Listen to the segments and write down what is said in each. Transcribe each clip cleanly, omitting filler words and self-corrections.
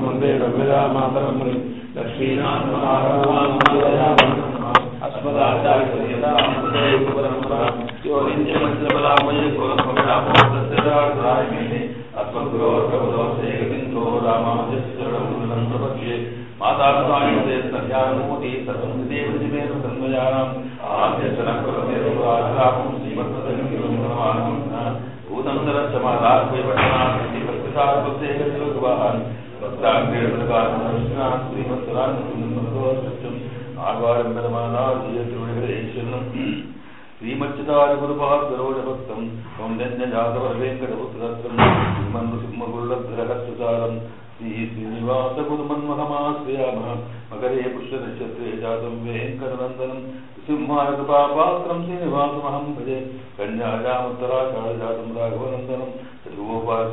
వందే రమ్యదా మాతరం లక్ష్మీనారాయణ శ్రీమచ్చిదారి గురుపాదరోజభక్తం సౌందర్యజాతవర వెంకటపుత్రం శ్రీమన్ను సింహగురులగ్రహస్సారం శ్రీ శ్రీనివాస గురుమన్మహమాశ్రయామ మకరే పుష్పనక్షత్రే జాతం వెంకటనందనం సింహాయ కృపాపాత్రం శ్రీనివాసమహం భజే కన్యాయాముత్తరాకాళజాతం రాఘవనందనం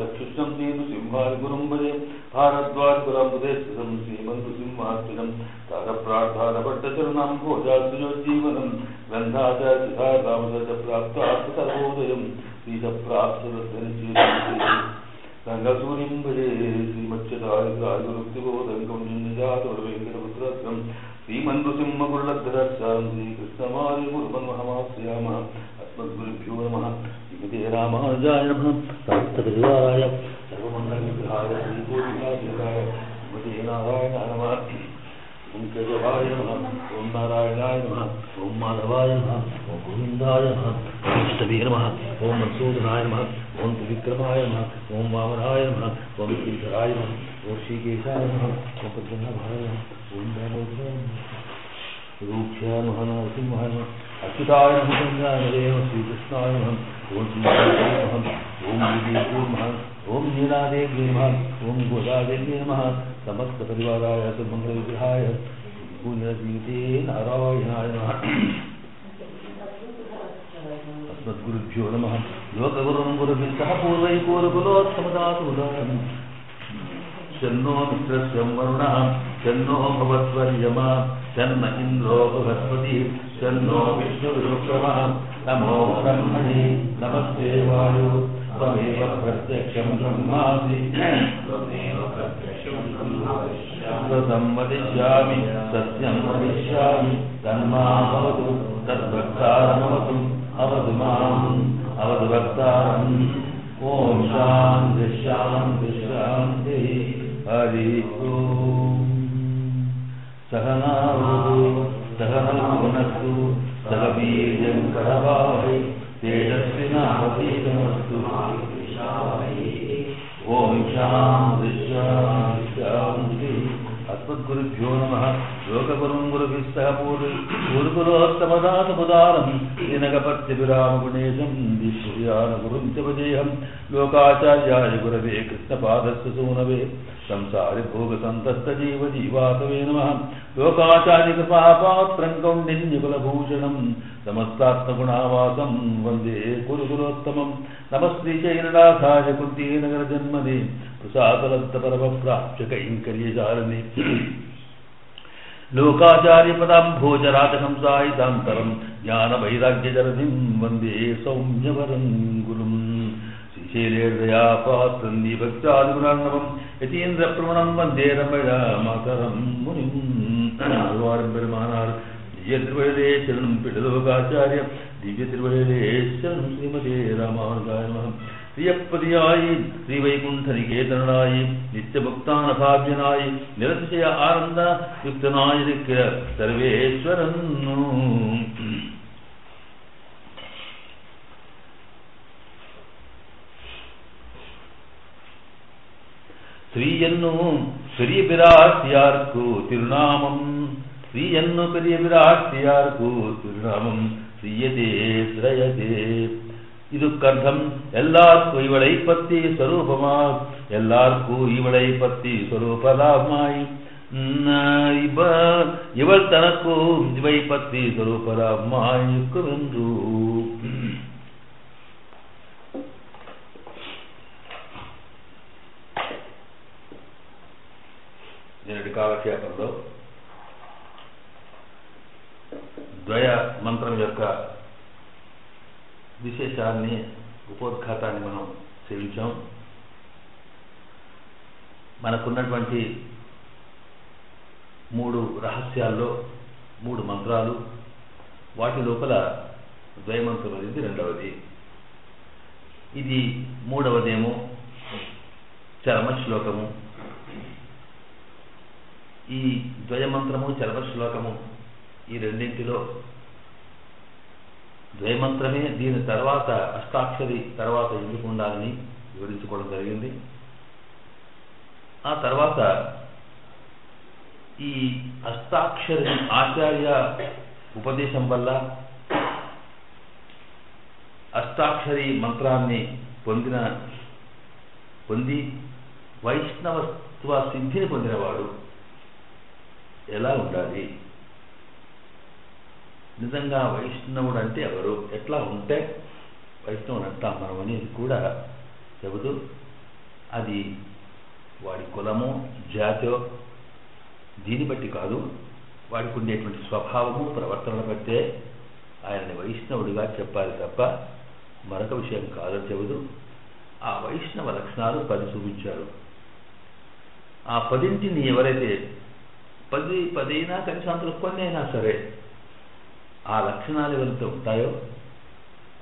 చక్షుష్టం శ్రీను సింహాయ గురుం భజే భారద్వాజకులముదేశం శ్రీమంతు సింహార్జునం తారప్రార్థానపట్టచరణం భోజాసుజోజ్జీవనం గ్రంథాచార్యరామదజ ప్రాప్తార్థసర్వోదయం శ్రీజప్రాప్తరధ్వని రంగసూరిం భజే శ్రీమచ్చదారిగురుక్తిబోధంకం నిజాతోర్వేంకటపుత్రం శ్రీమన్ృసింహగుళ్ళధ్రక్షాం శ్రీకృష్ణమారి గురుమన్మహమాశ్రయామ అస్మద్గురుభ్యో నమః శ్రీమతే రామానుజాయ నమః సమస్తపరివారాయ సర్వమంగళవిగ్రహాయ శ్రీకోటికాయ శ్రీమతే నారాయణాయ నమః ఓం కేశవాయ నమః ఓం నారాయణాయ నమః ఓం మాధవాయ నమః ఓం గోవిందాయ నమః ఓం విష్ణవే నమః ఓం మధుసూదనాయ నమః ఓం త్రివిక్రమాయ నమః ఓం వామనాయ నమః ఓం శ్రీధరాయ నమః ఓం శ్రీకేశాయ నమః ఓం పద్మనాభాయ నమః ఓం దామోదరాయ నమః రూక్ష్యాయ నమః నరసింహాయ నమః అచ్యుతాయ నమః సంజానదేవ శ్రీకృష్ణాయ నమః ఓం శ్రీకాయ నమః ఓం విదేశీ నమః ఓం నీలాదేవ్యై నమః ఓం గోదాదేవ్యై నమః సమస్త పరివారాయ సర్వమంగళ విగ్రహాయ పుణ్యజీవితే నారాయణాయ నమః అస్మద్గురుభ్యో నమః యోగగురుం గురుభిः సహ పూర్వైర్గురుకులోత్తమదాతుదారం శన్నో మిత్రస్యం వరుణః శన్నో భవత్వర్యమా శన్న ఇంద్రో బృహస్పతి శన్నో విష్ణురుక్రమः నమో బ్రహ్మణే నమస్తే వాయు త్వమేవ ప్రత్యక్షం బ్రహ్మాసి సత్యం వదిష్యామి సత్యం వదిష్యామి తన్మామవతు తద్భక్తారమవతు అవతు మాం అవతు భక్తారం ఓం శాంతి శాంతి శాంతి హరి ఓం సహనావతు సహనౌ భునక్తు సహ వీర్యం కరవావహై తేజస్వినావధీతమస్తు ఓం శాంతి శాంతి శాంతి అస్మద్గురుభ్యో నమః యోగగురుం గురుభిः సహ పూర్వకులోత్తమదాతముదారం దినగపత్యభిరామగుణేశం విశ్వయానగురుం చ భజేహం లోకాచార్యాయ గురవే కృష్ణపాదస్య సూనవే సంసారి భోగసంతస్తజీవ జీవాతవే నమః లోకాచార్యకృపాపాత్రం కౌండిన్యకులభూషణం సమస్తాత్మగుణావాసం వందే కురుకులోత్తమం నమశ్రీచైననాథాయ కుంతీనగరజన్మనే ప్రసాదలంతపరమప్రాప్య కైంకర్యచారిణే లోకాచార్యపదాంభోజరాజకం సాయితాంతరం జ్ఞానవైరాగ్యజరధిం వందే సౌమ్యవరం గురుం శ్రీశైలేర్దయాపాత్రం భక్తాదిగుణార్ణవం యతీంద్రప్రవణం వందే రమయ మాతరం మునిం ఆழ்வாரும் பெருமானார் திவ்ய திருவழிலே சரணம் பிடலோகாச்சாரிய திவ்ய திருவழிலே சரணம் ஸ்ரீமதே ராமானுஜாய நமः ప్రియపదియాయి శ్రీవైకుంఠ నికేతనాయి నిత్యముక్తానభావ్యనాయి నిరతిశయ ఆనంద యుక్తనాయనిక సర్వేశ్వరన్ను శ్రీయన్ను పెరియ பிராட்டியார்க்கு திருநாமம் శ్రీయన్ను పెరియ பிராட்டியார்க்கு திருநாமம் శ్రీయతే శ్రయతే இதுக்கர்த்தம் எல்லாருக்கும் இவளை பத்தி ஸ்வரூபமா எல்லாருக்கும் இவளை பத்தி ஸ்வரூபலாமாய் இவள் தனக்கும் இவை பத்தி ஸ்வரூபலாமாய் இருக்குமென்று దీని కాలక్షేపంలో ద్వయ మంత్రం యొక్క విశేషాన్ని ఉపోద్ఘాతాన్ని మనం సేవించాం. మనకున్నటువంటి 3 రహస్యాల్లో 3 మంత్రాలు, వాటి లోపల ద్వయమంత్రం అనేది రెండవది. ఇది మూడవదేమో చరమశ్లోకము. ఈ ద్వయమంత్రము చరమశ్లోకము ఈ రెండింటిలో ద్వయమంత్రమే దీని తర్వాత అష్టాక్షరి తర్వాత ఎందుకు ఉండాలని వివరించుకోవడం జరిగింది. ఆ తర్వాత ఈ అష్టాక్షరి ఆచార్య ఉపదేశం వల్ల అష్టాక్షరి మంత్రాన్ని పొంది వైష్ణవత్వ సిద్ధిని పొందినవాడు ఎలా ఉండాలి, నిజంగా వైష్ణవుడు అంటే ఎవరు, ఎట్లా ఉంటే వైష్ణవుడు అంటాం మనం అనేది కూడా చెబుతూ, అది వాడి కులము జాతో దీన్ని బట్టి కాదు, వాడికి ఉండేటువంటి స్వభావము ప్రవర్తనను బట్టే ఆయన్ని వైష్ణవుడిగా చెప్పాలి తప్ప మరొక విషయం కాదని చెబుతూ ఆ వైష్ణవ లక్షణాలు 10 చూపించారు. ఆ 10ని ఎవరైతే 10 అయినా కనీసం అందులో కొన్ని అయినా సరే ఆ లక్షణాలు ఎవరైతే ఉంటాయో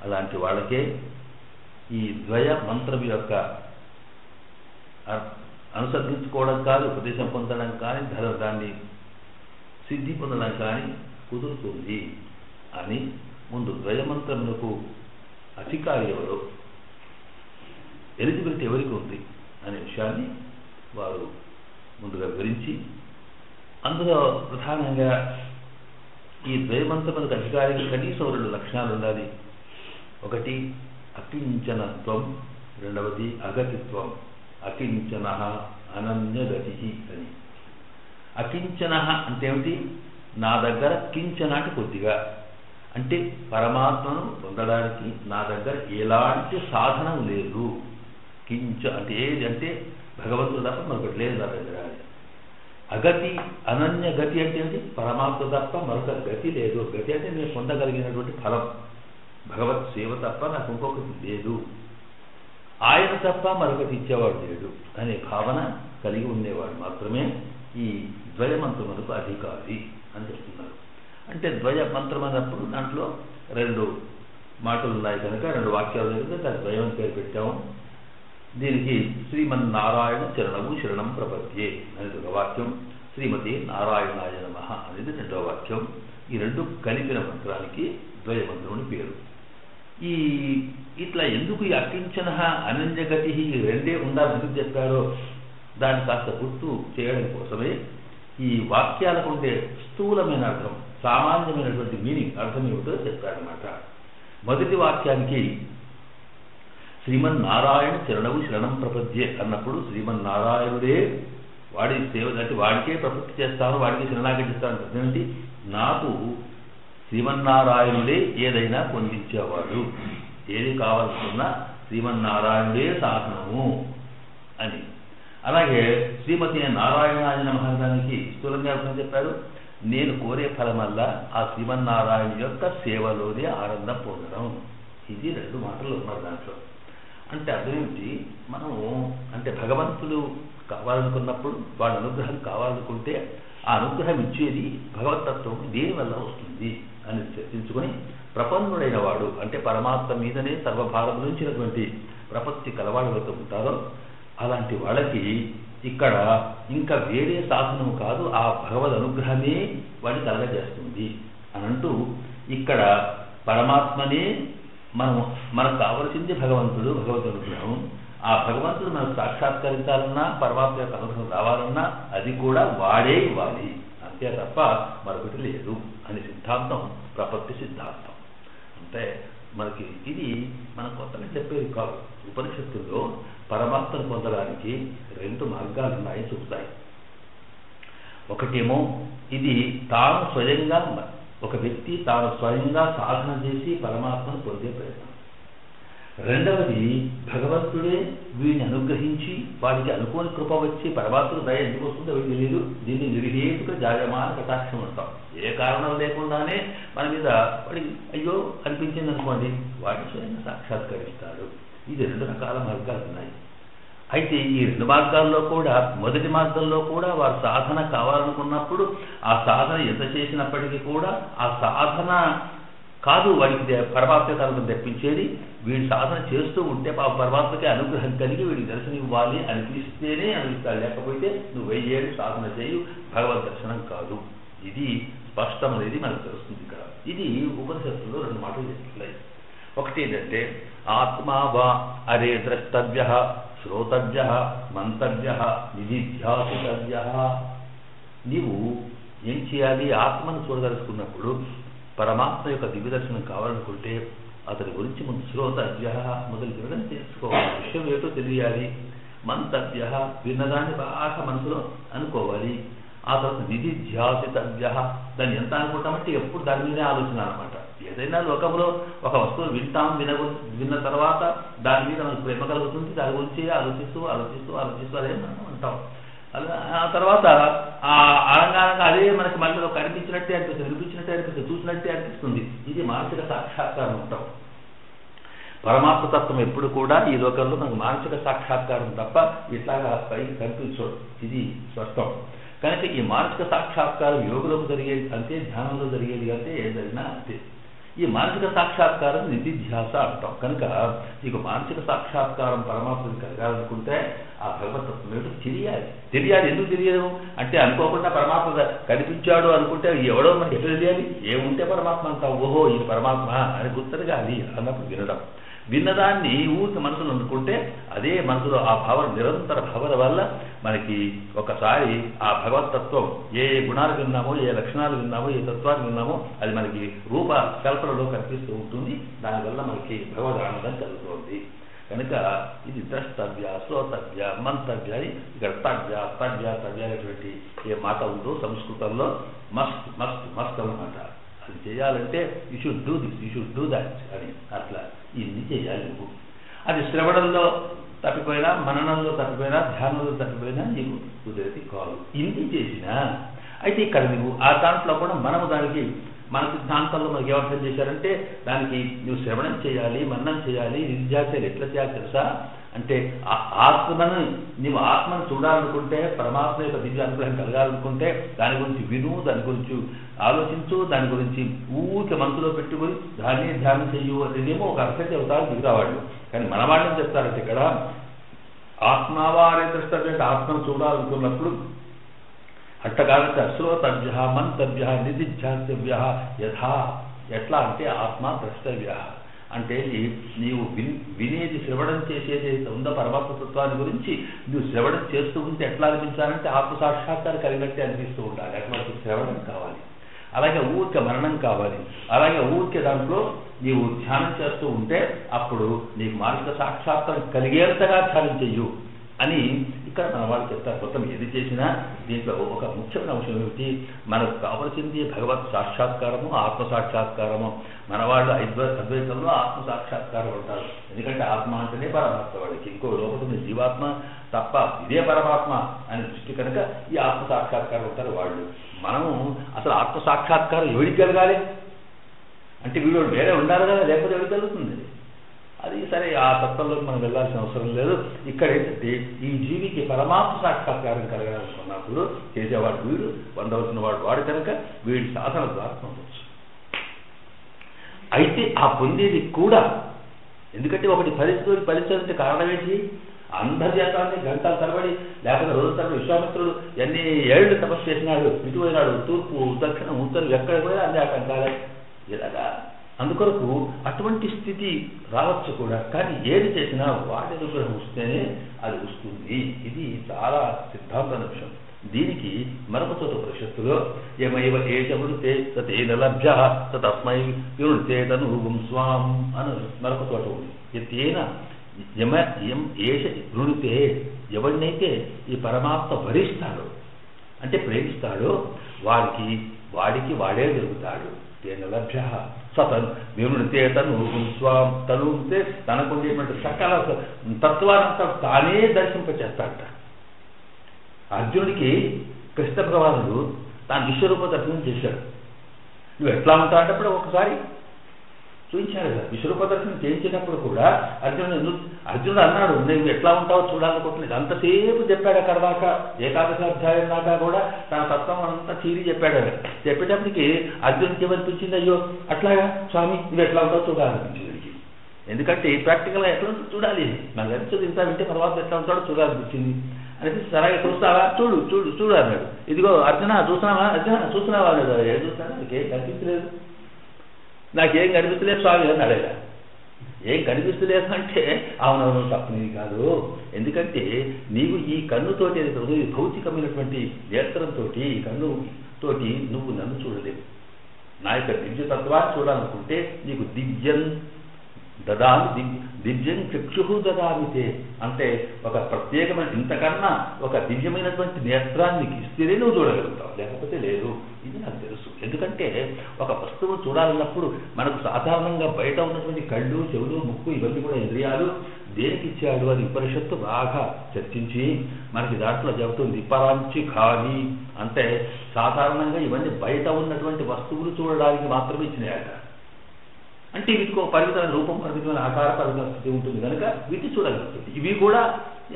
అలాంటి వాళ్ళకే ఈ ద్వయ మంత్రం యొక్క అనుసరించుకోవడం కాదు, ఉపదేశం పొందడం కానీ, దాన్ని సిద్ధి పొందడం కానీ కుదురుతుంది అని ముందు ద్వయమంత్రములకు అధికారి ఎవరో, ఎలిజిబిలిటీ ఎవరికి ఉంది అనే విషయాన్ని వారు ముందుగా వివరించి, అందులో ప్రధానంగా ఈ ద్వయమంత్రములకు అధికారికి కనీసం 2 లక్షణాలు ఉండాలి. ఒకటి అకించనత్వం, రెండవది అగతిత్వం. అకించన అనన్యగతి అని. అకించన అంటే ఏమిటి? నా దగ్గర కించన అంటే కొద్దిగా, అంటే పరమాత్మను పొందడానికి నా దగ్గర ఎలాంటి సాధనం లేదు. కించ అంటే ఏది అంటే భగవంతుడు తప్ప మరొకటి లేదు నా దగ్గర. అగతి అనన్య గతి అంటే ఏంటి? పరమాత్మ తప్ప మరొక గతి లేదు. గతి అంటే నేను పొందగలిగినటువంటి ఫలం, భగవత్ సేవ తప్ప నాకు ఇంకొకటి లేదు, ఆయన తప్ప మరొకటి ఇచ్చేవాడు లేడు అనే భావన కలిగి ఉండేవాడు మాత్రమే ఈ ద్వయమంత్రములకు అధికారి అని చెప్తున్నారు. అంటే ద్వయ మంత్రం అన్నప్పుడు దాంట్లో 2 మాటలు ఉన్నాయి కనుక 2 వాక్యాలు కనుక దాని ద్వయం పేరు పెట్టాము. దీనికి శ్రీమన్నారాయణ చరణము శరణం ప్రపద్యే అనేది ఒక వాక్యం, శ్రీమతి నారాయణాయ నమః అనేది 2వ వాక్యం. ఈ 2 కలిపిన మంత్రానికి ద్వయమంత్రముని పేరు. ఇట్లా ఎందుకు ఈ అకించన అనన్యగతి ఈ 2 ఉండాలని ఎందుకు చెప్పారో దాన్ని కాస్త గుర్తు చేయడం కోసమే ఈ వాక్యాలకు ఉండే స్థూలమైన అర్థం, సామాన్యమైనటువంటి మీనింగ్ అర్థం ఏమిటో చెప్పారన్నమాట. మొదటి వాక్యానికి శ్రీమన్నారాయణ చరణము శరణం ప్రపద్యే అన్నప్పుడు శ్రీమన్నారాయణుడే వాడి సేవ అంటే వాడికే ప్రపత్తి చేస్తాను, వాడికి శరణాగతి ఇస్తాను. అదేంటి? నాకు శ్రీమన్నారాయణుడే ఏదైనా పొందించేవాడు, ఏది కావాలనుకున్నా శ్రీమన్నారాయణుడే సాధనము అని. అలాగే శ్రీమతి నారాయణాయ నమః దానికి స్థూలంగా అర్థం చెప్పారు, నేను కోరే ఫలమల్లా ఆ శ్రీమన్నారాయణ యొక్క సేవలోనే ఆనందం పొందడం. ఇది 2 మాటలు ఉన్నారు దాంట్లో. అంటే అదేమిటి? మనము అంటే భగవంతుడు కావాలనుకున్నప్పుడు వాడి అనుగ్రహం కావాలనుకుంటే ఆ అనుగ్రహం ఇచ్చేది భగవతత్వం దేనివల్ల వస్తుంది అని చర్చించుకొని, ప్రపన్నుడైన వాడు అంటే పరమాత్మ మీదనే సర్వభారం నుంచినటువంటి ప్రపత్తి కలవాడు ఎవరైతే ఉంటారో అలాంటి వాళ్ళకి ఇక్కడ ఇంకా వేరే సాధనము కాదు, ఆ భగవద్ అనుగ్రహమే వాడిని కలగజేస్తుంది అని అంటూ, ఇక్కడ పరమాత్మనే మనకు కావలసింది భగవంతుడు, భగవద్ అనుగ్రహం. ఆ భగవంతుడు మనకు సాక్షాత్కరించాలన్నా, పరమాత్మ యొక్క అనుగ్రహం రావాలన్నా అది కూడా వాడే ఇవ్వాలి, అంతే తప్ప మరొకటి లేదు అనే సిద్ధాంతం ప్రపత్తి సిద్ధాంతం. అంటే మనకి ఇది మనం కొత్తగా చెప్పేది కాదు. ఉపనిషత్తుల్లో పరమాత్మను పొందడానికి 2 మార్గాలు ఉన్నాయని చెబుతాయి. ఒకటేమో ఇది తాను స్వయంగా, ఒక వ్యక్తి తాను స్వయంగా సాధన చేసి పరమాత్మను పొందే ప్రయత్నం. రెండవది భగవంతుడే వీడిని అనుగ్రహించి వాడికి అనుకోని కృప వచ్చి, పరమాత్ముడు దయ ఎందుకు వస్తుందో వీడికి తెలియదు, దీన్ని నిర్హేతుక జాయమాన కటాక్షం అంటాం. ఏ కారణం లేకుండానే మన మీద వాడికి అయ్యో అనిపించింది అనుకోండి, వాడిని స్వయంగా సాక్షాత్కరిస్తాడు. ఇది 2 రకాల మార్గాలు ఉన్నాయి. అయితే ఈ రెండు మార్గాల్లో కూడా మొదటి మార్గంలో కూడా వారు సాధన కావాలనుకున్నప్పుడు ఆ సాధన ఎంత చేసినప్పటికీ కూడా ఆ సాధన కాదు వాడికి పరమాత్మ కనుక తెప్పించేది. వీడి సాధన చేస్తూ ఉంటే పరమాత్మకి అనుగ్రహం కలిగి వీడికి దర్శనం ఇవ్వాలి అనిపిస్తేనే అనిపిస్తాడు, లేకపోతే నువ్వు 1000 ఏళ్ళు సాధన చేయు భగవద్ దర్శనం కాదు. ఇది స్పష్టం అనేది మనకు తెలుస్తుంది ఇక్కడ. ఇది ఉపనిషత్తుల్లో 2 మాటలు చెప్తున్నాయి. ఒకటి ఏంటంటే ఆత్మా వా అరే ద్రష్టవ్య శ్రోతవ్య మంతవ్య నిధిధ్యాసితవ్య. నీవు ఏం చేయాలి? ఆత్మను చూడదలుచుకున్నప్పుడు, పరమాత్మ యొక్క దివ్య దర్శనం కావాలనుకుంటే అతని గురించి ముందు శ్రోతవ్య మొదలు వినడం తెలుసుకోవాలి, విషయం ఏటో తెలియాలి. మంతవ్య విన్నదాన్ని బాగా మనసులో అనుకోవాలి. ఆ తర్వాత నిధిధ్యాసితవ్య, దాన్ని ఎంత అనుకుంటామంటే ఎప్పుడు దాని మీదే ఆలోచన అనమాట. ఏదైనా లోకంలో ఒక వస్తువు వింటాం, విన్న తర్వాత దాని మీద మనకు ప్రేమ కలుగుతుంది, దాని గురించి ఆలోచిస్తూ ఆలోచిస్తూ ఆలోచిస్తూ అదే మనం అంటాం. ఆ తర్వాత ఆ అలంకారంగా అదే మనకి మనలో కనిపించినట్టే అనిపిస్తుంది, వినిపించినట్టే అనిపిస్తుంది, చూసినట్టే అనిపిస్తుంది. ఇది మానసిక సాక్షాత్కారం అంటాం. పరమాత్మ తత్వం ఎప్పుడు కూడా ఈ లోకంలో మనకు మానసిక సాక్షాత్కారం తప్ప ఇట్లాగా పైకి కనిపించదు. ఇది స్పష్టం. కనుక ఈ మానసిక సాక్షాత్కారం యోగులకు జరిగేది అంతే, ధ్యానంలో జరిగేది అంతే, ఏం జరిగినా అంతే. ఈ మానసిక సాక్షాత్కారం నిధిధ్యాస అంటాం. కనుక నీకు మానసిక సాక్షాత్కారం పరమాత్మని కలగాలనుకుంటే ఆ భగవతత్వం ఏమిటో తెలియాలి. ఎందుకు తెలియదు అంటే, అనుకోకుండా పరమాత్మ కనిపించాడు అనుకుంటే ఎవడో మనకి ఎట్లా తెలియాలి? ఏముంటే పరమాత్మ అంటావు, ఓహో ఇది పరమాత్మ అని గుర్తరగాలి అన్నప్పుడు వినడం. విన్నదాన్ని ఊరికి మనసులో అనుకుంటే అదే మనసులో ఆ భావన నిరంతర భావన వల్ల మనకి ఒకసారి ఆ భగవతత్వం ఏ గుణాలు విన్నామో, ఏ లక్షణాలు విన్నామో, ఏ తత్వాలు విన్నామో అది మనకి రూప కల్పనలో కనిపిస్తూ ఉంటుంది. దానివల్ల మనకి భగవద్ ఆనందం కలుగుతుంది. కనుక ఇది ద్రష్టవ్య శ్రోతవ్య మంతవ్య అని ఇక్కడ తవ్య అనేటువంటి ఏ మాట ఉందో సంస్కృతంలో మస్ట్ మస్ట్ మస్ట్ అన్నమాట. అది చేయాలంటే you should do this, you should do that అని అట్లా ఇన్ని చేయాలి నువ్వు. అది శ్రవణంలో తప్పిపోయినా, మననంలో తప్పిపోయినా, ధ్యానంలో తప్పిపోయినా నీకు కుదిరేది కాదు. ఇన్ని చేసినా అయితే ఇక్కడ నువ్వు ఆ దాంట్లో కూడా మనము దానికి మన సిద్ధాంతంలో మనకి ఏమర్థం చేశారంటే, దానికి నువ్వు శ్రవణం చేయాలి, మననం చేయాలి, నిధ్యాసలు ఎట్లా చేయాలి తెలుసా అంటే, ఆత్మను నీవు ఆత్మను చూడాలనుకుంటే, పరమాత్మ యొక్క దివ్య అనుగ్రహం కలగాలనుకుంటే దాని గురించి విను, దాని గురించి ఆలోచించు, దాని గురించి ఊరికే మనసులో పెట్టుకుని దాన్ని ధ్యానం చెయ్యు అనేదేమో ఒక అర్థం చెబుతారు మిగతా వాళ్ళు. కానీ మన వాళ్ళని చెప్తారంటే ఇక్కడ ఆత్మావారే ద్రష్టవ్య, ఆత్మను చూడాలనుకున్నప్పుడు అట్టగాలంటే అశ్రోతవ్య మంతవ్య నిధిధ్యాస్తవ్య యథా. ఎట్లా అంటే ఆత్మ ద్రష్టవ్య అంటే నీవు వినేది శ్రవణం చేసేది ఉందో పరమాత్మ తత్వాన్ని గురించి నువ్వు శ్రవణం చేస్తూ ఉంటే ఎట్లా అనిపించాలంటే ఆత్మ సాక్షాత్కారం కలిగినట్టే అనిపిస్తూ ఉండాలి. అటువంటి శ్రవణం కావాలి, అలాగే ఊరికే మరణం కావాలి, అలాగే ఊరికే దాంట్లో నీవు ధ్యానం చేస్తూ ఉంటే అప్పుడు నీకు మానసిక సాక్షాత్కారం కలిగేంతగా ధ్యానం చెయ్యు అని ఇక్కడ మన వాళ్ళు చెప్తారు. మొత్తం ఏది చేసినా దీంట్లో ఒక ముఖ్యమైన అంశం ఏమిటి, మనకు కావలసింది భగవత్ సాక్షాత్కారము, ఆత్మ సాక్షాత్కారము. మన వాళ్ళు అద్వైతంలో ఆత్మ సాక్షాత్కారం అంటారు. ఎందుకంటే ఆత్మ అంటేనే పరమాత్మ, వాడికి ఇంకో లోపల జీవాత్మ తప్ప ఇదే పరమాత్మ అనే దృష్టి కనుక ఈ ఆత్మ సాక్షాత్కారం అంటారు వాళ్ళు. మనము అసలు ఆత్మ సాక్షాత్కారం ఎవరికి కలగాలి అంటే వీడు వేరే ఉండాలి కదా, లేకపోతే ఎవరికి కలుగుతుంది? అది సరే, ఆ తత్వంలోకి మనం వెళ్ళాల్సిన అవసరం లేదు. ఇక్కడ ఏంటంటే ఈ జీవికి పరమాత్మ సాక్షాత్కారం కలగాలనుకున్నప్పుడు చేసేవాడు వీడు, పొందవలసిన వాడు కనుక వీడి సాధన ద్వారా పొందవచ్చు. అయితే ఆ పొందేది కూడా ఎందుకంటే ఒకటి ఫలించే కారణం ఏంటి? అందరి చేతాన్ని గంటల తరబడి లేకపోతే రోజుల తరబడి విశ్వామిత్రుడు ఎన్ని ఏళ్ళు తపస్సు చేసినాడు, ఇటు పోయినాడు, తూర్పు దక్షిణం ఉత్తరం ఎక్కడ పోయినా అన్ని ఆటంకాలే. ఇలాగా అందుకొరకు అటువంటి స్థితి రావచ్చు కూడా. కానీ ఏది చేసినా వాటి అనుగ్రహం వస్తేనే అది వస్తుంది. ఇది చాలా సిద్ధాంత విషయం. దీనికి మరొక చోట ఉపనిషత్తులో ఏమైవ ఏషవృతే తేన లభ్య తస్మై వివృతే తనూవం స్వాం అని మరొక చోట ఉంది. తేన ఏష వృణితే, ఎవరినైతే ఈ పరమాత్మ భరిస్తాడో అంటే ప్రేమిస్తాడో వాడికి వాడే జరుగుతాడు. తేన లభ్య సతన్ వివృతే తనూవం స్వాం. తనుంటే తనకుండేటువంటి సకల తత్వానంతా తానే దర్శింపచేస్తాడట. అర్జునుడికి కృష్ణ భగవానుడు తాను విశ్వరూప దర్శనం చేశాడు. నువ్వు ఎట్లా ఉంటావు అంటే ఒకసారి చూపించాడు కదా. విశ్వరూప దర్శనం చేయించేటప్పుడు కూడా అర్జునుడు అన్నాడు, నేను ఎట్లా ఉంటావో చూడాలనుకుంటున్నాడు. అంతసేపు చెప్పాడు అక్కడ దాకా, ఏకాదశి అధ్యాయం దాకా కూడా తన తత్వం అంతా చీరి చెప్పాడు. చెప్పేటప్పటికి అర్జునుడికి ఏమనిపించింది, అయ్యో అట్లాగా స్వామి నువ్వు ఎట్లా ఉంటావో చూడాలనిపించింది. ఎందుకంటే ప్రాక్టికల్గా ఎట్లా చూడాలి, నాకు అనిపించదు ఇంత వింటే తర్వాత ఎట్లా ఉంటాడో చూడాలనిపించింది. అనిపిస్తుంది, సరే చూస్తావా, చూడు చూడు చూడు అన్నాడు. ఇదిగో అర్జున చూస్తున్నావా, అర్జున చూస్తున్నావా అన్నాడు. ఏం చూస్తాను, నాకేం కనిపించలేదు, నాకేం కనిపిస్తలేదు స్వామి అని అడగా. ఏం కనిపిస్తలేదు అంటే అవునవును తప్పనిది కాదు. ఎందుకంటే నీవు ఈ కన్నుతోటి భౌతికమైనటువంటి నేత్రంతో ఈ కన్నుతోటి నువ్వు నన్ను చూడలేవు. నా యొక్క దివ్యతత్వాన్ని చూడాలనుకుంటే నీకు దివ్యం దదామి, దివ్యం చక్షు దదామితే అంటే ఒక ప్రత్యేకమైన ఇంతకన్నా ఒక దివ్యమైనటువంటి నేత్రాన్ని ఇస్తేనే నువ్వు చూడగలుగుతావు, లేకపోతే లేదు. ఇది నాకు తెలుసు. ఎందుకంటే ఒక వస్తువు చూడాలన్నప్పుడు మనకు సాధారణంగా బయట ఉన్నటువంటి కళ్ళు, చెవులు, ముక్కు ఇవన్నీ కూడా ఇంద్రియాలు దేనికి ఇచ్చాడు అని ఉపనిషత్తు బాగా చర్చించి మనకి దాంట్లో చెబుతుంది. పరాంచి ఖాళీ అంటే సాధారణంగా ఇవన్నీ బయట ఉన్నటువంటి వస్తువులు చూడడానికి మాత్రమే ఇచ్చినాయట. అంటే వీటికి ఒక పరిమితమైన రూపం, పరిమితమైన ఆకార, పరిమితమైన స్థితి ఉంటుంది కనుక వీటిని చూడగలుగుతుంది. ఇవి కూడా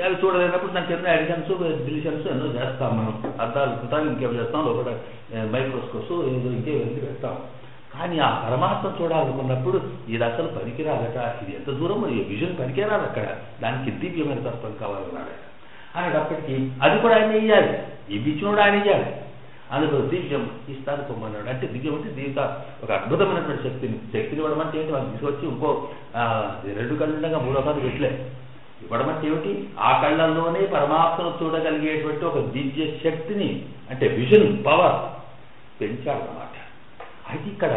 అవి చూడలేనప్పుడు నాకు చిన్న ఎడిషన్స్, డిలిషన్స్ ఎన్నో చేస్తాం మనం. అర్థాలు ఉంటాం, ఇంకేం చేస్తాం, లోపల మైక్రోస్కోప్స్ ఏదో ఇంకేమైంది పెడతాం. కానీ ఆ పరమాత్మ చూడాలనుకున్నప్పుడు ఇది అసలు పనికిరాదట. ఇది ఎంత దూరం విజన్ పనికిరాదు అక్కడ, దానికి దివ్యమైన తత్వం కావాలన్నాడు. అనేటప్పటికీ అది కూడా ఆయన ఇయ్యాలి, ఇవి ఇచ్చినోడు ఆయన ఇయ్యాలి. అందుకు దివ్యం ఇస్తాను పొమ్మన్నాడు. అంటే దివ్యం అంటే దీంతో ఒక అద్భుతమైనటువంటి శక్తిని ఇవ్వడం అంటే ఏంటి, వాళ్ళు తీసుకొచ్చి ఇంకో 2 కళ్ళు ఉండగా 3వ కళ్ళు పెట్టలే. ఇవ్వడం అంటే ఏమిటి, ఆ కళ్ళల్లోనే పరమాత్మను చూడగలిగేటువంటి ఒక దివ్య శక్తిని అంటే విజన్ పవర్ పెంచాలన్నమాట. అయితే ఇక్కడ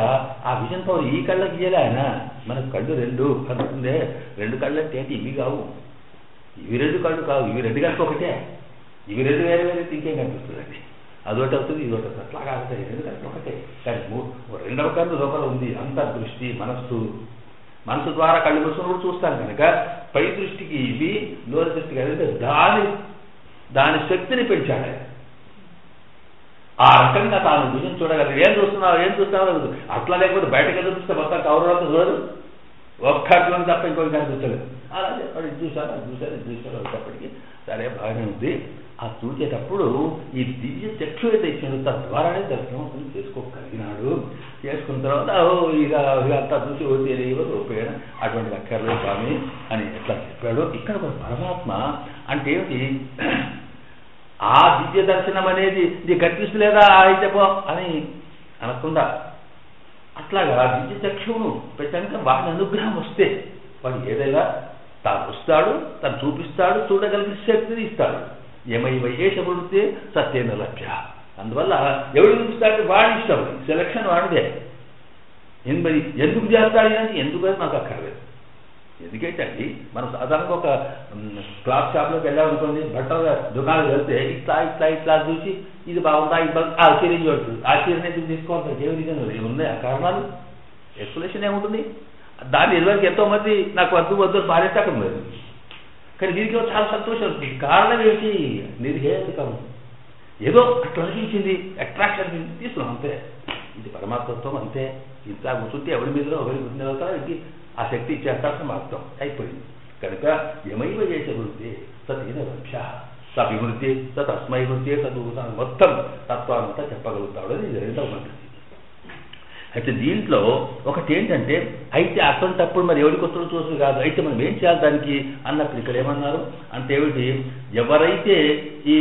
ఆ విజన్ పవర్ ఈ కళ్ళకి ఇయ్యాలి ఆయన. మనకు కళ్ళు 2 కనుకుందే, 2 కళ్ళు అంటే ఏంటి, ఇవి కావు, ఇవి 2 కళ్ళు కావు, ఇవి 2 కళ్ళు ఒకటే, ఇవి 2 వేరే వేరే ఇంకేం కనిపిస్తుందండి. అదొకటి అవుతుంది, ఇదొకటి అవుతుంది, అట్లాగా అవుతాయి. 2 కళ్ళు ఒకటే. కానీ 2వ కళ్ళు లోపల ఉంది అంతర్దృష్టి, మనస్సు ద్వారా కళ్ళు మూసుకుని కూడా చూస్తాను కనుక పై దృష్టికి ఇవి, లోన దృష్టికి అంటే దాని శక్తిని పెంచాడు. ఆ రకంగా తాను విజయం చూడగలరు. ఏం చూస్తున్నావు అట్లా లేకపోతే బయటకు వెళ్ళి చూస్తే మొత్తం కౌరవంతా చూడదు, ఒక్కట్లో తప్ప ఇంకొక కనిపించలేదు. అలా చెప్పాడు, ఇది చూశారు వచ్చేప్పటికి సరే బాగానే ఉంది. ఆ చూసేటప్పుడు ఈ దివ్య చక్షు అయితే ఇచ్చాడు, తద్వారానే దర్శనం చేసుకోగలిగినాడు. చేసుకున్న తర్వాత ఇక అంతా చూసి తెలియదు రూపేణ అటువంటి అక్కర్లేదు స్వామి అని ఎట్లా చెప్పాడు. ఇక్కడ పరమాత్మ అంటే ఏమిటి, ఆ దివ్య దర్శనం అనేది ఇది కనిపిస్తలేదా అయితే పో అని అనకుండా అట్లాగా దివ్య చక్షువును పెట్టాక వాడి అనుగ్రహం వస్తే వాడు ఏదైనా తాను వస్తాడు, తను చూపిస్తాడు, చూడగలిగిన శక్తిని ఇస్తాడు. ఏమైవయేష పడితే సత్యేన లభ్య. అందువల్ల ఎవడు చూపిస్తాడు వాడి ఇష్టం, సెలక్షన్ వాడిదే. మరి ఎందుకు చేస్తాడు అని ఎందుకు నాకు అక్కర్లేదు. ఎందుకంటే అండి మనం సాధారణంగా ఒక క్లాత్ షాప్లోకి వెళ్ళామనుకోండి, బట్టల దుకాణాలు వెళ్తే ఇట్లా చూసి ఇది బాగుందా, ఇది ఆ చీరని చూడుతుంది, ఆ చీరని ఎందుకు తీసుకోవాలి, ఏ విధంగా ఏమున్నాయి ఆ కారణాలు, ఎక్స్ప్లెనేషన్ ఏముంటుంది. దాన్ని ఎదువరకు ఎంతో మంది నాకు వద్దు పారేటక్కడ లేదు. కానీ దీనికి చాలా సంతోషం. దీనికి కారణం ఏంటి, నిర్హేతుకం, ఏదో అట్లా అనిపించింది, అట్రాక్షన్ తీసుకున్నాం అంతే. ఇది పరమాత్మత్వం అంతే. ఇంత కూర్చుంటే ఎవరి మీద ఒకరి గుర్తున్నా ఇది ఆ శక్తి ఇచ్చేస్తారని అర్థం అయిపోయింది. కనుక ఏమైవ చేసే వృత్తి సతీన లక్ష్య సవివృత్తి తస్మై వృత్తి చదువుతాను మొత్తం తత్వానంతా చెప్పగలుగుతాడు. అది ఇది 2వ పద్ధతి. అయితే దీంట్లో ఒకటి ఏంటంటే, అయితే అటువంటప్పుడు మరి ఎవరికి వస్తున్న చూసి కాదు, అయితే మనం ఏం చేయాలి దానికి అన్నప్పుడు ఇక్కడ ఏమన్నారు అంటే ఏమిటి, ఎవరైతే ఈ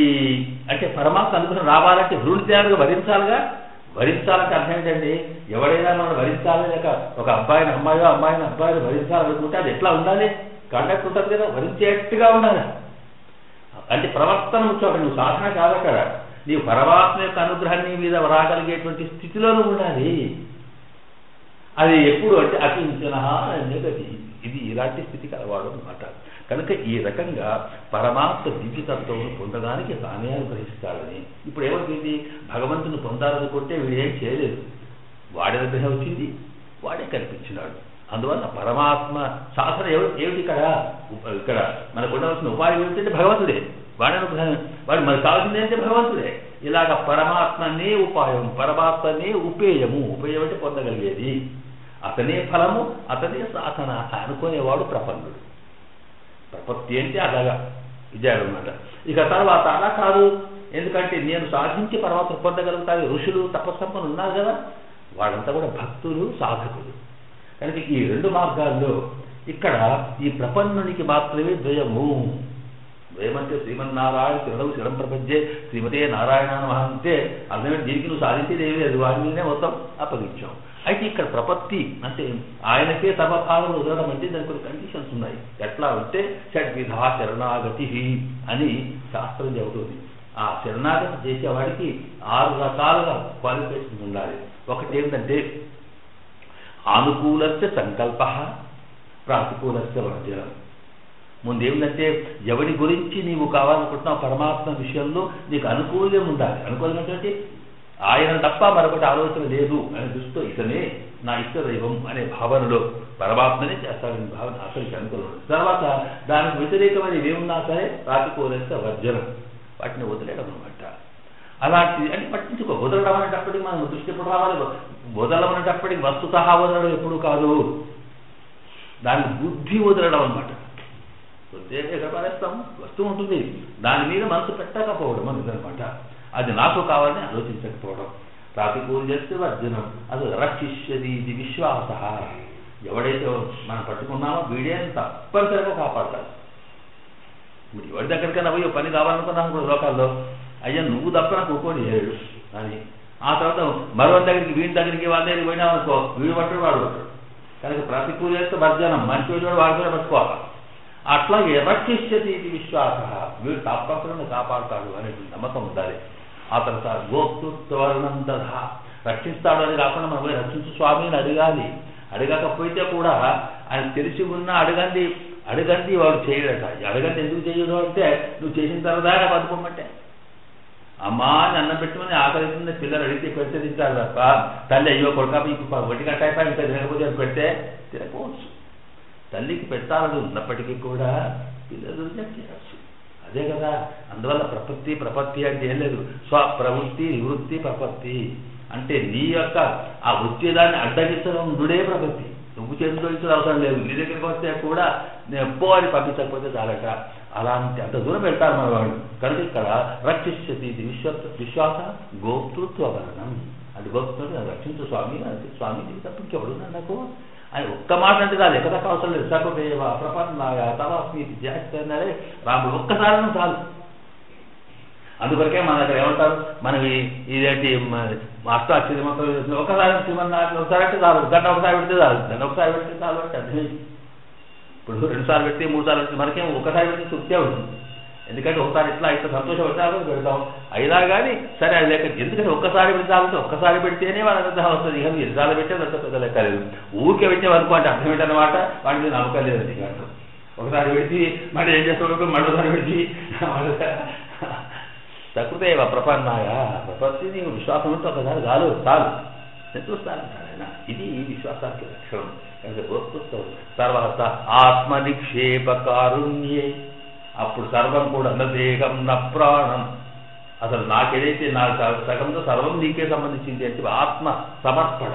అంటే పరమాత్మ అనుగ్రహం రావాలంటే వృణిత్యాలుగా భరించాలంటే అర్థం ఏంటండి, ఎవరైనా మనం భరించాలి లేక ఒక అబ్బాయిని అబ్బాయిని భరించాలనుకుంటే అది ఎట్లా ఉండాలి, కండక్ట్ ఉంటుంది కదా, భరించేట్టుగా ఉండాలి. అంటే ప్రవర్తన ముఖ్యం. నువ్వు సాధన కాదు అక్కడ, నీవు పరమాత్మ యొక్క అనుగ్రహాన్ని మీద రాగలిగేటువంటి స్థితిలోనూ ఉండాలి. అది ఎప్పుడు అంటే అకించన జగతి, ఇది ఇలాంటి స్థితి కలవాడు అన్నమాట. కనుక ఈ రకంగా పరమాత్మ దివ్యతత్వం పొందడానికి తానే అనుగ్రహిస్తాడని. ఇప్పుడు ఏమవుతుంది, భగవంతుని పొందాలనుకుంటే వీడు ఏం చేయలేదు, వాడి అనుగ్రహం వచ్చింది, వాడే కల్పించినాడు. అందువల్ల పరమాత్మ శాసన ఏమిటి ఇక్కడ మనకు ఉండవలసిన ఉపాయం ఏమిటంటే భగవంతుడే, వాడి అనుగ్రహం, వాడు మనకు కావాల్సింది ఏంటంటే భగవంతుడే. ఇలాగ పరమాత్మనే ఉపాయం, పరమాత్మనే ఉపేయము. ఉపేయం అంటే పొందగలిగేది. అతనే ఫలము, అతనే సాధన అనుకునేవాడు ప్రపన్నుడు. ప్రపత్తి అంటే అలాగా ఇదేనమాట. ఇక తర్వాత అలా కాదు, ఎందుకంటే నేను సాధించి పరమాత్మ పొందగలుగుతాను. ఋషులు తపస్సంపన్నులు ఉన్నారు కదా, వాళ్ళంతా కూడా భక్తులు, సాధకులు. కనుక ఈ రెండు మార్గాల్లో ఇక్కడ ఈ ప్రపన్నునికి మాత్రమే ద్వయము. ద్వయమంటే శ్రీమన్నారాయణ శరణవు శరం ప్రపంచే శ్రీమతే నారాయణ నమః అంటే అర్థమే. దీనికి నువ్వు సాధించేది ఏమీ లేదు, వాడి మీదనే మొత్తం అప్పగించాం. అయితే ఇక్కడ ప్రపత్తి అంటే ఆయనకే సర్వభాగం వదలడం అంటే దానికి కొన్ని కండిషన్స్ ఉన్నాయి. ఎట్లా అంటే షడ్విధ శరణాగతి అని శాస్త్రం చెబుతుంది. ఆ శరణాగతి చేసేవాడికి 6 రకాలుగా క్వాలిఫికేషన్స్ ఉండాలి. ఒకటి ఏంటంటే ఆనుకూలస్య సంకల్ప, ప్రాతికూలస్య వర్జనం. ముందేమిటంటే ఎవరి గురించి నీవు కావాలనుకుంటున్నావు పరమాత్మ విషయంలో నీకు అనుకూల్యం ఉండాలి. అనుకూలం ఏంటంటే ఆయన తప్ప మరొకటి ఆలోచన లేదు అనే దృష్టితో ఇతనే నా ఇష్ట దైవం అనే భావనలో పరమాత్మనే చేస్తాడని భావన అసలుకి అనుకూలం. తర్వాత దానికి వ్యతిరేకమైన ఏమున్నా సరే ప్రాతికూలస్య వర్జనం, వాటిని వదిలేయడం అనమాట. అలాంటి అని పట్టించుకో. వదలడం అనేటప్పటికి మనం దృష్టి ఎప్పుడు రావాలి, వదలడం అనేటప్పటికి వస్తుత వదలడం ఎప్పుడు కాదు, దానికి బుద్ధి వదలడం అనమాట. ఎక్కడ పారేస్తాం, వస్తువు ఉంటుంది, దాని మీద మనసు పెట్టకపోవడం అనేదనమాట. అది నాకు కావాలని ఆలోచించకపోవడం. ప్రాతికూల్యం చేస్తే వర్జనం, అది రక్షిష్యది ఇది విశ్వాస. ఎవడైతే మనం పట్టుకున్నామో వీడే తప్పనిసరిగా కాపాడతాడు. ఇప్పుడు ఎవరి దగ్గరికైనా పోయి పని కావాలనుకున్నాను కూడా లోకాల్లో, అయ్యా నువ్వు తప్ప నాకు ఒక్కోని చేయడు అని. ఆ తర్వాత మరో దగ్గరికి వీడి దగ్గరికి వాళ్ళ దగ్గరికి పోయినామనుకో, వీడు పట్టడు వాడు పట్టడు. కనుక ప్రతికూల చేస్తే వర్జనం, మంచి వాడు వాడితో పట్టుకోవాలి. అట్లాగే రక్షిష్యతి ఇది విశ్వాస, వీడు తప్పకుండా కాపాడుతాడు అనేటువంటి నమ్మకం ఉండాలి. ఆ తర్వాత గోప్తృత్వర్ణంతధ, రక్షిస్తాడు అని కాకుండా మనం పోయి రక్షించు స్వామిని అడగాలి. అడగకపోతే కూడా ఆయన తెలిసి ఉన్న అడగంది వాడు చేయడట. అడగంది ఎందుకు చేయడు అంటే నువ్వు చేసిన తర్వాత ఆయన బతుకోమంటే. అమ్మా అని అన్నం పెట్టమని ఆకలిస్తుంది పిల్లలు అడిగితే పెడితే తింటారు తప్ప తల్లి అయ్యో కొడుక ఒకటి గంట ఇంకా తినకపోతే పెడితే తినకపోవచ్చు. తల్లికి పెట్టాలని ఉన్నప్పటికీ కూడా పిల్లలు రిజెక్ట్ చేయవచ్చు. అదే కదా, అందువల్ల ప్రపత్తి అంటే ఏం లేదు, స్వప్రవృత్తి నివృత్తి ప్రపత్తి అంటే నీ యొక్క ఆ వచ్చేదాన్ని అడ్డగించడం నుడే ప్రపత్తి. నువ్వు చేతులు అవసరం లేదు, నీ దగ్గరికి వస్తే కూడా నేను ఎప్పో అని పంపించకపోతే చాలట. అలాంటి అంత దూరం వెళ్తారు మన వాళ్ళు. కనుక ఇక్కడ రక్షిష్యతి ఇది విశ్వాస గోప్తృత్వవరణం అంటే గోప్తృత్వం రక్షించు స్వామి అంటే స్వామి నీకు తప్ప ఎవడు నాకు ఆయన ఒక్క మాట అంటే చాలు, ఎక్కడ అవసరం లేదు. సకుదేవ ప్రపన్నాయ తవాస్మీతి చేస్తున్నారే రాముడు ఒక్కసారి చాలు. అందుకొరకే మన దగ్గర ఏమంటారు, మనకి ఇదేంటి అష్టాక్షరి మొత్తం ఒకసారి శ్రీమన్నారాయణ ఒకసారి అంటే చాలు, గంట ఒకసారి పెడితే చాలు, గంట ఒకసారి పెడితే చాలు అంటే అర్థమైంది. ఇప్పుడు 2 సార్లు పెడితే 3 సార్లు పెడితే మనకేం ఒకసారి పెడితే తృప్తే ఉంటుంది. ఎందుకంటే ఒకసారి ఇట్లా సంతోషం వచ్చాక పెడతాం అయినా కానీ సరే అది లేక. ఎందుకంటే ఒక్కసారి పెడతామంటే ఒక్కసారి పెడితేనే వాళ్ళ అర్థం వస్తుంది. ఇక 2 సార్లు పెట్టే అంత పెద్ద లెక్క లేదు. ఊరికే పెట్టే వరకు అంటే అర్థం ఏంటన్నమాట, వాడికి నమ్మకం లేదండి. ఒకసారి పెడితే మళ్ళీ ఏం చేస్తాడు, మరోసారి పెడితే సకృదేవ ప్రపన్నాయ ప్రపత్తి నీకు విశ్వాసం ఉంటే ఒకసారి చాలు చూస్తానంటాడు ఆయన. ఇది విశ్వాసానికి లక్షణం. తర్వాత ఆత్మనిక్షేప కారుణ్యే, అప్పుడు సర్వం కూడా నదేహం న ప్రాణం, అసలు నాకేదైతే నా సగంతో సర్వం నీకే సంబంధించింది అంటే ఆత్మ సమర్పణ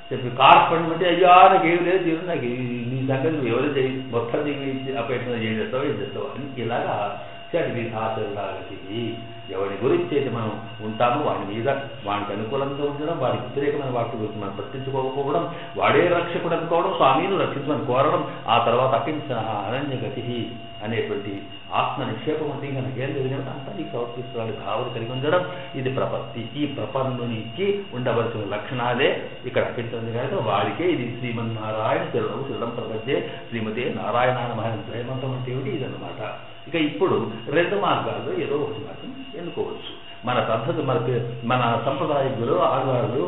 చెప్పి కార్పణ్యం అంటే అయ్యా నాకు ఏమి లేదు తీరు, నాకు నీ సంగతి ఎవరు చేయి మొత్తం నీకు అపేక్షణ ఏం చేస్తావు అని ఇలాగా షడ్విధాచరణాగతి. ఎవరి గురించి అయితే మనం ఉంటామో వాడి మీద వాడికి అనుకూలంగా ఉండడం, వాడికి వ్యతిరేకమైన వాటి గురించి మనం పట్టించుకోకపోవడం, వాడే రక్షకుడు అనుకోవడం, స్వామిని రక్షించమని కోరడం, ఆ తర్వాత అకించన అనన్యగతి అనేటువంటి ఆత్మ నిక్షేపం అంటే ఇంకా నాకేం తెలియదు అంతా నీకు సమర్పిస్తున్నాడు భావన కలిగి ఉండడం, ఇది ప్రపత్తి. ఈ ప్రపన్నునికి ఉండవలసిన లక్షణాలే ఇక్కడ అకించండి కనుక వాడికే ఇది శ్రీమన్నారాయణ శరణవు శరణం ప్రపంచే శ్రీమతే నారాయణ నమః జయమంతం అంటే ఏమిటి ఇదన్నమాట. ఇక ఇప్పుడు 2 మార్గాల్లో ఏదో ఒకటి మార్గం ఎన్నుకోవచ్చు. మన పద్ధతి మన సంప్రదాయకులు ఆడవాళ్ళు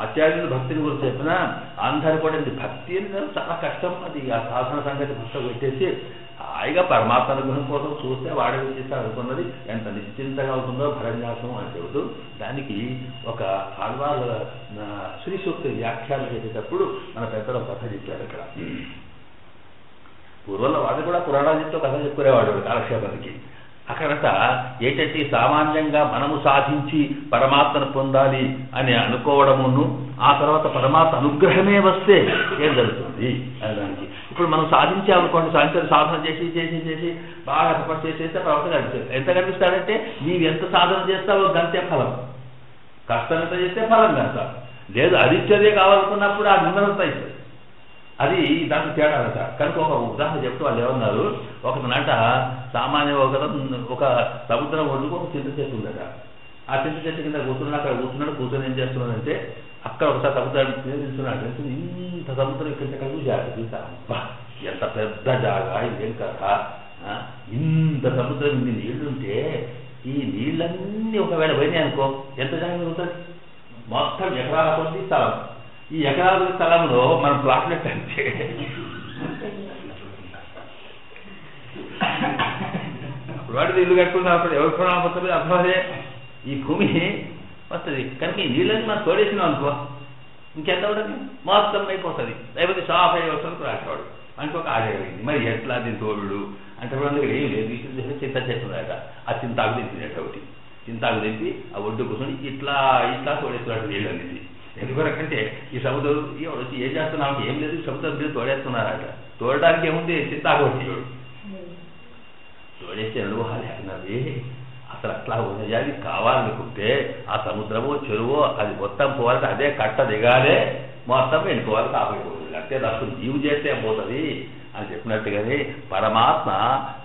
ఆచార్యులు భక్తిని గురించి చెప్పినా అందరూ కూడా ఇది భక్తి అని చాలా కష్టం. అది ఆ సాధన సంగతి పక్కకు పెట్టేసి హాయిగా పరమాత్మ అనుగ్రహం కోసం చూస్తే వాడే చేస్తే అనుకున్నది ఎంత నిశ్చింతగా అవుతుందో భరణ్యాసం అని చెబుతూ దానికి ఒక ఆళ్వాళ్ళ శ్రీ సూక్తి వ్యాఖ్యానం చేసేటప్పుడు మన పెద్దలు కథ చెప్పారు. అక్కడ పూర్వంలో వాడు కూడా పురాణాలతో కథ చెప్పుకునేవాడు కాలక్షేపానికి. అక్కడట ఏంటంటే సామాన్యంగా మనము సాధించి పరమాత్మను పొందాలి అని అనుకోవడమును ఆ తర్వాత పరమాత్మ అనుగ్రహమే వస్తే ఏం జరుగుతుంది అని దానికి ఇప్పుడు మనం సాధించామనుకోండి సాధన చేసి చేసి చేసి బాగా తపస్సు చేసేస్తే ప్రవర్తన కనిపిస్తుంది ఎంత కనిపిస్తాడంటే నీవు ఎంత సాధన చేస్తావో గంతే ఫలం కష్టం ఎంత చేస్తే ఫలం గంట లేదు అదిచ్చదే కావాలనుకున్నప్పుడు ఆ నిన్నదంతా ఇస్తుంది అది దానికి తేడా అనట కనుక ఒక ఉదాహరణ చెప్తూ వాళ్ళు ఏమన్నారు ఒకనాట సామాన్య ఒక సముద్రం ఒడ్డుకు ఒక చింత చెట్టు ఉందట ఆ చింత చెట్టు కింద అక్కడ కూర్చొని ఏం చేస్తున్నాడంటే అక్కడ ఒకసారి సముద్రాన్ని నిల్చున్నాడు ఇంత సముద్రం ఇక్కడ చూసా అబ్బా ఎంత పెద్ద జాగా ఇదేం కదా ఇంత సముద్రం ఇన్ని నీళ్లుంటే ఈ నీళ్ళన్నీ ఒకవేళ పోయినాయి అనుకో ఎంత జాగా ఉంటుంది మొత్తం ఎకరాల కొద్ది స్థలం ఈ ఎకరాల స్థలంలో మనం ప్లాట్లెట్ అంటే వాడిది ఇల్లు కట్టుకున్నప్పుడు ఎవరు కొనాలి అర్థమదే ఈ భూమి వస్తుంది కనుక ఈ నీళ్ళని మనం తోడేసినాం అనుకో ఇంకెంత ఉంటుంది మొత్తం అయిపోతుంది లేకపోతే షాప్ అయ్యే వస్తుంది రాసేవాడు ఇంకొక ఆడేమైంది మరి ఎట్లా దీని తోడు అంటే దగ్గర ఏం లేదు చింత చెట్టున్నాక ఆ చింతాకు దింపినట్టు ఒకటి చింతాకు దింపి ఆ ఒడ్డు కూర్చొని ఇట్లా ఇట్లా తోడేస్తున్నాడు నీళ్ళు అనేది ఎందుకంటే ఈ సముద్రం వచ్చి ఏం చేస్తున్నావు ఏం లేదు సముద్రం మీద తోడేస్తున్నారట తోడడానికి ఏముంది చింతాకు వచ్చేవాడు తోడేస్తే అనుభవాలు అన్నది అసలు అట్లా ఉన్నది కావాలనుకుంటే ఆ సముద్రమో చెరువో అది మొత్తం పోవాలంటే అదే కట్ట దిగాలే మొత్తం వెళ్ళిపోవాలి కాపాడుకోవాలి అంటే అసలు జీవు చేస్తే పోతుంది అని చెప్పినట్టుగానే పరమాత్మ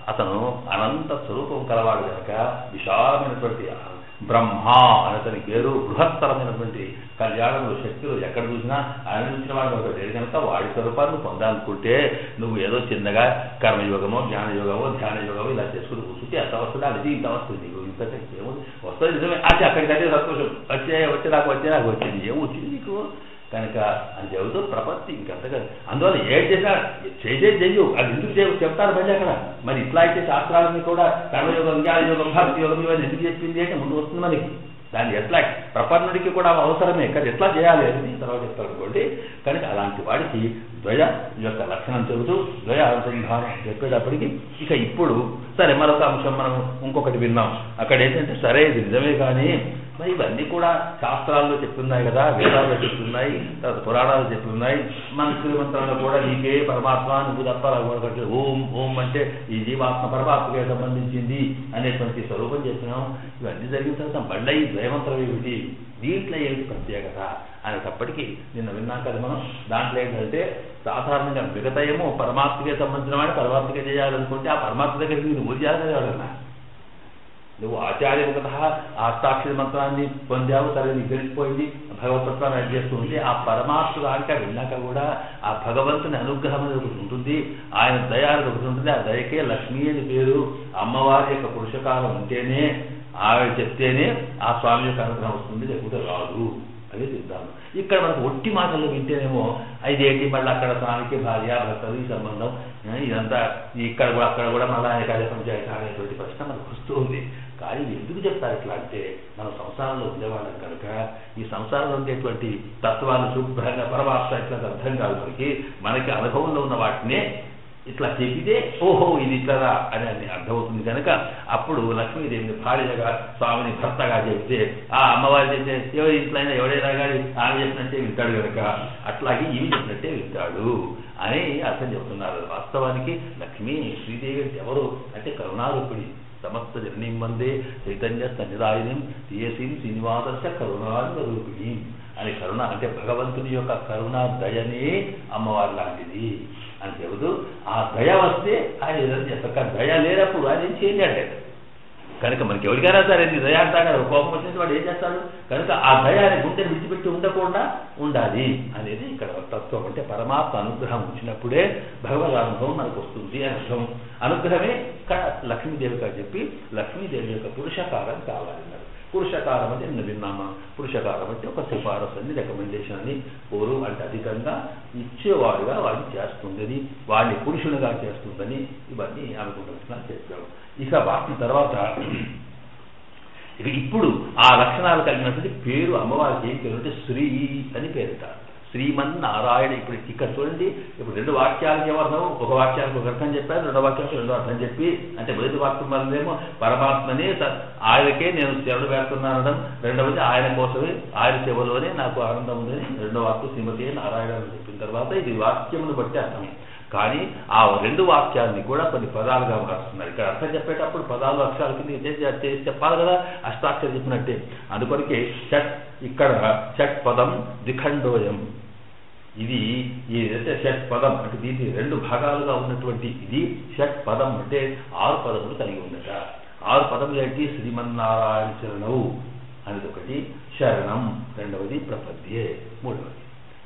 అతను అనంత స్వరూపం కలవాడు కనుక విశాలమైనటువంటి బ్రహ్మ అతని పేరు బృహత్తరమైనటువంటి కళ్యాణములు శక్తులు ఎక్కడ చూసినా ఆయన చూసిన వాడు ఒక లేదు కనుక వాడి స్వరూపాన్ని పొందాలనుకుంటే నువ్వు ఏదో చిన్నగా కర్మయోగమో జ్ఞానయోగమో ధ్యానయోగమో ఇలా చేసుకుని కూర్చుంటే ఎంత వస్తుంది అది ఇంత వస్తుంది నీకు ఇంత ఏముంది వస్తుంది నిజమే అది అక్కడికంటే సంతోషం వచ్చేదాకా వచ్చింది ఏమొచ్చింది నీకు కనుక అని చెబుతూ ప్రపత్తి ఇంకంతగా అందువల్ల ఏం చేసినా చేసేది చెయ్యు అది ఎందుకు చెప్తారు మళ్ళీ అక్కడ మరి ఇట్లా అయితే శాస్త్రాలని కూడా కర్మయోగం జ్ఞానయోగం భక్తి యోగం ఇవన్నీ ఎందుకు చెప్పింది అంటే ముందు వస్తుంది మనకి దాన్ని ఎట్లా ప్రపన్నుడికి కూడా అవసరమే కానీ ఎట్లా చేయాలి అని తర్వాత చెప్తారు అనుకోండి కనుక అలాంటి వాడికి ద్వయ యొక్క లక్షణం చెబుతూ ద్వయ అనుసంధానం చెప్పేటప్పటికి ఇక ఇప్పుడు సరే మరొక అంశం మనం ఇంకొకటి విన్నాం అక్కడ ఏంటంటే సరే ఇది నిజమే కానీ మరి ఇవన్నీ కూడా శాస్త్రాల్లో చెప్తున్నాయి కదా వేదాల్లో చెప్తున్నాయి తర్వాత పురాణాలు చెప్తున్నాయి మన శ్రీమంత్రాల్లో కూడా నీకే పరమాత్మ నువ్వు తప్ప ఓం ఓం అంటే ఈ జీవాత్మ పరమాత్మకే సంబంధించింది అనేటువంటి స్వరూపం చెప్పినాం ఇవన్నీ జరిగిన తర్వాత మళ్ళీ ఈ ద్వయమంత్రం ఏమిటి దీంట్లో ఏమిటి ప్రత్యేకత అనేటప్పటికీ నిన్న విన్నాం కదా మనం దాంట్లో ఏంటంటే సాధారణంగా మిగతా ఏమో పరమాత్మకే సంబంధించిన వాడు పరమాత్మకే చేయాలనుకుంటే ఆ పరమాత్మ దగ్గరికి నువ్వు చేయాలనేవాడన్నా నువ్వు ఆచార్యముఖత అష్టాక్షరి మంత్రాన్ని పొందావు సరే నీకు తెలిసిపోయింది భగవతత్వాన్ని అడ్డు చేస్తూ ఉంటే ఆ పరమాత్మ దాకా వెళ్ళాక కూడా ఆ భగవంతుని అనుగ్రహం అనేది ఒకటి ఉంటుంది ఆయన దయ అనేది ఒకటి ఉంటుంది ఆ దయకే లక్ష్మీ అని పేరు అమ్మవారి యొక్క పురుషకాలం ఉంటేనే ఆవిడ చెప్తేనే ఆ స్వామి యొక్క అనుగ్రహం వస్తుంది లేకపోతే రాదు అదే చెప్తాను ఇక్కడ మనకు ఒట్టి మాటల్లో వింటేనేమో ఇదేంటి మళ్ళీ అక్కడ స్వామికి భార్య భర్తలు ఈ సంబంధం ఇదంతా ఇక్కడ కూడా అక్కడ కూడా మళ్ళీ అనేక పంచాయతీ అనేటువంటి ప్రశ్న మనకు వస్తూ ఉంది కానీ ఎందుకు చెప్తారు ఇట్లా అంటే మనం సంసారంలో ఉండేవాళ్ళం కనుక ఈ సంసారంలో ఉండేటువంటి తత్వాలు శుభ్రంగా పరమాత్మ ఇట్లా అర్థం కాదు మనకి అనుభవంలో ఉన్న వాటినే ఇట్లా చెప్పితే ఓహో ఇది ఇట్లరా అని అర్థమవుతుంది కనుక అప్పుడు లక్ష్మీదేవిని భార్యగా స్వామిని భర్తగా చెప్తే ఆ అమ్మవారి చెప్తే ఎవరి ఇంట్లైనా ఎవడైనా కానీ ఆమె చెప్పినట్టే వింటాడు కనుక అట్లాగే ఇవి చెప్పినట్టే వింటాడు అని అర్థం చెబుతున్నారు వాస్తవానికి లక్ష్మీ శ్రీదేవి అంటే ఎవరు అంటే కరుణారూపిణి సమస్త జననీం వందే చైతన్య సన్నిధాయిని తీయసీం శ్రీనివాస కరుణారూపిణి అని కరుణ అంటే భగవంతుని యొక్క కరుణ దయనే అమ్మవారి లాంటిది అని చెబుతూ ఆ దయ వస్తే ఆయన ఏదైనా చేస్తారు దయ లేనప్పుడు ఆయన ఏం చేయలేడు కనుక మనకి ఎవరికైనా సరే దయ అంటాడు కోపం వచ్చినట్టు వాడు ఏం చేస్తాడు కనుక ఆ దయాన్ని గుండెని విడిచిపెట్టి ఉండకుండా ఉండాలి అనేది ఇక్కడ తత్వం అంటే పరమాత్మ అనుగ్రహం వచ్చినప్పుడే భగవద్ అనుభవం మనకు వస్తుంది అని అర్థం అనుగ్రహమే లక్ష్మీదేవిగా చెప్పి లక్ష్మీదేవి యొక్క పురుషకారం కావాలన్నారు పురుషకారం అంటే నిన్న విన్నామా పురుషకారం అంటే ఒక సిఫారసు అని రికమెండేషన్ అని కోరు అంటే అధికంగా ఇచ్చేవాడుగా వాడిని చేస్తుందని వాడిని పురుషునిగా చేస్తుందని ఇవన్నీ అనుకుంటున్నా చెప్పాము ఇక వాటి తర్వాత ఇక ఇప్పుడు ఆ లక్షణాలు కలిగినటువంటి పేరు అమ్మవారికి ఏం పేరు అంటే శ్రీ అని పేరుట శ్రీమన్నారాయణ. ఇప్పుడు ఇక్కడ చూడండి, ఇప్పుడు రెండు వాక్యాలకి ఏమర్థం? ఒక వాక్యానికి ఒక అర్థం చెప్పారు, రెండో వాక్యానికి రెండో అర్థం చెప్పి, అంటే మొదటి వాక్యం వల్లేమో పరమాత్మనే ఆయనకే నేను శరణు వేస్తున్నానడం, రెండవది ఆయన కోసమే ఆయన సేవలోనే నాకు ఆనందం ఉందని రెండో వాక్యం శ్రీమతి నారాయణ అని చెప్పిన తర్వాత ఇది వాక్యమును బట్టి అర్థం. కానీ ఆ రెండు వాక్యాన్ని కూడా కొన్ని పదాలుగా మారుస్తున్నారు. ఇక్కడ అర్థం చెప్పేటప్పుడు పదాలు అక్షరాల కింద చెప్పాలి కదా, అష్టాక్షరం చెప్పినట్టే. అందుకొనికే షట్, ఇక్కడ షట్ పదం ద్విఖండోయం. ఇది ఏదైతే షట్ పదం అంటే దీనికి రెండు భాగాలుగా ఉన్నటువంటి ఇది షట్ పదం అంటే 6 పదములు కలిగి ఉండట. 6 పదములు ఏంటి? శ్రీమన్నారాయణ చరణవు అనేది ఒకటి, శరణం రెండవది, ప్రపద్యే మూడవది.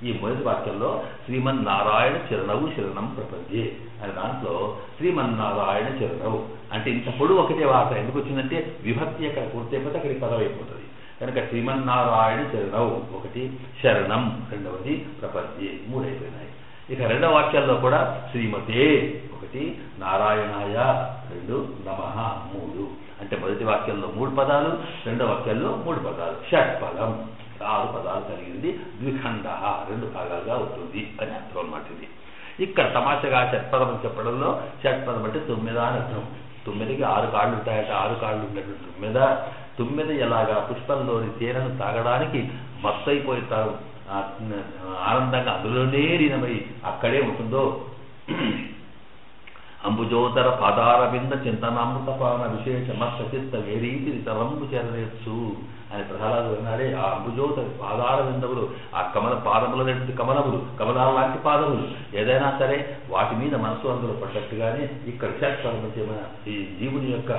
ఈ మొదటి వాక్యంలో శ్రీమన్నారాయణ చరణవు శరణం ప్రపద్యే అనే దాంట్లో శ్రీమన్నారాయణ చరణవు అంటే ఇంత పొడవు ఒకటే వార్త ఎందుకు వచ్చిందంటే విభక్తి అక్కడ పూర్తయిపోతే అక్కడికి పదం అయిపోతుంది కనుక శ్రీమన్నారాయణ చరణవు ఒకటి, శరణం రెండవది, ప్రపద్యే మూడు అయిపోయినాయి. ఇక రెండవ వాక్యాల్లో కూడా శ్రీమతే ఒకటి, నారాయణాయ రెండు, నమః మూడు. అంటే మొదటి వాక్యంలో 3 పదాలు, రెండవ వాక్యాల్లో 3 పదాలు, షట్పదం 6 పదాలు కలిగింది. ద్విఖండ 2 భాగాలుగా అవుతుంది అని అర్థం అన్నమాట. ఇది ఇక్కడ తమాషగా షట్పదం అని చెప్పడంలో షట్పదం అంటే 9 అని అర్థం. 9కి 6 కాళ్ళు ఉంటాయట. 6 కాళ్ళు ఉన్నటువంటి 9 ఎలాగా పుష్పంలోని తేనెను తాగడానికి మత్తైపోతారు, ఆనందంగా అందులోనే లీనమై అక్కడే ఉంటుందో, అంబుజోదర పాదారవింద చింతనామృతపాన విశేష మత్సచిత్త వేరీతి తరంబు చేరవచ్చు అని ప్రహ్లాదు అన్నాడే. ఆ అంబుజోదర పాదార విందములు, ఆ కమల పాదముల కమలములు, కమలాల లాంటి పాదములు ఏదైనా సరే వాటి మీద మనసు అందులో పడ్డట్టుగానే ఇక్కడ షట్పదం ఈ జీవుని యొక్క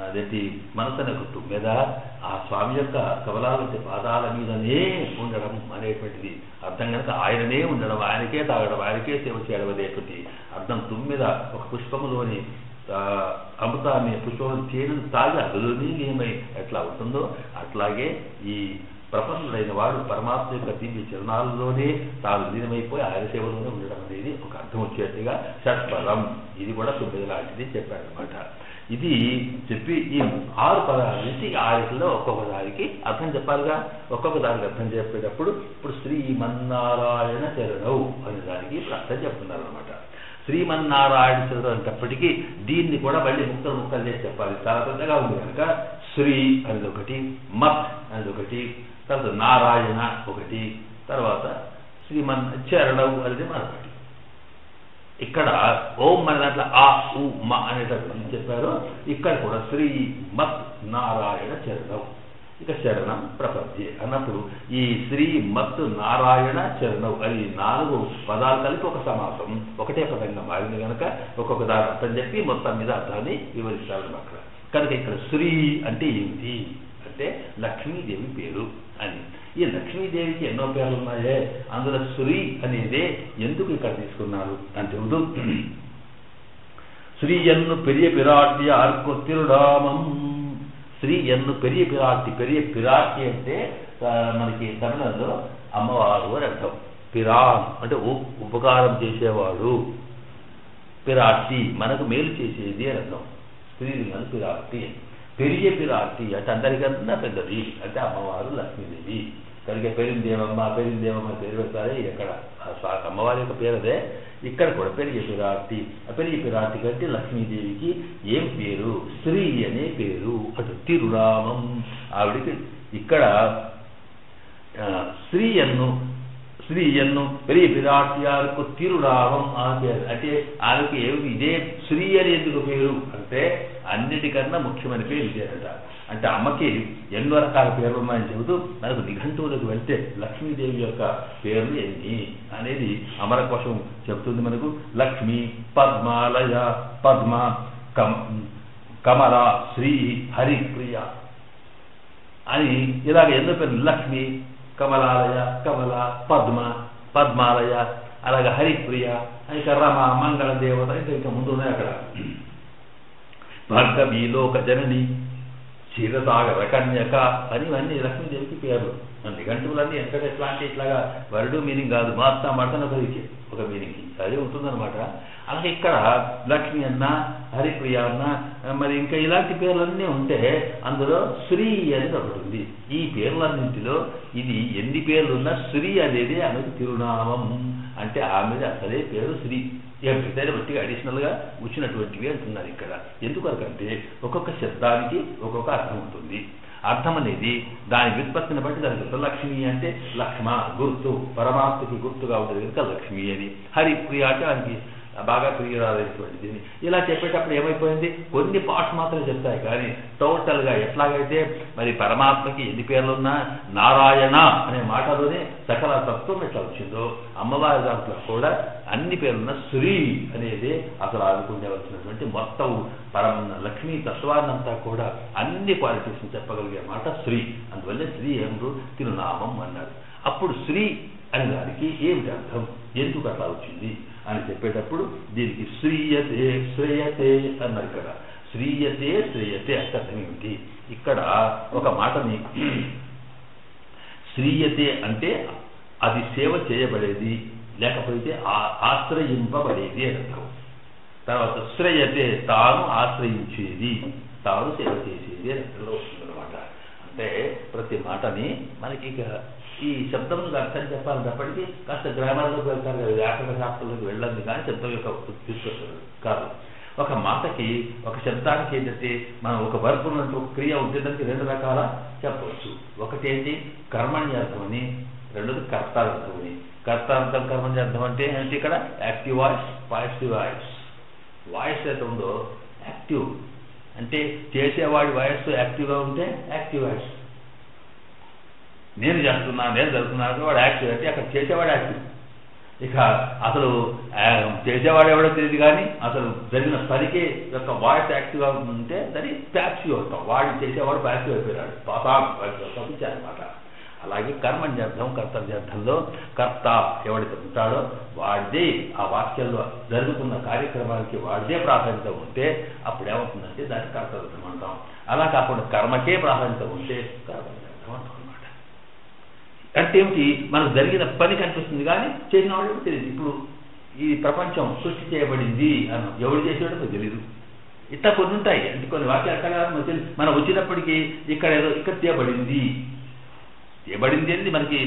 అదేంటి మనసునకు మీద ఆ స్వామి యొక్క కమలాల వంటి పాదాల మీదనే ఉండడం అనేటువంటిది అర్థం. కనుక ఆయననే ఉండడం, ఆయనకే తాగడం, ఆయనకే సేవ చేయడం అనేటువంటి అర్థం. 9 ఒక పుష్పములోని అమృతాన్ని పుష్పములు తేనెను తాగి అందులోనే లీనమై ఎట్లా ఉంటుందో అట్లాగే ఈ ప్రపన్నుడైన వాడు పరమాత్మ యొక్క దివ్య చరణాలలోనే తాను లీనమైపోయి ఆయన సేవలోనే ఉండడం అనేది ఒక అర్థం వచ్చేట్టుగా షట్పదం. ఇది కూడా 9 లాంటిది చెప్పాడనమాట. ఇది చెప్పి ఈ 6 పదాల నుంచి 6లో ఒక్కొక్క దానికి అర్థం చెప్పాలిగా. ఒక్కొక్క దానికి అర్థం చెప్పేటప్పుడు ఇప్పుడు శ్రీమన్నారాయణ చరణవు అనే దానికి ఇప్పుడు అర్థం చెప్తున్నారు అనమాట. శ్రీమన్నారాయణ చరణం అనేటప్పటికీ దీన్ని కూడా మళ్ళీ ముక్కలు చేసి చెప్పాలి. చాలా పెద్దగా ఉంది కనుక శ్రీ అనేది ఒకటి, మత్ అనేది ఒకటి, తర్వాత నారాయణ ఒకటి, తర్వాత చరణవు అనేది మరొకటి. ఇక్కడ ఓం అనే దాంట్లో ఆ ఉ మ అనేటటువంటి చెప్పారు. ఇక్కడ కూడా శ్రీ మత్ నారాయణ చరణం. ఇక శరణం ప్రపద్యే అన్నప్పుడు ఈ శ్రీ మత్ నారాయణ చరణం అది 4 పదాలు కలిపి ఒక సమాసం ఒకటే పదంగా మారింది కనుక ఒక్కొక్క దాని అర్థం చెప్పి మొత్తం మీద అర్థాన్ని వివరిస్తారు అక్కడ. కనుక ఇక్కడ శ్రీ అంటే ఏంటి అంటే లక్ష్మీదేవి పేరు అని. ఈ లక్ష్మీదేవికి ఎన్నో పేర్లు ఉన్నాయే, అందులో శ్రీ అనేదే ఎందుకు ఇక్కడ తీసుకున్నారు అంటే శ్రీ ఎన్ను పెరియ పిరాటి ఆర్కు తిరుడామం. శ్రీ ఎన్ను పెరియ పిరాటి అంటే మనకి తమిళంలో అమ్మవారు అని అర్థం. పిరాన్ అంటే ఉపకారం చేసేవాడు, పిరాటి మనకు మేలు చేసేది అని అర్థం. స్త్రీలింగం పిరాటి. పెరియ పిరాటి అంటే అందరికన్నా పెద్దది అంటే అమ్మవారు లక్ష్మీదేవి. కనుక పెరిందేవమ్మ పేరు పెడతారే ఎక్కడ అమ్మవారి యొక్క పేరు అదే. ఇక్కడ కూడా పెరియ పిరాటి. పెరియ పిరాటి కంటే లక్ష్మీదేవికి ఏం పేరు? శ్రీ అనే పేరు. అటు తిరునామం ఆవిడికి ఇక్కడ శ్రీ ఎన్ను పెరియ పిరాటియాలకు తిరునామం ఆ పేరు. అంటే ఆమెకి ఇదే శ్రీ అని ఎందుకు పేరు అంటే అన్నిటికన్నా ముఖ్యమైన పేరు ఇదేనట. అంటే అమ్మకి ఎన్నో రకాల పేర్లు ఉన్నాయని చెబుతూ మనకు నిఘంటువులకు వెళ్తే లక్ష్మీదేవి యొక్క పేర్లు ఎన్ని అనేది అమరకోశం చెబుతుంది మనకు. లక్ష్మి, పద్మాలయ, పద్మ, కమల, శ్రీ, హరిప్రియ అని ఇలాగ ఎన్నో పేర్లు. లక్ష్మి, కమలాలయ, కమల, పద్మ, పద్మాలయ, అలాగే హరిప్రియ, ఇంకా రమ, మంగళ దేవత ఇంకా ముందు ఉన్నాయి అక్కడ. భార్గవి, లోక జనని, క్షీరసాగర కన్యక అని ఇవన్నీ లక్ష్మీదేవికి పేర్లు. నిఘంటువులన్నీ ఎట్లా అంటే ఇట్లాగా వరుడు మీనింగ్ కాదు, మాత్రం మడతన ఒక మీనింగ్కి అదే ఉంటుందన్నమాట. అలాగే ఇక్కడ లక్ష్మి అన్న, హరిప్రియ అన్న, మరి ఇంకా ఇలాంటి పేర్లన్నీ ఉంటే అందులో శ్రీ అనేది ఒకటి ఉంది. ఈ పేర్లన్నింటిలో ఇది ఎన్ని పేర్లున్నా శ్రీ అనేది ఆమెకు తిరునామం, అంటే ఆమెది అసలే పేరు శ్రీ. ఏదైనా బట్టి అడిషనల్గా వచ్చినటువంటివి అంటున్నారు ఇక్కడ. ఎందుకంటే ఒక్కొక్క శబ్దానికి ఒక్కొక్క అర్థం ఉంటుంది. అర్థం అనేది దాని వ్యుత్పత్తిని బట్టి దానికి లక్ష్మి అంటే లక్ష్మ గుర్తు, పరమాత్మకి గుర్తుగా ఉంటుంది కనుక లక్ష్మి అని. హరిప్రియ అంటే దానికి బాగా ప్రియురాలైనటువంటిది. ఇలా చెప్పేటప్పుడు ఏమైపోయింది, కొన్ని పార్ట్స్ మాత్రమే చెప్తాయి కానీ టోటల్గా ఎట్లాగైతే మరి పరమాత్మకి ఎన్ని పేర్లున్నా నారాయణ అనే మాటలోనే సకల తత్వం ఎట్లా వచ్చిందో అమ్మవారి దాంట్లో కూడా అన్ని పేర్లున్న శ్రీ అనేది అసలు ఆదుకునేవలసినటువంటి మొత్తం లక్ష్మీ తత్వాన్నంతా కూడా అన్ని క్వాలిటీస్ని చెప్పగలిగే మాట శ్రీ. అందువల్ల శ్రీ ఏమిటో తిరునామం అన్నారు. అప్పుడు శ్రీ అనే దానికి ఏమిటి అర్థం, ఎందుకు అట్లా వచ్చింది అని చెప్పేటప్పుడు దీనికి శ్రీయతే శ్రేయతే అన్నారు. ఇక్కడ శ్రీయతే శ్రేయతే అంటే అర్థం ఏమిటి, ఇక్కడ ఒక మాటని శ్రీయతే అంటే అది సేవ చేయబడేది లేకపోతే ఆశ్రయింపబడేది అని అర్థం. తర్వాత శ్రేయతే తాను ఆశ్రయించేది, తాను సేవ చేసేది అని అర్థంలో వస్తుందన్నమాట. అంటే ప్రతి మాటని మనకి ఈ శబ్దం అర్థం చెప్పాలన్నప్పటికీ కాస్త గ్రామాల్లోకి వెళ్తారు కదా, వ్యాకరణ శాస్త్రంలోకి వెళ్ళండి కానీ శబ్దం యొక్క తీసుకొస్తారు కాదు. ఒక మాటకి ఒక శబ్దానికి ఏంటంటే మనం ఒక వర్బ్ ఉన్నట్టు ఒక క్రియ ఉండేదానికి రెండు రకాల చెప్పవచ్చు. ఒకటి ఏంటి కర్మణ్యార్థం అని, రెండోది కర్తార్థం అని. కర్తార్థం కర్మణ్యార్థం అంటే ఏంటి, ఇక్కడ active voice positive voice. Voice అయితే ఉందో యాక్టివ్ అంటే చేసేవాడి వాయిస్ యాక్టివ్గా ఉంటే యాక్టివ్ వాయిస్. నేను చేస్తున్నా నేను జరుగుతున్నాను వాడు యాక్టివ్ అంటే అక్కడ చేసేవాడు యాక్టివ్. ఇక అసలు చేసేవాడు ఎవడో తెలియదు కానీ అసలు జరిగిన పనికి యొక్క వాయిస్ యాక్టివ్గా ఉంటే దాన్ని ప్యాసివ్ అవుతాం. వాడు చేసేవాడు ప్యాసివ్ అయిపోయాడు, తప్పించారనమాట. అలాగే కర్మణ్యర్థం కర్తవ్యార్థంలో కర్త ఎవడైతే ఉంటాడో వాడిదే ఆ వాక్యంలో జరుగుతున్న కార్యక్రమానికి వాడిదే ప్రాధాన్యత ఉంటే అప్పుడు ఏమవుతుందంటే దాన్ని కర్తవ్యం అంటాం. అలా కాకుండా కర్మకే ప్రాధాన్యత ఉంటే కర్మణ్యర్థం అంటాం అనమాట. అంటే ఏమిటి, మనకు జరిగిన పని కనిపిస్తుంది కానీ చేసిన వాళ్ళు తెలియదు. ఇప్పుడు ఈ ప్రపంచం సృష్టి చేయబడింది అన్న ఎవడు చేసేవాడో మనకు తెలియదు. ఇట్లా కొన్ని ఉంటాయి. అంటే కొన్ని వాక్యాలు అక్కడ మనం వచ్చినప్పటికీ ఇక్కడ ఏదో ఇక్కడ చేయబడింది అని మనకి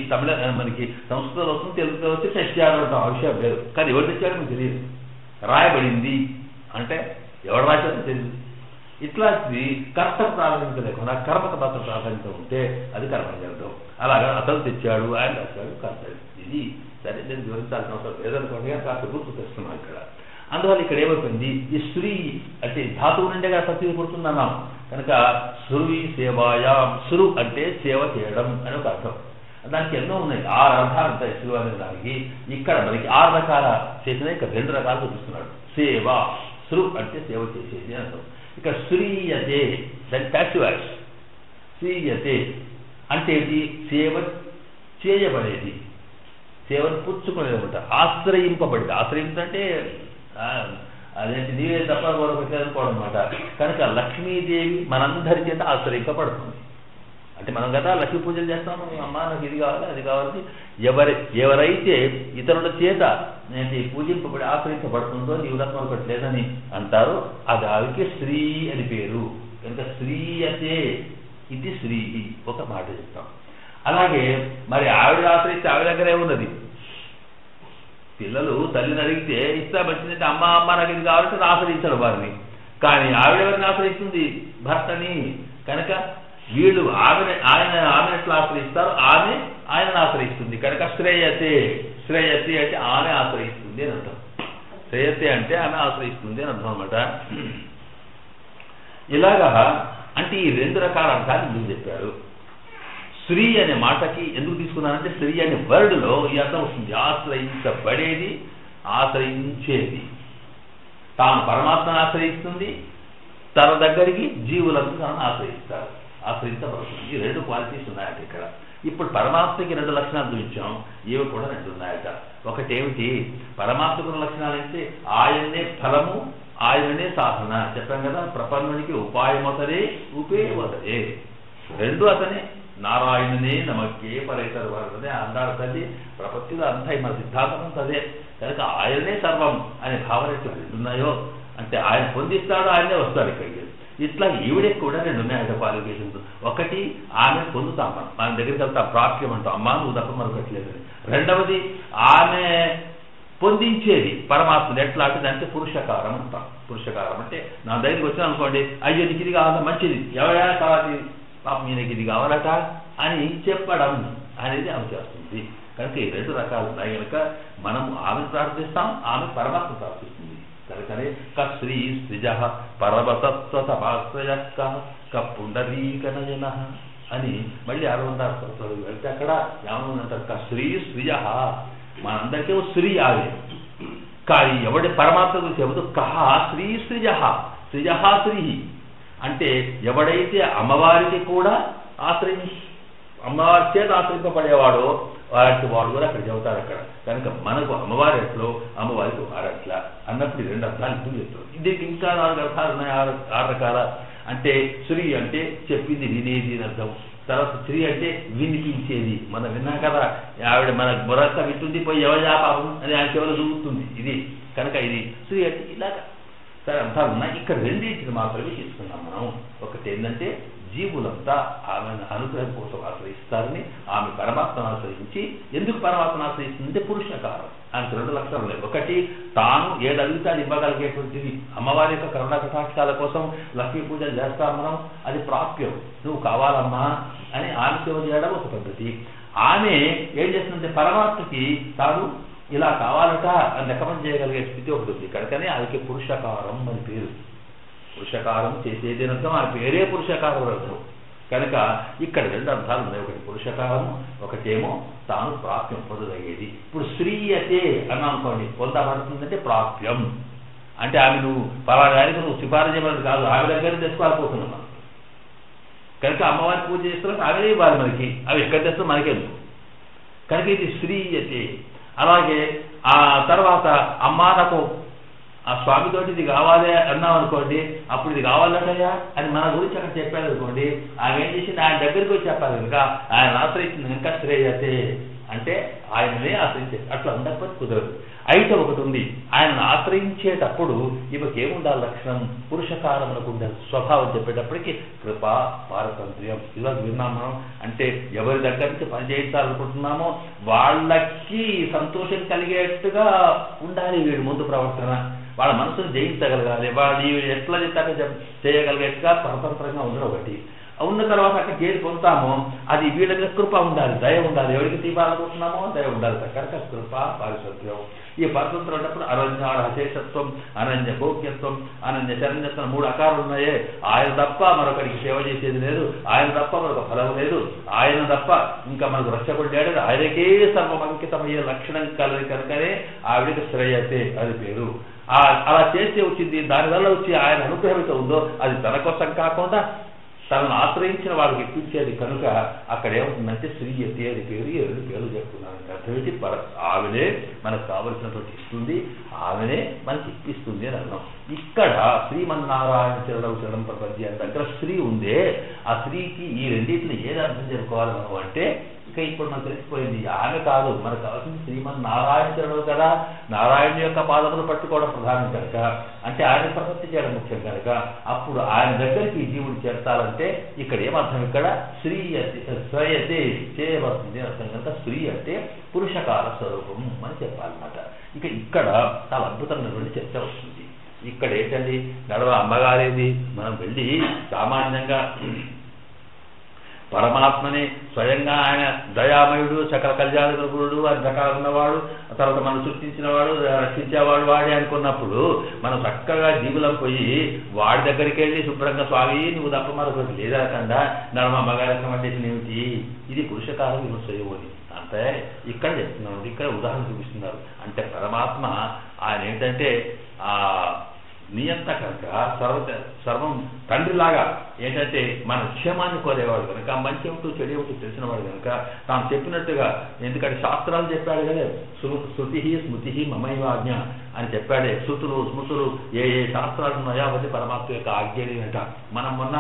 మనకి సంస్కృతంలో వస్తుంది, తెలుగులో వస్తే తెచ్చాడు అంటాం, ఆ విషయం లేదు. కానీ ఎవరు తెచ్చాడో మనకు తెలియదు. రాయబడింది అంటే ఎవరు రాశాడో తెలియదు. ఇట్లాంటిది కర్త ప్రాధాన్యత లేకుండా కర్మకు మాత్రం ప్రాధాన్యత ఉంటే అది కర్మజర్థం. అలాగా అతను తెచ్చాడు ఆయన రాశాడు కర్తవ్యం. ఇది సరే నేను వివరించాల్సిన అవసరం లేదనుకోండి, కాస్త గుర్తు తెస్తున్నాం ఇక్కడ. అందువల్ల ఇక్కడ ఏమైపోయింది, ఈ స్త్రీ అంటే ధాతువు నుండే ప్రతి పుడుతుందన్నాం కనుక సురువి సేవాయా. సురు అంటే సేవ చేయడం అని ఒక అర్థం. దానికి ఎన్నో ఉన్నాయి, 6 అర్థాలు ఉంటాయి సురు అనే దానికి. ఇక్కడ మనకి 6 రకాల చేసిన ఇక్కడ 2 రకాలు చూపిస్తున్నాడు. సేవ సురు అంటే సేవ చేసేది అని అర్థం. ఇక శ్రీయతే దాని ప్యాసివ్ వాయిస్. శ్రీయతే అంటే సేవ చేయబడేది, సేవను పుచ్చుకునేది అనమాట. ఆశ్రయింపబడేది. ఆశ్రయించంటే అదేంటి నీవే తప్ప గౌరవపెట్టాలనుకోవడం అనమాట. కనుక లక్ష్మీదేవి మనందరి చేత ఆశ్రయింపబడుతుంది. అంటే మనం కదా లక్ష్మీ పూజలు చేస్తాము, అమ్మ నాకు ఇది కావాలి అది కావాలి. ఎవరైతే ఇతరుల చేత నేను పూజింపబడి ఆశ్రయించబడుతుందో నీవు రత్నాలు పెట్టలేదని అంటారు, అది ఆవికి శ్రీ అని పేరు. కనుక శ్రీయతే ఇది శ్రీ ఒక మాట చెప్తాం. అలాగే మరి ఆవిడ ఆశ్రయిస్తే ఆవిడ దగ్గరే ఉన్నది. పిల్లలు తల్లిని అడిగితే ఇస్తా వచ్చిందంటే అమ్మ నాకు ఇది కావాలంటే ఆశ్రయించడు వారిని. కానీ ఆవిడ ఎవరిని ఆశ్రయిస్తుంది, భర్తని. కనుక వీళ్ళు ఆమె ఎట్లా ఆశ్రయిస్తారు, ఆమె ఆయనను ఆశ్రయిస్తుంది. కనుక శ్రేయతే శ్రేయతే అంటే ఆమె ఆశ్రయిస్తుంది అని అర్థం. శ్రేయతే అంటే ఆమె ఆశ్రయిస్తుంది అని అర్థం అనమాట. ఇలాగా అంటే ఈ 2 రకాల అర్థాలు మీరు చెప్పారు. స్త్రీ అనే మాటకి ఎందుకు తీసుకున్నానంటే స్త్రీ అనే వర్డ్లో ఈ అర్థం వస్తుంది, ఆశ్రయించబడేది, ఆశ్రయించేది. తాను పరమాత్మను ఆశ్రయిస్తుంది, తన దగ్గరికి జీవులను తనను ఆశ్రయిస్తారు, ఆశ్రయించబడుతుంది. ఈ 2 క్వాలిటీస్ ఉన్నాయట ఇక్కడ. ఇప్పుడు పరమాత్మకి 2 లక్షణాలు చూపించాం, ఇవి కూడా 2 ఉన్నాయట. ఒకటేమిటి, పరమాత్మకు లక్షణాలు అంటే ఆయన్నే ఫలము, ఆయననే సాధన. చెప్పాం కదా, ప్రపన్నునికి ఉపాయం అతడే, ఉపేయం అతడే. 2 అతనే. నారాయణనే నమకే పరైతరు అదే అన్నాడు తల్లి. ప్రపత్తిలో అంతా మన సిద్ధాంతం అంతా అదే కనుక ఆయనే సర్వం అనే భావన ఎట్లా రెండున్నాయో అంటే ఆయన పొందిస్తాడు, ఆయనే వస్తాడు ఇక్కడికి. ఇట్లా ఈవిడకి కూడా రెండు ఉన్నాయి క్వాలిఫికేషన్స్. ఒకటి ఆమె పొందుతాం, మన దగ్గరికి వెళ్తాం, ప్రాప్యం అంటాం, అమ్మా నువ్వు తప్ప మరొకట్లేదు. రెండవది ఆమె పొందించేది పరమాత్మను ఎట్లా అంటే పురుషకారం అంటాం. పురుషకారం అంటే నా దగ్గరికి వచ్చిన అనుకోండి, అయ్యో నీకు ఇది కావాలా, మంచిది, ఎవరైనా కావాలి, పాపం ఈయనకి ఇది కావాలట అని చెప్పడం అనేది ఆమె చేస్తుంది. కనుక ఈ రెండు రకాలు ఉన్నాయి కనుక మనం ఆమెను ప్రార్థిస్తాం, ఆమె పరమాత్మ ప్రార్థిస్తుంది. కనుకనే కశ్రీ శ్రీజ పరమతత్వతపాశ్రయ పుండరీకనయన అని మళ్ళీ 600 వెళ్తే అక్కడ ఏమనుందంటారు, కశ్రీ శ్రీజ మనందరికీ శ్రీ ఆమె. కానీ ఎవడి పరమాత్మ గురించి చెబుతూ కహ శ్రీ శ్రీజ శ్రీజ శ్రీ అంటే ఎవడైతే అమ్మవారికి కూడా అమ్మవారి చేత ఆశ్రయింపబడేవాడో వారికి వాడు కూడా అక్కడ చెబుతారు అక్కడ. కనుక మనకు అమ్మవారి ఎట్లో అమ్మవారికి వారట్లా అన్నప్పుడు 2 అర్థాలు ఇప్పుడు చెప్తారు. దీనికి ఇంకా 4 అర్థాలు ఉన్నాయి, 6 రకాల. అంటే శ్రీ అంటే చెప్పింది వినేది అని అర్థం. తర్వాత శ్రీ అంటే వినిపించేది. మనం విన్నాం కదా, ఆవిడ మన బుర్రంతా వింటుంది, పోయి ఎవజాపాపం అని ఆయన చివరి చూపుతుంది. ఇది కనుక ఇది శ్రీ అంటే ఇలాగా సరే అర్థాలు ఉన్నాయి. ఇక్కడ రెండింటిని మాత్రమే తీసుకున్నాం మనం. ఒకటి ఏంటంటే జీవులంతా ఆమెను అనుగ్రహం కోసం ఆశ్రయిస్తారని, ఆమె పరమాత్మను ఆశ్రయించి, ఎందుకు పరమాత్మను ఆశ్రయిస్తుందంటే పురుషకారం. ఆయనకు 2 లక్షణాలు ఉన్నాయి. ఒకటి తాను ఏది అడిగితే అది ఇవ్వగలిగేటువంటిది. అమ్మవారి యొక్క కరుణా కటాక్షాల కోసం లక్ష్మీ పూజలు చేస్తాం మనం, అది ప్రాప్యం. నువ్వు కావాలమ్మా అని ఆమె సేవ చేయడం ఒక పద్ధతి. ఆమె ఏం చేస్తుందంటే పరమాత్మకి తాను ఇలా కావాలట అని రికమెండ్ చేయగలిగే స్థితి ఒకటి ఉంది. కనుకనే ఆమెకి పురుషకారం అని పేరు. పురుషకారం చేసేది అర్థం, ఆ పేరే పురుషకారం అర్థం. కనుక ఇక్కడ 2 అర్థాలు ఉన్నాయి. ఒకటి పురుషకారము, ఒకటేమో తాను ప్రాప్యం పొందదగేది. ఇప్పుడు శ్రీయతే అన్నా అనుకోండి, పొందబడుతుందంటే ప్రాప్యం అంటే ఆమె నువ్వు పలానానికి నువ్వు సిఫారసు చేయమని కాదు, ఆమె దగ్గర తెచ్చుకోవాలనుకుంటున్నాం మనం. కనుక అమ్మవారి పూజ చేస్తున్నట్టు ఆమెనే ఇవ్వాలి మనకి, అవి ఎక్కడ తెస్తాం మనకెందుకు. కనుక ఇది శ్రీయతే. అలాగే ఆ తర్వాత అమ్మా నాకు ఆ స్వామితోటి ఇది కావాలి అన్నాం అనుకోండి, అప్పుడు ఇది కావాలన్నయ్యా అని మన గురించి అక్కడ చెప్పాడు అనుకోండి, ఆమె ఏం చేసింది ఆయన దగ్గరికి వచ్చి చెప్పాలి కనుక ఆయన ఆశ్రయించింది కనుక శ్రేయతే అంటే ఆయననే ఆశ్రయించే. అట్లా ఉండకపోతే కుదరదు. అయితే ఒకటి ఉంది, ఆయనను ఆశ్రయించేటప్పుడు ఈమెకి ఏముండాలి లక్షణం, పురుషకారములకు ఉండాలి స్వభావం. చెప్పేటప్పటికి కృప, పారతంత్ర్యం ఇలాగ విన్నాం మనం. అంటే ఎవరి దగ్గర నుంచి పని చేయించాలనుకుంటున్నామో వాళ్ళకి సంతోషం కలిగేట్టుగా ఉండాలి వీడి ముందు ప్రవర్తన. వాళ్ళ మనసును జయించగలగాలి, వాళ్ళు ఎట్లా చేయగలిగేట్టుగా స్వతంత్రంగా ఉండడం ఒకటి. ఉన్న తర్వాత అక్కడ ఏది పొందుతామో అది వీళ్ళకి కృప ఉండాలి, దయ ఉండాలి. ఎవరికి తీపాలనుకుంటున్నామో దయ ఉండాలి. కనుక కృప, పారిశుద్ధ్యం. ఈ పారిశుద్ధ్యం ఉన్నప్పుడు అరణ్యాడ హశేషత్వం, అనన్య భోగ్యత్వం, అనన్య శరణ్యత్వం 3 అకారాలు ఉన్నాయే. ఆయన తప్ప మరొకరికి సేవ చేసేది లేదు, ఆయన తప్ప మరొక ఫలం లేదు, ఆయన తప్ప ఇంకా మనకు రక్షకుడు ఆయనకే సర్వమంకితమయ్యే లక్షణం కలది. కనుకనే ఆవిడకి శ్రేయతే అది పేరు. అలా చేస్తే వచ్చింది, దానివల్ల వచ్చి ఆయన అనుగ్రహం అయితే ఉందో అది తన కోసం కాకుండా తనను ఆశ్రయించిన వాళ్ళకి ఇప్పించేది. కనుక అక్కడ ఏమవుతుందంటే శ్రీయతి అని పేరు. 2 పేర్లు చెప్తున్నాను. అర్థమేంటి, ఆమెనే మనకు కావలసినటువంటి ఇస్తుంది, ఆమెనే మనకి ఇప్పిస్తుంది అని అర్థం. ఇక్కడ శ్రీమన్నారాయణ చరణం ప్రపంచం దగ్గర స్త్రీ ఉందే, ఆ స్త్రీకి ఈ రెండింటిని ఏది అర్థం చేసుకోవాలి మనం అంటే ఇక ఇప్పుడు మనకు తెలిసిపోయింది, ఆమె కాదు మనకు కావాల్సింది శ్రీమన్నారాయణ చరణం కదా. నారాయణ యొక్క పాదములు పట్టుకోవడం ప్రధానం కనుక, అంటే ఆయన ప్రపత్తి చేయడం ముఖ్యం కనుక, అప్పుడు ఆయన దగ్గరికి ఈ జీవుడు చేర్చాలంటే ఇక్కడ ఏమర్థం, ఇక్కడ శ్రేయతే చేయబడుతుంది అర్థం కనుక స్త్రీ అంటే పురుషకాల స్వరూపం అని చెప్పాలన్నమాట. ఇక ఇక్కడ చాలా అద్భుతమైనటువంటి చర్చ వస్తుంది. ఇక్కడ ఏంటండి నడవ అమ్మగారేది, మనం వెళ్ళి సామాన్యంగా పరమాత్మని స్వయంగా ఆయన దయామయుడు, సకల కళ్యాణ గురుడు, అని రకాలు ఉన్నవాడు, తర్వాత మనం సృష్టించినవాడు, రక్షించేవాడు వాడే అనుకున్నప్పుడు మనం చక్కగా జీవులం పోయి వాడి దగ్గరికి వెళ్ళి శుభ్రంగా స్వామి నువ్వు తప్ప మరొకటి లేదనకుండా నడమ అమ్మగారి రికమెండేషన్ ఏమిటి, ఇది పురుషకారం విమర్శయోని అంటే ఇక్కడ చెప్తున్నాడు. ఇక్కడ ఉదాహరణ చూపిస్తున్నారు. అంటే పరమాత్మ ఆయన ఏంటంటే ఆ నియంత కనుక సర్వం తండ్రిలాగా ఏంటంటే మన క్షేమాన్ని కోరేవాడు కనుక, మంచి ఏమిటో చెడు ఏమిటో తెలిసినవాడు కనుక తాను చెప్పినట్టుగా, ఎందుకంటే శాస్త్రాలు చెప్పాడు కదా, శృతి స్మృతి మమైవాజ్ఞ అని చెప్పాడే. శృతులు స్మృతులు ఏ శాస్త్రాలు ఉన్నాయో అవన్నీ పరమాత్మ యొక్క ఆజ్ఞని అంట. మనం మొన్న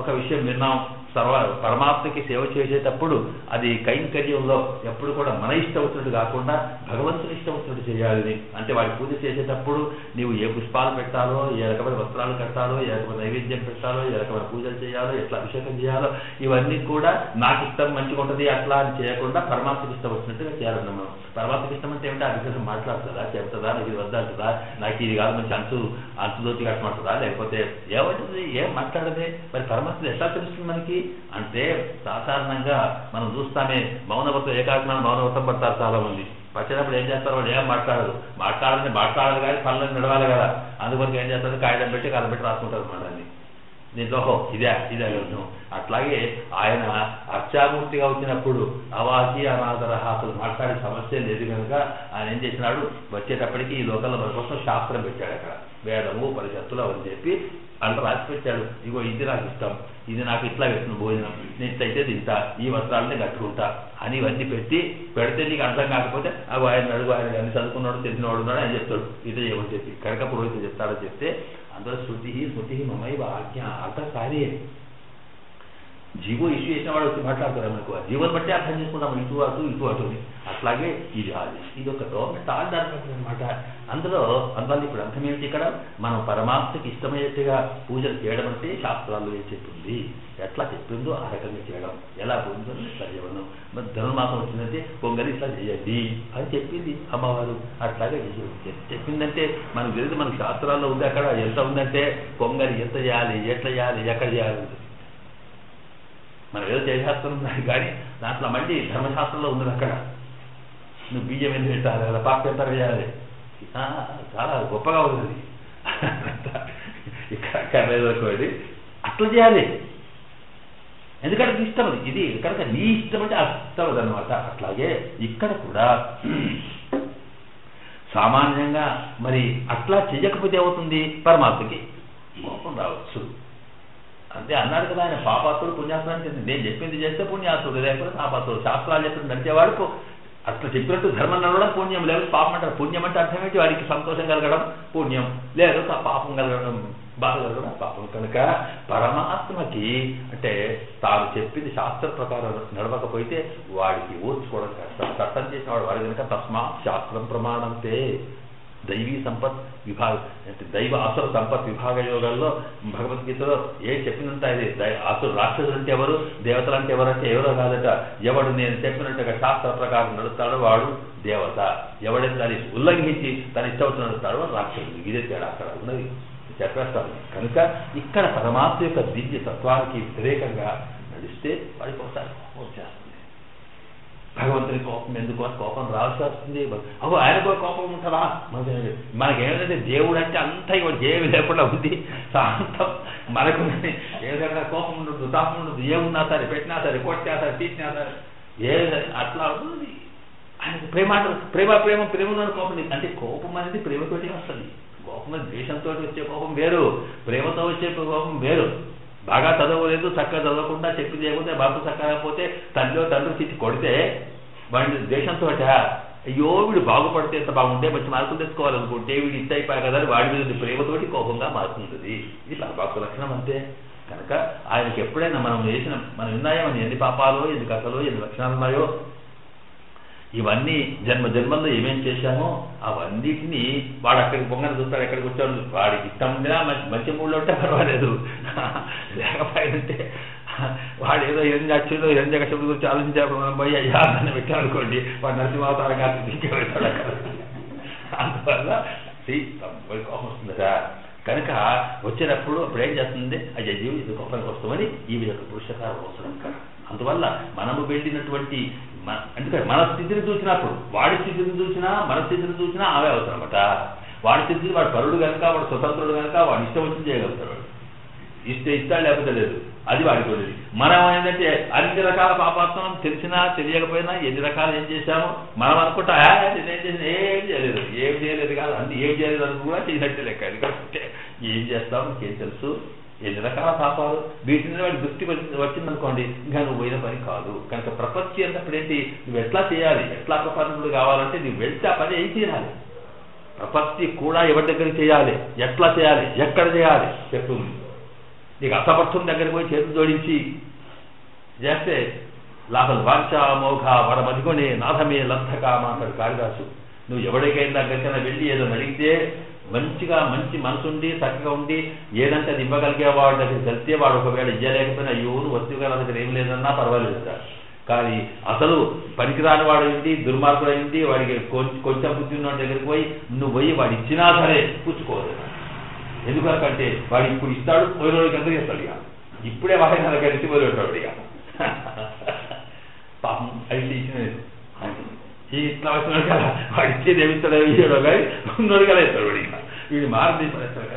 ఒక విషయం విన్నాం, పరమాత్మకి సేవ చేసేటప్పుడు అది కైంకర్యంలో ఎప్పుడు కూడా మన ఇష్టం వచ్చినట్టు కాకుండా భగవంతుని ఇష్టం వచ్చినట్టు చేయాలి. అంటే వాడి పూజ చేసేటప్పుడు నీవు ఏ పుష్పాలు పెట్టాలో, ఏ రకమైన వస్త్రాలు కట్టాలో, ఏ రకమైన నైవేద్యం పెట్టాలో, ఏ రకమైన పూజలు చేయాలో, ఎట్లా అభిషేకం చేయాలో, ఇవన్నీ కూడా నాకు ఇష్టం మంచిగా ఉంటుంది అట్లా అని చేయకుండా పరమాత్మకి ఇష్టం వచ్చినట్టుగా చేయాలన్నా మనం. పరమాత్మకి ఇష్టం అంటే ఏమిటో అభిషేకం మాట్లాడుతుందా, చెప్తుందా, నాకు ఇది వద్దంటుందా, నాకు ఇది కాదు మంచి అంచుదోతి కట్టమంటుందా, లేకపోతే ఏమంటుంది, ఏం మాట్లాడదే. మరి పరమాత్మ ఎట్లా తెలుస్తుంది మనకి అంటే సాధారణంగా మనం చూస్తామే మౌనవ్రతం ఏకాగ్రహం మౌనవ్రతం పడతారు చాలా మంది. పచ్చేటప్పుడు ఏం చేస్తారు, వాళ్ళు ఏం మాట్లాడాలి కానీ పనులను నడవాలి కదా. అందుకొరకు ఏం చేస్తారు, కాగితం పెట్టి కాలం పెట్టి రాసుకుంటారు అన్నమాట. అన్ని దీంట్లో ఇదే విషయం. అట్లాగే ఆయన అర్చామూర్తిగా వచ్చినప్పుడు అవాకి అనాదరహ అసలు మాట్లాడే సమస్య లేదు కనుక ఆయన ఏం చేసినాడు, వచ్చేటప్పటికి ఈ లోకంలో మన కోసం శాస్త్రం పెట్టాడు. అక్కడ వేదము పరిషత్తులు అవని చెప్పి అంత రాసి పెట్టాడు. ఇగో ఇది నాకు ఇష్టం, ఇది నాకు ఇట్లా పెట్టిన భోజనం, నేను ఇట్లయితే తింటా, ఈ వస్త్రాలనే కట్టుకుంటా అని ఇవన్నీ పెడితే నీకు అర్థం కాకపోతే అవి ఆయన అడుగు, ఆయన అన్ని చదువుకున్నాడు తెలిసినవాడు ఉన్నాడు అని చెప్తాడు. ఇదే ఏమని చెప్పి కనుక పురోహితుడు చెప్తాడని చెప్తే అందులో స్మృతి మమైవ ఆజ్ఞ అర్థం కార్యే. జీవో ఇష్యూ చేసిన వాడు వచ్చి మాట్లాడతారు మనకు, జీవోని బట్టి అర్థం చేసుకుంటాం ఇటు అటు. అట్లాగే ఇది ఒక గవర్నమెంట్ ఆర్డర్ అనమాట. అందువల్ల ఇప్పుడు అర్థం ఏమిటి, ఇక్కడ మనం పరమాత్మకి ఇష్టమయ్యేట్టుగా పూజలు చేయడం అంటే శాస్త్రాల్లో ఏం చెప్పింది, ఎట్లా చెప్పిందో ఆ రకంగా చేయడం, ఎలా పొందుతుందో ఇట్లా చేయడం. మరి ధనుర్మాసం వచ్చిందంటే పొంగలి ఇట్లా చేయండి అని చెప్పింది అమ్మవారు. అట్లాగే చెప్పిందంటే మనకు తెలియదు, మనకు శాస్త్రాల్లో ఉంది. అక్కడ ఎంత ఉందంటే పొంగలి ఎంత చేయాలి, ఎట్లా చేయాలి, ఎక్కడ చేయాలి. మనం ఏదో జయశాస్త్రం ఉన్నది కానీ దాంట్లో మళ్ళీ ధర్మశాస్త్రంలో ఉన్నది. అక్కడ నువ్వు బీజం ఎందుకు పెట్టాలి, అలా పాప ఎంత చేయాలి, చాలా గొప్పగా ఉన్నది. ఇక్కడ అట్లా చేయాలి, ఎందుకంటే ఇష్టం అది. ఇది కనుక నీ ఇష్టం అంటే అష్టం అనమాట. అట్లాగే ఇక్కడ కూడా సామాన్యంగా మరి అట్లా చెయ్యకపోతే ఏమవుతుంది, పరమాత్మకి కోపం రావచ్చు. అంతే అన్నాడు కదా ఆయన, పాపాత్తుడు పుణ్యాత్తుడు చెప్పింది. నేను చెప్పింది చేస్తే పుణ్యాత్తుడు, లేకపోతే పాపాత్తుడు. శాస్త్రాలు చెప్పింది నడిచేవాడు అట్లా చెప్పినట్టు ధర్మం నడవడం పుణ్యం, లేకపోతే పాపం అంటారు. పుణ్యం అంటే అర్థం ఏంటి, వాడికి సంతోషం కలగడం పుణ్యం, లేదు పాపం కలగడం బాధ కలగడం పాపం. కనుక పరమాత్మకి అంటే తాను చెప్పింది శాస్త్ర ప్రకారం నడవకపోతే వాడికి ఓర్చుకోవడం కష్టం. చట్టం చేసిన వాడు కనుక తస్మా శాస్త్రం ప్రమాణంతే దైవీ సంపత్ విభాగ అంటే దైవ అసుర సంపత్ విభాగ యోగాల్లో భగవద్గీతలో ఏ చెప్పినంటాయి. అసురు రాక్షసులు అంటే ఎవరు, దేవతలు అంటే ఎవరంటే ఎవరో కాదట. ఎవడు నేను చెప్పినట్టుగా శాస్త్ర ప్రకారం నడుస్తాడో వాడు దేవత, ఎవడైతే దాన్ని ఉల్లంఘించి తన ఇష్టం వచ్చి నడుస్తాడో వాడు రాక్షసుడు. ఇదే తేడా అక్కడ ఉన్నది చెప్పేస్తాను. కనుక ఇక్కడ పరమాత్మ యొక్క దివ్య తత్వానికి వ్యతిరేకంగా నడిస్తే వాడికి ఒకసారి వచ్చేస్తుంది. భగవంతుని కోపం ఎందుకు, కోపం రావాల్సి వస్తుంది. ఆయనకు కోపం ఉంటుందా, మనకేమిటంటే దేవుడు అంటే అంతా ఇవాడు ఏమి లేకుండా ఉంది, శాంతం. మనకు ఏదైనా కోపం ఉండదు, తాపం ఉండదు, ఏమున్నా సరే, పెట్టినా సరే, కొట్టినా సరే, తీసినా సరే, ఏ అట్లా అవుతుంది. ఆయనకు ప్రేమతో కోపం అంటే కోపం అనేది ప్రేమతోటి వస్తుంది. కోపం ద్వేషంతో వచ్చే కోపం వేరు, ప్రేమతో వచ్చే కోపం వేరు. బాగా చదవలేదు, చక్కగా చదవకుండా చెప్పింది లేకపోతే బాబు చక్కకపోతే తండ్రి తిట్టి కొడితే వాడి ద్వేషంతో అయ్యో వీడు బాగుపడితే ఎంత బాగుంటే మంచి మార్కులు తెచ్చుకోవాలనుకుంటే వీడు ఇట్ అయిపోయా కదా వాడి మీద ప్రేమతోటి కోపంగా మారుతుంటుంది. ఇది పరమాత్మ లక్షణం అంతే. కనుక ఆయనకి ఎప్పుడైనా మనం విన్నాయో మన ఎన్ని పాపాలో, ఎన్ని కథలో, ఎన్ని లక్షణాలు ఉన్నాయో, ఇవన్నీ జన్మల్లో ఏమేం చేశామో అవన్నిటినీ వాడు అక్కడికి పొంగని చూస్తాడు. ఎక్కడికి వచ్చాడు, వాడికి ఇష్టం ఉండినా మంచి మూడులో ఉంటే పర్వాలేదు, లేకపోయిందంటే వాడు ఏదో హిరణ్యకశిపుడి గురించి ఆలోచించాడు, మనం పోయి అయ్యాన్ని పెట్టాలనుకోండి, వాడు నరసింహావతారంగా పెట్టాడు అక్కడ. అందువల్ల కోపం వస్తుందట. కనుక వచ్చేటప్పుడు అప్పుడు ఏం చేస్తుంది, అయ్యో ఇది కోపానికి వస్తామని ఈ యొక్క పురుషకారం అవసరం కదా. అందువల్ల మనము వెళ్ళినటువంటి అందుకని మన స్థితిని చూసినప్పుడు వాడి స్థితిని చూసినా మన స్థితిని చూసినా అవే అవసరం అన్నమాట. వాడి స్థితిని వాడు పరుడు కనుక, వాడు స్వతంత్రుడు కనుక వాడు ఇష్టం వచ్చి చేయగలుగుతాడు. ఇస్తాడు లేకపోతే లేదు, అది వాడికి ఉండేది. మనం ఏంటంటే అన్ని రకాల పాపాత్వం తెలిసినా తెలియకపోయినా ఎన్ని రకాలు ఏం చేశామో మనం అనుకుంటా నేనేం చేసిన ఏం చేయలేదు కాదు, అన్ని ఏం చేయలేదు అని కూడా చేసినట్టే లెక్క. ఎందుకంటే ఏం చేస్తాం ఇంకేం తెలుసు, ఎన్ని రకాల పాపాలు వీటిని వాడి దృష్టి వచ్చిందనుకోండి ఇంకా నువ్వు పోయిన పని కాదు. కనుక ప్రపంచం అన్నప్పుడు ఏంటి, నువ్వు ఎట్లా చేయాలి, ఎట్లా ప్రపంచకుడు కావాలంటే నువ్వు వెళ్తే ఆ పని ఏం చేయాలి, ప్రపంచం కూడా ఎవరి దగ్గర చేయాలి, ఎట్లా చేయాలి, ఎక్కడ చేయాలి చెప్పు. నీకు అసపక్షం దగ్గరికి పోయి చేతులు జోడించి చేస్తే లాభం వాంఛ మోఘ వరమధిగుణే నాథమే లబ్ధకామ అంటాడు కాళిదాసు. నువ్వు ఎవరికైనా దగ్గరికైనా వెళ్ళి ఏదో అడిగితే మంచిగా మంచి మనసుండి చక్కగా ఉండి ఏదంటే అది ఇవ్వగలిగే వాడి దగ్గరికి వెళ్తే వాడు ఒకవేళ ఇవ్వలేకపోయినా అయ్యో నువ్వు వస్తువుగా నా దగ్గర ఏం లేదన్నా పర్వాలేదు సార్. కానీ అసలు పనికిరాని వాడు ఏంటి దుర్మార్గుడు ఏంటి వాడికి కొంచెం బుద్ధి ఉన్న దగ్గరికి పోయి నువ్వు పోయి వాడు ఇచ్చినా సరే పుచ్చుకోదు. ఎందుకంటే వాడు ఇప్పుడు ఇస్తాడు పోయిన రోజుకి ఎంత చేస్తాడు ఇక ఇప్పుడే వాడిని నా దగ్గర ఇచ్చి పోయినట్టాడు ఇక పాపం అయితే ఇచ్చినది ఇట్లా వచ్చినాడు కదా వాడు ఇచ్చేది ఏమిస్తాడో ఇయ్యడో కానీ ఉన్నోడు కదా ఇస్తాడు వాడి వీడి మారుతి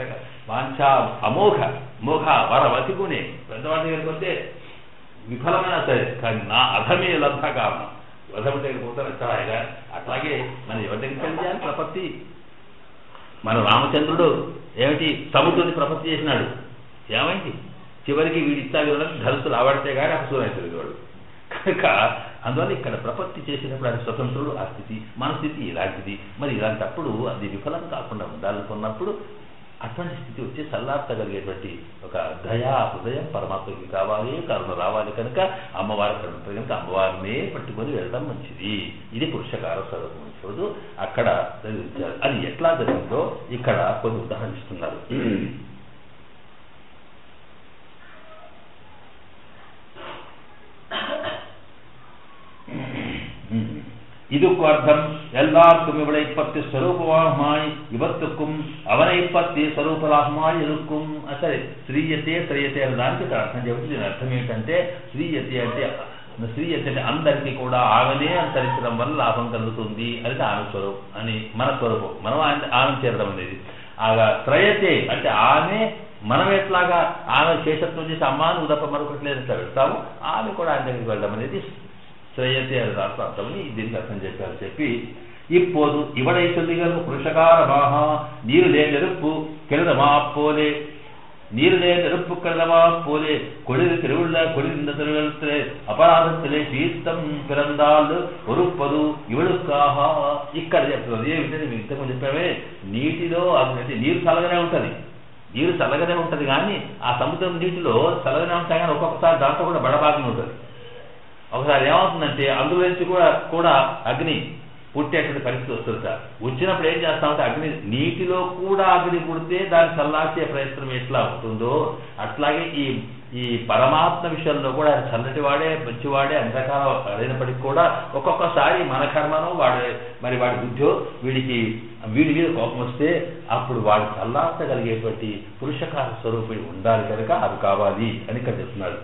కదా వాంఛ అమోఘ మోఘ వరవతికునే పెద్దవాడి దగ్గరికి వస్తే విఫలమైనా సరే కానీ నా అధమే లబ్ధకామ వధము దగ్గర పోతారు అట్లాగా. అట్లాగే మనం ఎవరి దగ్గరికి వెళ్ళాలి ప్రపత్తి. మన రామచంద్రుడు ఏమిటి సముద్రుని ప్రపత్తి చేసినాడు, ఏమైంది చివరికి వీడి ఇస్తాడు ధరుసులు ఆవడితే కానీ అసూరైతుంది వాడు. కనుక అందువల్ల ఇక్కడ ప్రపత్తి చేసినప్పుడు అది స్వతంత్రుడు ఆ స్థితి, మన స్థితి ఇలాంటిది. మరి ఇలాంటప్పుడు అది విఫలం కాకుండా ఉండాలనుకున్నప్పుడు అటువంటి స్థితి వచ్చి సల్లార్చగలిగేటువంటి ఒక దయా హృదయం పరమాత్మకి కావాలి, కరుణ రావాలి. కనుక అమ్మవారి కరుణ కనుక అమ్మవారినే పట్టుకొని వెళ్ళడం మంచిది. ఇది పురుషకార స్వరూపం చూడదు అక్కడ జరిగించారు. అది ఎట్లా జరిగిందో ఇక్కడ కొన్ని ఉదాహరణ ఇస్తున్నారు. இதுக்கு அர்த்தம் எல்லாருக்கும் இவளை பத்தி ஸ்வரூபமாய் இவத்துக்கும் அவனை பத்தி స్వరూపరాహమాయి இருக்கும். సరే శ్రీయతే శ్రీయతే అనే దానికి ఇక్కడ అర్థం చెబుతుంది. దీని అర్థం ఏంటంటే శ్రీయతే అంటే అందరికీ కూడా ఆమెనే అంతరించడం వల్ల లాభం కలుగుతుంది. అది ఆమె స్వరూపం అని మన స్వరూపం మనం ఆమె చేరడం అనేది. ఆగా త్రయతే అంటే ఆమె మనం ఎట్లాగా ఆమె శేషత్వం చేసి అమ్మాను ఉదప్ప మరొకటి లేదు ఎట్లా వెళ్తాము ఆమె కూడా ఆయన దగ్గరికి వెళ్ళడం అనేది శ్రేయతే అది అర్థమని దీనికి అర్థం చెప్పి இப்போது இவளை சொல்லுகள் புருஷகாரமாக நீரிலே நெருப்பு கிருதமா போலே நீரிலே நெருப்பு கிருதமா போலே கொளிர் திருவுள்ள கொளிர்ந்த திருவிழத்திலே అపరాధத்திலே శీతం పిరందాలు ఒరుపదు ఇవళుకాహ. ఇక్కడ చెప్తున్నది ఏమిటంటే మేము ఇంతకు చెప్పామే నీటిలో అది నీరు చల్లగానే ఉంటుంది, నీరు చల్లగానే ఉంటుంది కానీ ఆ సముద్రం నీటిలో చల్లగానే ఉంటాయి కానీ ఒక్కొక్కసారి దాంట్లో కూడా బడబాగ్ని ఉంటుంది. ఒకసారి ఏమవుతుందంటే అందులో నుంచి కూడా అగ్ని పుట్టేటువంటి పరిస్థితి వస్తుంది సార్. వచ్చినప్పుడు ఏం చేస్తామంటే అగ్ని నీటిలో కూడా అగ్ని పుడితే దాన్ని చల్లార్చే ప్రయత్నం ఎట్లా ఉంటుందో అట్లాగే ఈ పరమాత్మ విషయంలో కూడా ఆయన చల్లటి వాడే మంచివాడే అన్ని రకాల అయినప్పటికీ కూడా ఒక్కొక్కసారి మన కర్మను మరి వాడి బుద్ధో వీడి మీద కోపం వస్తే అప్పుడు వాడు చల్లార్చగలిగేటువంటి పురుషకార స్వరూపుడు ఉండాలి కనుక అది కావాలి అని ఇక్కడ చెప్తున్నాడు.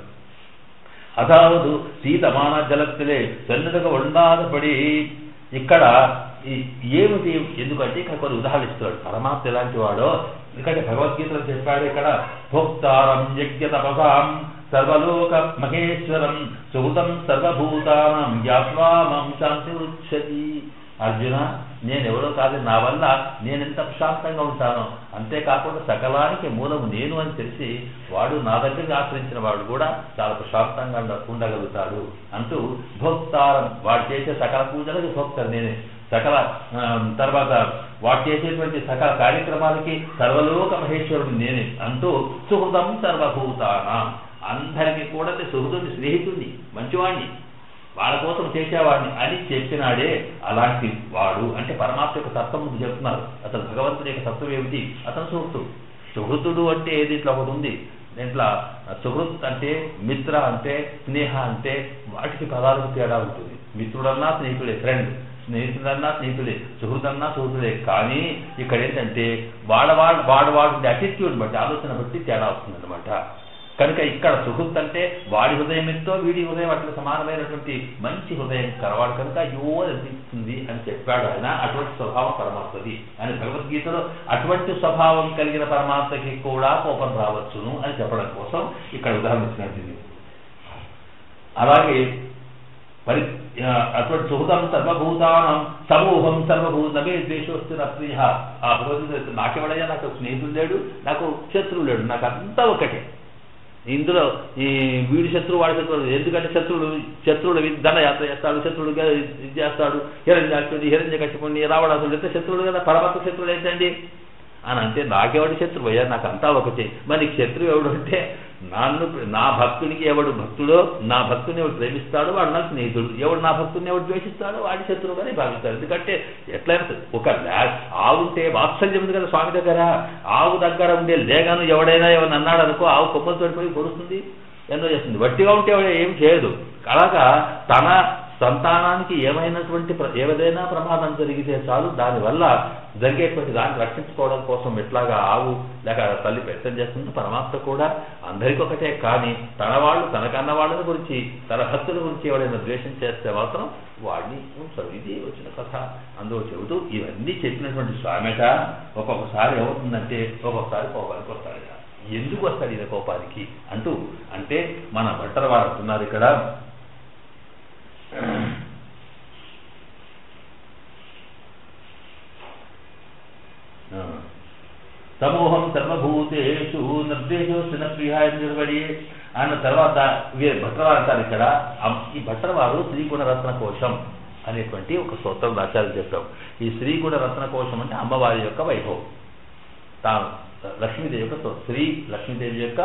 అదావదు సీతమాన జలత్తులే సన్నదగా ఉండాలపడి ఇక్కడ ఏమిటి ఎందుకంటే ఇక్కడ కొన్ని ఉదాహరణ ఇస్తున్నాడు. పరమాత్మ ఎలాంటి వాడో ఎందుకంటే భగవద్గీతలో చెప్పాడు ఇక్కడ భోక్తారం యజ్ఞ తపసాం సర్వలోక మహేశ్వరం సుహృతం సర్వభూతానం జ్ఞాత్వా మాం శాంతి ఉచ్ఛతి. అర్జున నేనెవరో కాదు, నా వల్ల నేనెంత ప్రశాంతంగా ఉంటానో అంతేకాకుండా సకలానికి మూలము నేను అని తెలిసి వాడు నా దగ్గరికి ఆశ్రయించిన వాడు కూడా చాలా ప్రశాంతంగా ఉండగలుగుతాడు అంటూ భోక్తారం వాడు చేసే సకల పూజలకు భోక్తారు నేనే, సకల తర్వాత వాడు చేసేటువంటి సకల కార్యక్రమాలకి సర్వలోక మహేశ్వరుడు నేనే అంటూ సుహృదం సర్వభూతానం అందరికీ కూడా సుహృదుని స్నేహితుడిని మంచివాడిని వాళ్ళ కోసం చేసేవాడిని అని చెప్పినాడే అలాంటి వాడు. అంటే పరమాత్మ యొక్క తత్వం ముందు చెప్తున్నారు. అసలు భగవంతుడి యొక్క తత్వం ఏమిటి? అతను సుహృతుడు. సుహృతుడు అంటే ఏది ఇట్లా ఒకటి ఉంది దీంట్లో. సుహృత్ అంటే మిత్ర అంటే స్నేహ అంటే వాటికి పదాలకు తేడా ఉంటుంది. మిత్రుడన్నా స్నేహితుడే, ఫ్రెండ్, స్నేహితుడన్నా స్నేహితుడే, సుహృదన్నా సుహృతుడే. కానీ ఇక్కడ ఏంటంటే వాడు అటిట్యూడ్ బట్టి ఆలోచన బట్టి తేడా వస్తుంది అనమాట. కనుక ఇక్కడ సుహృత్ అంటే వాడి హృదయం ఎంతో వీడి హృదయం అట్లా సమానమైనటువంటి మంచి హృదయం కలవాడు కనుక అయ్యో అనిపిస్తుంది అని చెప్పాడు ఆయన. అటువంటి స్వభావం పరమాత్మది అని భగవద్గీతలో అటువంటి స్వభావం కలిగిన పరమాత్మకి కూడా కోపం రావచ్చును అని చెప్పడం కోసం ఇక్కడ ఉదాహరణ ఇచ్చినట్టుంది. అలాగే అటువంటి సుహృతం సర్వభూతానం సమూహం సర్వభూతమే ద్వేషోస్తు ప్రియ. ఆ భగవద్గీత నాకెవడయ్యా, నాకు స్నేహితుడు లేడు, నాకు శత్రువు లేడు, నాకు అంతా ఒకటే. ఇందులో ఈ వీడి శత్రువు వాడి శత్రువు ఎందుకంటే శత్రువులు దండయాత్ర చేస్తాడు, శత్రువులుగా ఇది చేస్తాడు, హిరణ్యకశిపుణ్ణి రావణాసుడు అయితే శత్రువులు కదా. పరమాత్మ శత్రువులు ఏంటండి అని అంటే నాకెవడి శత్రువు అయ్యా, నాకు అంతా ఒకటే. మరి నీకు శత్రువు ఎవడు అంటే నా భక్తునికి ఎవడు భక్తుడో, నా భక్తుని ఎవడు ప్రేమిస్తాడో వాడు నాకు స్నేహితుడు, ఎవడు నా భక్తుని ఎవడు ద్వేషిస్తాడో వాడి శత్రువుగానే భావిస్తాడు. ఎందుకంటే ఎట్లయినా ఒక ఆవు ఉంటే వాత్సల్యం ఉంది కదా స్వామి దగ్గర, ఆవు దగ్గర ఉండే లేగను ఎవడైనా ఎవరిని అన్నాడు అనుకో, ఆవు కొమ్మలు తోడిపోయి పొడుస్తుంది, ఎన్నో చేస్తుంది. వట్టిగా ఉంటే ఏం చేయదు. అలాగా తన సంతానానికి ఏదైనా ప్రమాదం జరిగితే చాలు, దానివల్ల జరిగేటువంటి దాన్ని రక్షించుకోవడం కోసం ఎట్లాగా ఆవు లేక తల్లి ప్రయత్నం చేస్తుంది, పరమాత్మ కూడా అందరికీ ఒకటే. కానీ తన వాళ్ళు తనకన్న వాళ్ళని గురించి, తన భక్తుల గురించి ఎవరైనా ద్వేషం చేస్తే మాత్రం వాడిని ఉంచరు. ఇది వచ్చిన కథ. అందులో చెబుతూ ఇవన్నీ చెప్పినటువంటి స్వామిట ఒక్కొక్కసారి ఏమవుతుందంటే ఒక్కొక్కసారి కోపానికి వస్తాడు. ఎందుకు వస్తాడు ఈయన కోపానికి అంటూ, అంటే మన భట్టర్ వారు అంటున్నారు ఇక్కడ, సమూహం సర్వభూతేషు నిర్దేశోసిన ప్రియాయ నిలబడి అన్న తర్వాత భట్రవారు అంటారు ఇక్కడ. ఈ భట్రవారు శ్రీగుణరత్న కోశం అనేటువంటి ఒక స్తోత్రం ఆచార్యులు చెప్పాం. ఈ శ్రీగుణరత్న కోశం అంటే అమ్మవారి యొక్క వైభవం, తాను లక్ష్మీదేవి యొక్క శ్రీ లక్ష్మీదేవి యొక్క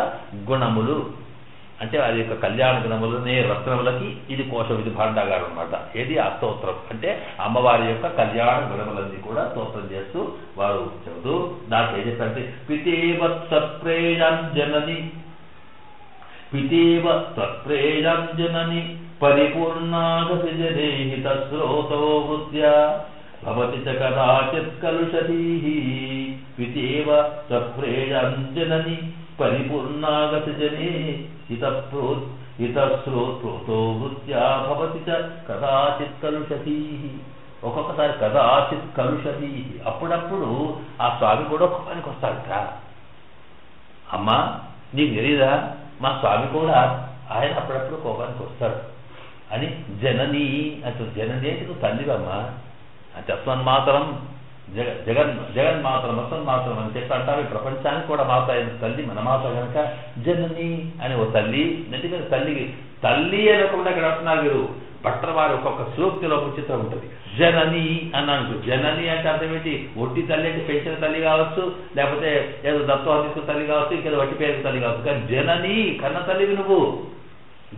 గుణములు అంటే వారి యొక్క కళ్యాణ గుణములనే రత్నములకి ఇది కోశం, ఇది భాండాగారం అనమాట. ఏది ఆ స్తోత్రం అంటే అమ్మవారి యొక్క కళ్యాణ గుణములన్నీ కూడా స్తోత్రం చేస్తూ వారు చెబుతూ దాంట్లో ఏం చెప్పారంటే, పితేవ సత్ప్రేయాంజనని పితేవ సత్ప్రేయాంజనని పరిపూర్ణాగతి జనేహిత శ్రోతో వృత్యా భవతి చ కదాచిత్ కలుషతీః. పితేవ సత్ప్రేయాంజనని పరిపూర్ణాగతి జనే హితశ్రోతో వృత్యా భవతి చ కదాచిత్ కలుషతీః. ఒక్కొక్కసారి కదాచిత్ కలుషతీః, అప్పుడప్పుడు ఆ స్వామి కూడా కోపానికి వస్తాడట. అమ్మా నీకు తెలీదా, మా స్వామి కూడా ఆయన అప్పుడప్పుడు కోపానికి వస్తాడు అని జనని అంటే, జనని అంటే నువ్వు తల్లివమ్మా అంటే, అస్మన్మాతరం జగన్మాతరం అస్మన్మాతరం అని చెప్పి అంటారు. ప్రపంచానికి కూడా మాత అయిన తల్లి మన మాత కనుక జనని అని ఓ తల్లి. ఎందుకంటే తల్లి అనకుండా ఇక్కడ అంటున్నారు మీరు. భట్టర్ వారి ఒక్కొక్క శ్లోక్తిలో ఒక చిత్రం ఉంటుంది. జనని అన్నాను. జనని అంటే అర్థం ఏంటి? ఒట్టి తల్లి అంటే పెంచిన తల్లి కావచ్చు, లేకపోతే ఏదో దత్తం తీసుకున్న తల్లి కావచ్చు, ఇంకేదో వట్టి పేరు తల్లి కావచ్చు. కానీ జనని కన్న తల్లివి నువ్వు,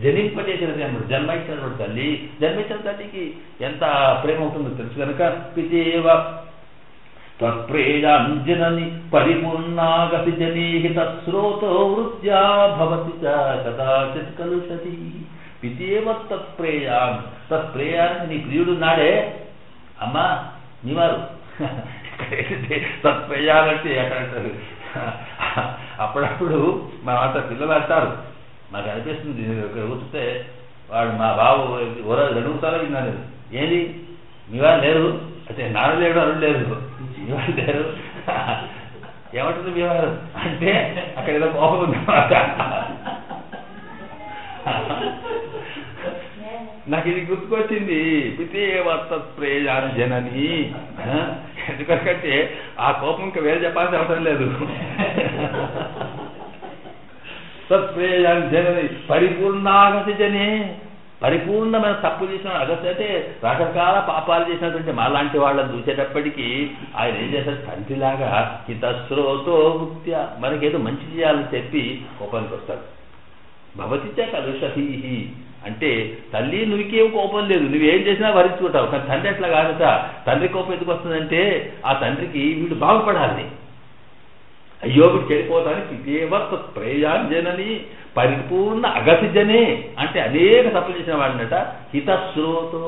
జనింపజేసినది అన్నమాట. జన్మించినటువంటి తల్లి, జన్మించిన తల్లికి ఎంత ప్రేమ ఉంటుందో తెలుసు కనుక పితేవ తత్ప్రేయాంజనని పరిపూర్ణాగతి జనీహిత శ్రోతో వృత్యా భవతి చ కదాచిత్ కలుషతీః. పితేవ తత్ప్రేయాన్, తత్ప్రేయాన్ని నీ ప్రియుడు నాడే అమ్మా నీవారు తత్ప్రేయాలంటే ఎక్కడంటారు. అప్పుడప్పుడు మా అంత పిల్లలు అంటారు, నాకు అనిపిస్తుంది ఇక్కడ కూర్చుంటే వాడు మా బాబు అడుగుతారో విన్నాను, ఏది మీ వాళ్ళు లేరు అంటే నాన్న లేడు అల్లుడు లేదు, మీ వాళ్ళు లేరు ఏమంటుంది మీ వారు అంటే అక్కడ ఏదో కోపం ఉందన్నమాట. నాకు ఇది గుర్తుకొచ్చింది, పితేవ తత్ప్రేయాంజనని. ఎందుకంటే ఆ కోపం ఇంకా వేరే చెప్పాల్సిన అవసరం లేదు. తత్ప్రేయాంజనని పరిపూర్ణాగతి జనే, పరిపూర్ణమైన తప్పు చేసిన అగస్త్య అంటే రకరకాల పాపాలు చేసినటువంటి మాలాంటి వాళ్ళని చూసేటప్పటికీ ఆయన ఏం చేశారు, తండ్రిలాగా హితశ్రోతో వృత్య మనకేదో మంచి చేయాలని చెప్పి కోపానికి వస్తాడు. భవతిచ కలుషతీః అంటే తల్లి నువ్వుకేం కోపం లేదు, నువ్వేం చేసినా భరించుకుంటావు. కానీ తండ్రి అట్లా కాదట. తండ్రి కోపం ఎందుకు వస్తుందంటే ఆ తండ్రికి వీడు బాగుపడాలని, అయ్యో వీడు చెడిపోతానికి పితేవ తత్ప్రేయాంజనని పరిపూర్ణ అగతి జనే అంటే అనేక తప్పులు చేసిన వాళ్ళనట హితశ్రోతో,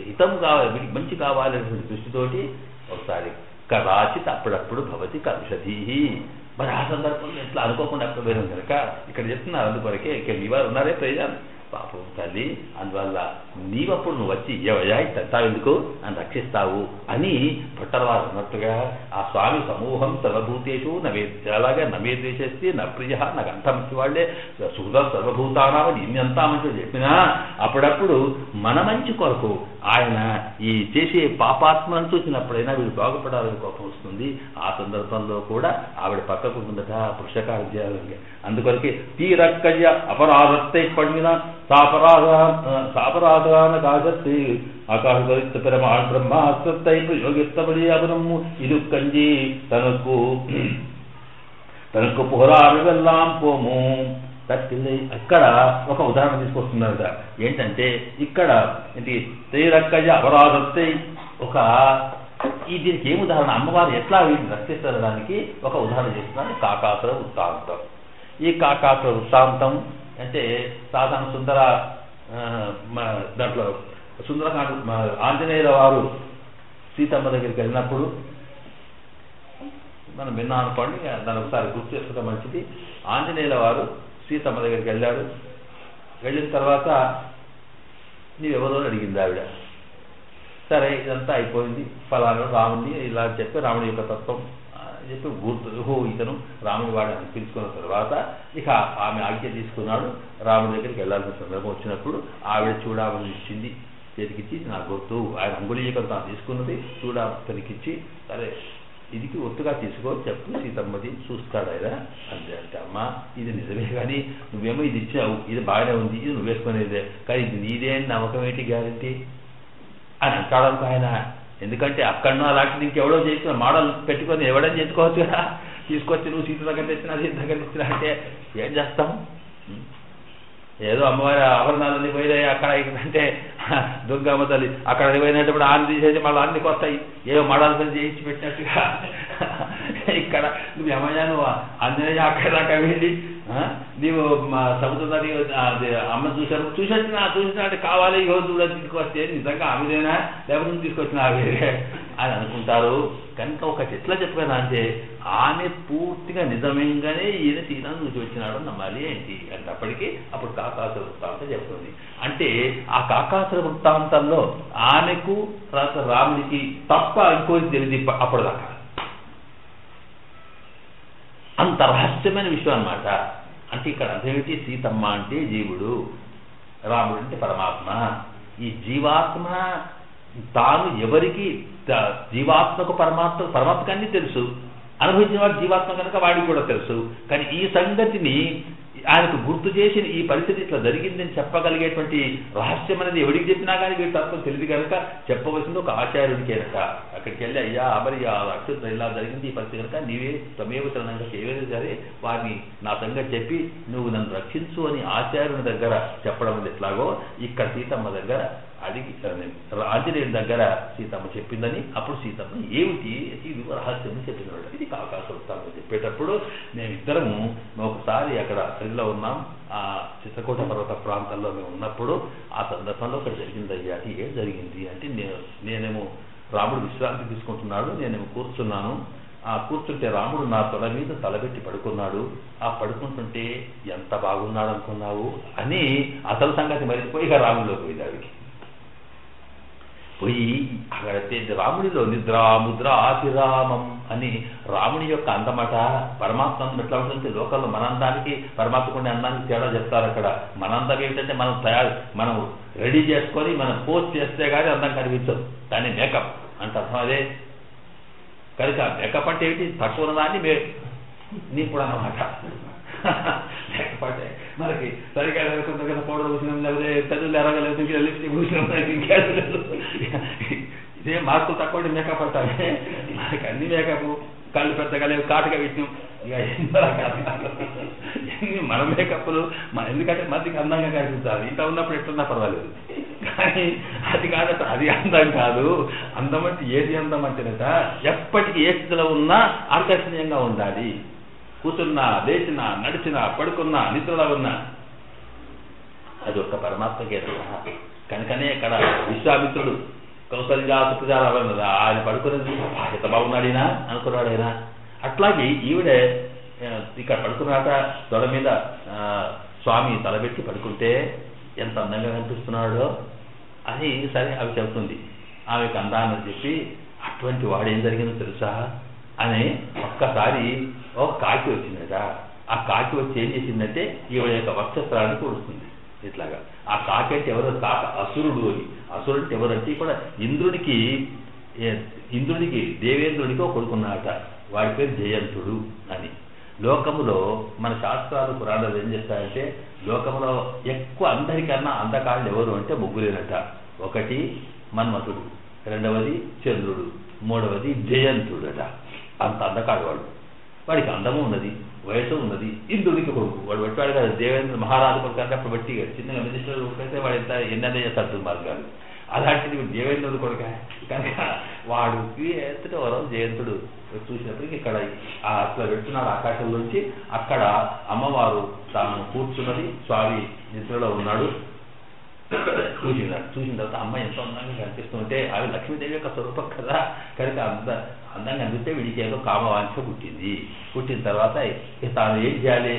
హితం కావాలి వీడికి మంచి కావాలనేటువంటి దృష్టితోటి ఒకసారి కదాచిత్ అప్పుడప్పుడు భవతి కలుషతీః. మరి ఆ సందర్భంలో ఎట్లా అనుకోకుండా అక్కడ పోయినాం కనుక ఇక్కడ చెప్తున్నారు. అందుకొరకే ఇక మీ వారు ఉన్నారే ప్రయోజనం పాపం తల్లి, అందువల్ల నీవప్పుడు నువ్వు వచ్చి ఏవయ్యా తెస్తావు ఎందుకు అని రక్షిస్తావు అని భట్టర్వారు అన్నట్టుగా ఆ స్వామి సమూహం సర్వభూతేషు అలాగే నమే ద్వేషేస్తే నా ప్రియ, నాకు అంతా మంచి వాళ్ళే సుధ సర్వభూతానామని ఇన్నంతా మంచిగా చెప్పినా అప్పుడప్పుడు మన మంచి కొరకు ఆయన ఈ చేసే పాపాత్మను చూసినప్పుడైనా వీడు బాగుపడాలని కోపం వస్తుంది. ఆ సందర్భంలో కూడా ఆవిడ పక్కకు ముందట పురుషకారం చేయాలని అందుకొరకే తీరక్కయ్య అపరాధத்தை పండిన సాపరాధాన కాశత్తి ఆకాశ పెరమాళ్ బ్రహ్మాస్త్రై ప్రయోగిస్తబడి అవనము ఇది కంజి తనకు పుహరామెల్లాం పోము తట్టిల్లి ఇక్కడ ఒక ఉదాహరణ తీసుకొస్తున్నారట. ఏంటంటే ఇక్కడ ఇది తేరక్కజ అపరాధத்தை ఒక దీనికి ఏం ఉదాహరణ, అమ్మవారు ఎట్లా వీటిని రక్షించడానికి ఒక ఉదాహరణ చేస్తున్నారు. కాకాసుర వృత్తాంతం. ఈ కాకాసుర వృత్తాంతం అంటే సాధారణ సుందర దాంట్లో సుందరకాండ ఆంజనేయుల వారు సీతమ్మ దగ్గరికి వెళ్ళినప్పుడు మనం విన్నా అనుకోండి, దాన్ని ఒకసారి గుర్తు చేసుకుంటే మంచిది. ఆంజనేయుల వారు సీతమ్మ దగ్గరికి వెళ్ళాడు. వెళ్ళిన తర్వాత నీవెవరో అడిగింది ఆవిడ. సరే ఇదంతా అయిపోయింది, ఫలానా రాముడిని ఇలా చెప్పి రాముడి యొక్క తత్వం చెప్పి గుర్తు ఇతను రాముడి వాడిని పిలుచుకున్న తర్వాత ఇక ఆమె ఆజ్ఞ తీసుకున్నాడు. రాముడి దగ్గరికి వెళ్ళాల్సిన సందర్భం వచ్చినప్పుడు ఆవిడ చూడామని ఇచ్చింది, చేతికిచ్చి నా గుర్తు ఆయన అంగుళీకం తాను తీసుకున్నది చూడతనికిచ్చి, సరే ఇదికి ఒత్తుగా తీసుకో చెప్పు సీతమ్మది చూస్తాడు ఆయన అంతే. అంటే అమ్మ ఇది నిజమే, కానీ నువ్వేమో ఇది ఇచ్చావు, ఇది బాగానే ఉంది, ఇది నువ్వు వేసుకునేదే, కానీ ఇది నీదే అని నమ్మకం ఏంటి గ్యారంటీ అని అంటాడు ఆయన. ఎందుకంటే అక్కడనో అలాంటిది ఇంకెవడో చేసిన మోడల్ పెట్టుకొని ఎవడని చేసుకోవచ్చు కదా. తీసుకొచ్చి నువ్వు సీత దగ్గర తెచ్చినా సీత దగ్గర తెచ్చినా అంటే ఏం చేస్తాం? ఏదో అమ్మవారి ఆభరణాలన్నీ పోయినాయి అక్కడ అంటే దుర్గమ్మ తల్లి అక్కడ పోయినప్పుడు ఆన్ని తీసేసి మళ్ళీ అన్ని కొత్తాయి ఏదో మోడల్స్ చేయించి పెట్టినట్టుగా ఇక్కడ నువ్వు ఏమయ్యా నువ్వు ఆంజనేయ అక్కడ దాకా వెళ్ళి నీవు సముద్రాన్ని అమ్మ చూసొచ్చినా అంటే కావాలి ఈ రోజు కూడా తీసుకొస్తే నిజంగా ఆమెదేనా లేకపోతే తీసుకొచ్చినా వేరే అని అనుకుంటారు. కనుక ఒకటి ఎట్లా చెప్పాను అంటే ఆమె పూర్తిగా నిజంగానే ఈయన సీతను చూసి వచ్చినాడు నమ్మాలి ఏంటి అంటప్పటికీ అప్పుడు కాకాసుర వృత్తాంతం చెప్తుంది. అంటే ఆ కాకాసుర వృత్తాంతంలో ఆమెకు తర్వాత రాముడికి తప్ప ఇంకోటి తెలియదు అప్పటిదాకా. అంత రహస్యమైన విషయం అన్నమాట. అంటే ఇక్కడ అదేమిటి, సీతమ్మ అంటే జీవుడు, రాముడు అంటే పరమాత్మ. ఈ జీవాత్మ తాను ఎవరికి జీవాత్మకు పరమాత్మకు అన్నీ తెలుసు, అనుభవించిన వాడు జీవాత్మ కనుక వాడికి కూడా తెలుసు. కానీ ఈ సంగతిని ఆయనకు గుర్తు చేసి ఈ పరిస్థితి ఇట్లా జరిగిందని చెప్పగలిగేటువంటి రహస్యం అనేది ఎవరికి చెప్పినా కానీ వీడి తత్వం తెలియదు కనుక చెప్పవలసింది ఒక ఆచార్యుడికేనట. అక్కడికి వెళ్ళి అయ్యా మరి అక్షుత ఇలా జరిగింది ఈ పరిస్థితి కనుక నీవే తమేవ తనంగా ఏవైనా సరే వారిని నా సంగతి చెప్పి నువ్వు నన్ను రక్షించు అని ఆచార్యుని దగ్గర చెప్పడం ఎట్లాగో ఇక్కడ సీతమ్మ దగ్గర అడిగి ఆంజనేయుని దగ్గర సీతమ్మ చెప్పిందని అప్పుడు సీతమ్మ ఏమిటి ఇది రహస్యం చెప్పినాడు. ఇది కాకాసుర వృత్తాంతం చెప్పేటప్పుడు మేమిద్దరము ఒకసారి అక్కడ అడవిలో ఉన్నాం, ఆ చిత్రకూట పర్వత ప్రాంతాల్లో మేము ఉన్నప్పుడు ఆ సందర్భంలో అక్కడ జరిగింది అయ్యా. ఏం జరిగింది అంటే నేనేమో రాముడు విశ్రాంతి తీసుకుంటున్నాడు, నేనేమో కూర్చున్నాను. ఆ కూర్చుంటే రాముడు నా తొల మీద తలబెట్టి పడుకున్నాడు. ఆ పడుకుంటుంటే ఎంత బాగున్నాడు అనుకున్నావు అని అసలు సంగతి మరిచిపోయి ఇక రాముడిలోకి పోయిందాడికి పోయి అక్కడైతే రాముడిలో నిద్రా ముద్ర ఆతిరామం అని రాముడి యొక్క అందమట పరమాత్మ అందం ఎట్లా ఉంటుంది. లోకంలో మన అందానికి పరమాత్మకుండే అందానికి తేడా చెప్తారు. అక్కడ మన అందం ఏంటంటే మనం రెడీ చేసుకొని మనం పోస్ట్ చేస్తే కానీ అందం కనిపించదు, కానీ మేకప్ అంటే అర్థం అదే. కనుక మేకప్ అంటే ఏంటి, తక్కువ దాన్ని నింపుడు అన్నమాట. లేకపోతే మనకి సరిగా లేకుండా కదా పౌడర్ పూసినాం, లేకపోతే పెద్దలు ఎరగలేదు, లిప్స్టిక్ పూసినాం, ఇంకేదో ఇదే మార్కులు తక్కువ మేకప్ అంటారు. మనకి అన్ని మేకప్, కళ్ళు పెద్దగా లేవు, కాటుగా పెట్టినాం, ఇక ఎన్ని మన మేకప్లు ఎందుకంటే మందికి అందంగా కనిపించాలి. ఇంత ఉన్నప్పుడు ఎట్లున్నా పర్వాలేదు, కానీ అది కాదట, అది అందం కాదు. అందం అంటే ఏది అందం అంటేనట ఎప్పటికీ ఏ స్థితిలో ఉన్నా ఆకర్షణీయంగా ఉండాలి. కూర్చున్నా, లేచినా, నడిచినా, పడుకున్నా, నిద్రలో ఉన్నా అది ఒక్క పరమాత్మకే. కనుకనే ఇక్కడ విశ్వామిత్రుడు కౌసల్యా సుప్రజాల ఆయన పడుకున్నది ఎంత బాగున్నాడైనా అనుకున్నాడైనా. అట్లాగే ఈవిడే ఇక్కడ పడుకున్నాక తొడ మీద స్వామి తలబెట్టి పడుకుంటే ఎంత అందంగా కనిపిస్తున్నాడో అని సరే అవి చెబుతుంది. ఆమెకు అందాన్ని చెప్పి అటువంటి వాడు ఏం జరిగిందో తెలుసా అని ఒక్కసారి ఒక కాకి వచ్చిందట. ఆ కాకి వచ్చి ఏం చేసిందంటే ఈవిడ యొక్క వక్షస్త్రాన్ని కూడుస్తుంది ఇట్లాగా. ఆ కాకి అంటే ఎవరో కాక అసురుడు అని. అసురుడు అంటే ఎవరంటే కూడా ఇంద్రుడికి దేవేంద్రుడికి ఒక కొడుకున్నాడట, వాడి పేరు జయంతుడు అని. లోకములో మన శాస్త్రాలు పురాణాలు ఏం చేస్తాయంటే లోకంలో ఎక్కువ అందరికన్నా అందకాళ్ళు ఎవరు అంటే ముగ్గురేనట. ఒకటి మన్మథుడు, రెండవది చంద్రుడు, మూడవది జయంతుడట. అంత అందకాడు వాడు. వాడికి అందము ఉన్నది, వయసు ఉన్నది, ఇంద్రుడికి కొడుకు. వాడు పెట్టాడు కదా దేవేంద్ర మహారాజు కొడుకు అంటే అప్పుడు బట్టి చిన్నగా మినిస్టర్ అయితే వాడు ఎంత ఎన్నదే చేస్తాడు మార్గాలు. అలాంటిది దేవేంద్రుడు కొడుక కనుక వాడికి ఎంతటో వరం జయంతుడు చూసినప్పటికీ ఇక్కడ అట్లా పెడుతున్నాడు ఆకాశంలోంచి. అక్కడ అమ్మవారు తాను కూర్చున్నది, స్వామి నిద్రలో ఉన్నాడు. చూసిన తర్వాత అమ్మాయి ఎంత అందంగా కనిపిస్తుంటే అవి లక్ష్మీదేవి యొక్క స్వరూపం కదా, కనుక అంత అందంగా అనిపిస్తే వీడికి ఏదో కామవాంఛ పుట్టింది. పుట్టిన తర్వాత తాను ఏం చేయాలి,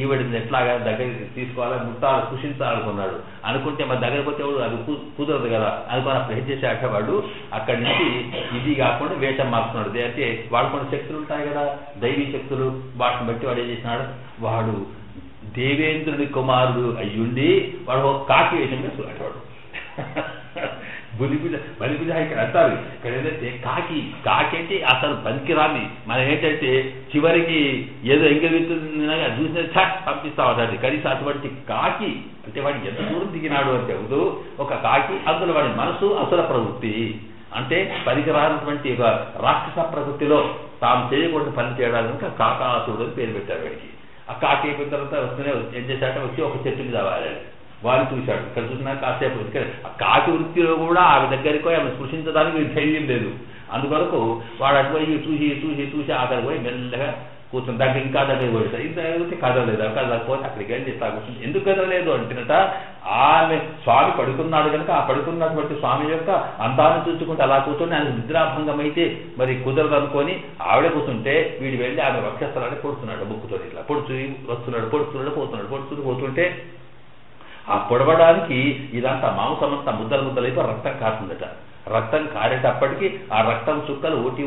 ఈవిడిని ఎట్లాగా దగ్గరికి తీసుకోవాలి, ముట్టాలి, కృషించాలనుకున్నాడు. అనుకుంటే మరి దగ్గరికి వచ్చే అది కుదరదు కదా అనుకుని అప్పుడు ఏం చేశాక వాడు అక్కడి నుంచి ఇది కాకుండా వేషం మార్చుకున్నాడు. అంటే వాడు కొన్ని శక్తులు ఉంటాయి కదా, దైవీ శక్తులు, వాటిని బట్టి వాడు ఏం చేసినాడు, వాడు దేవేంద్రుడి కుమారుడు అయ్యుండి వాడు ఒక కాకి వేషం వేసుకున్నాడు. వాడు బలిబుజ ఇక్కడ అంటారు. ఇక్కడ ఏంటంటే కాకి అంటే అసలు పనికిరాని. మనం ఏంటంటే చివరికి ఏదో ఎంగెలుగుతుందిగా చూసిన చట్ పంపిస్తా ఉంటాడు. కనీసం అటువంటి కాకి అంటే వాడికి ఎంత దూరం దిగినాడు అని చెబుతూ ఒక కాకి, అందులో వాడి మనసు అసుర ప్రవృత్తి అంటే పనికిరానటువంటి ఒక రాక్షస ప్రవృత్తిలో తాము చేయకూడదు పని చేయడానికి కాకాసుడు అని పేరు పెట్టారు వాడికి. ఆ కాకి అయిపోయిన తర్వాత వస్తూనే ఏం చేశాక వచ్చి ఒక చెట్టు మీద వాడాడు. వాడు చూశాడు. ఇక్కడ చూసినా కాసేపు ఇక్కడ ఆ కాకి వృత్తిలో కూడా ఆమె దగ్గరికి పోయి ఆమె స్పృశించడానికి ధైర్యం లేదు. అందువరకు వాడు అటుపోయి చూసి అక్కడికి పోయి మెల్లగా కూర్చుని దగ్గర ఇంకా దగ్గరికి పోయి ఇంత కదలలేదు. కదలకపోతే అక్కడికి వెళ్ళి ఇట్లా కూర్చుంది. ఎందుకు కదలలేదు అంటేనట ఆమె స్వామి పడుకున్నాడు కనుక ఆ పడుకున్నటువంటి స్వామి యొక్క అందాన్ని చూసుకుంటే అలా కూర్చొని ఆయన నిద్రాభంగం అయితే మరి కుదరదు అనుకొని ఆవిడ కూర్చుంటే వీడు వెళ్ళి ఆమె వక్షస్థలాన్ని పొడుస్తున్నాడు. బుక్కుతో ఇట్లా పొడుస్తున్నాడు పోతుంటే ఆ పొడవడానికి ఇదంతా మాంసమంతా ముద్దలైపు రక్తం కాస్తుందట. రక్తం కారేటప్పటికీ ఆ రక్తం చుక్కలు ఓటి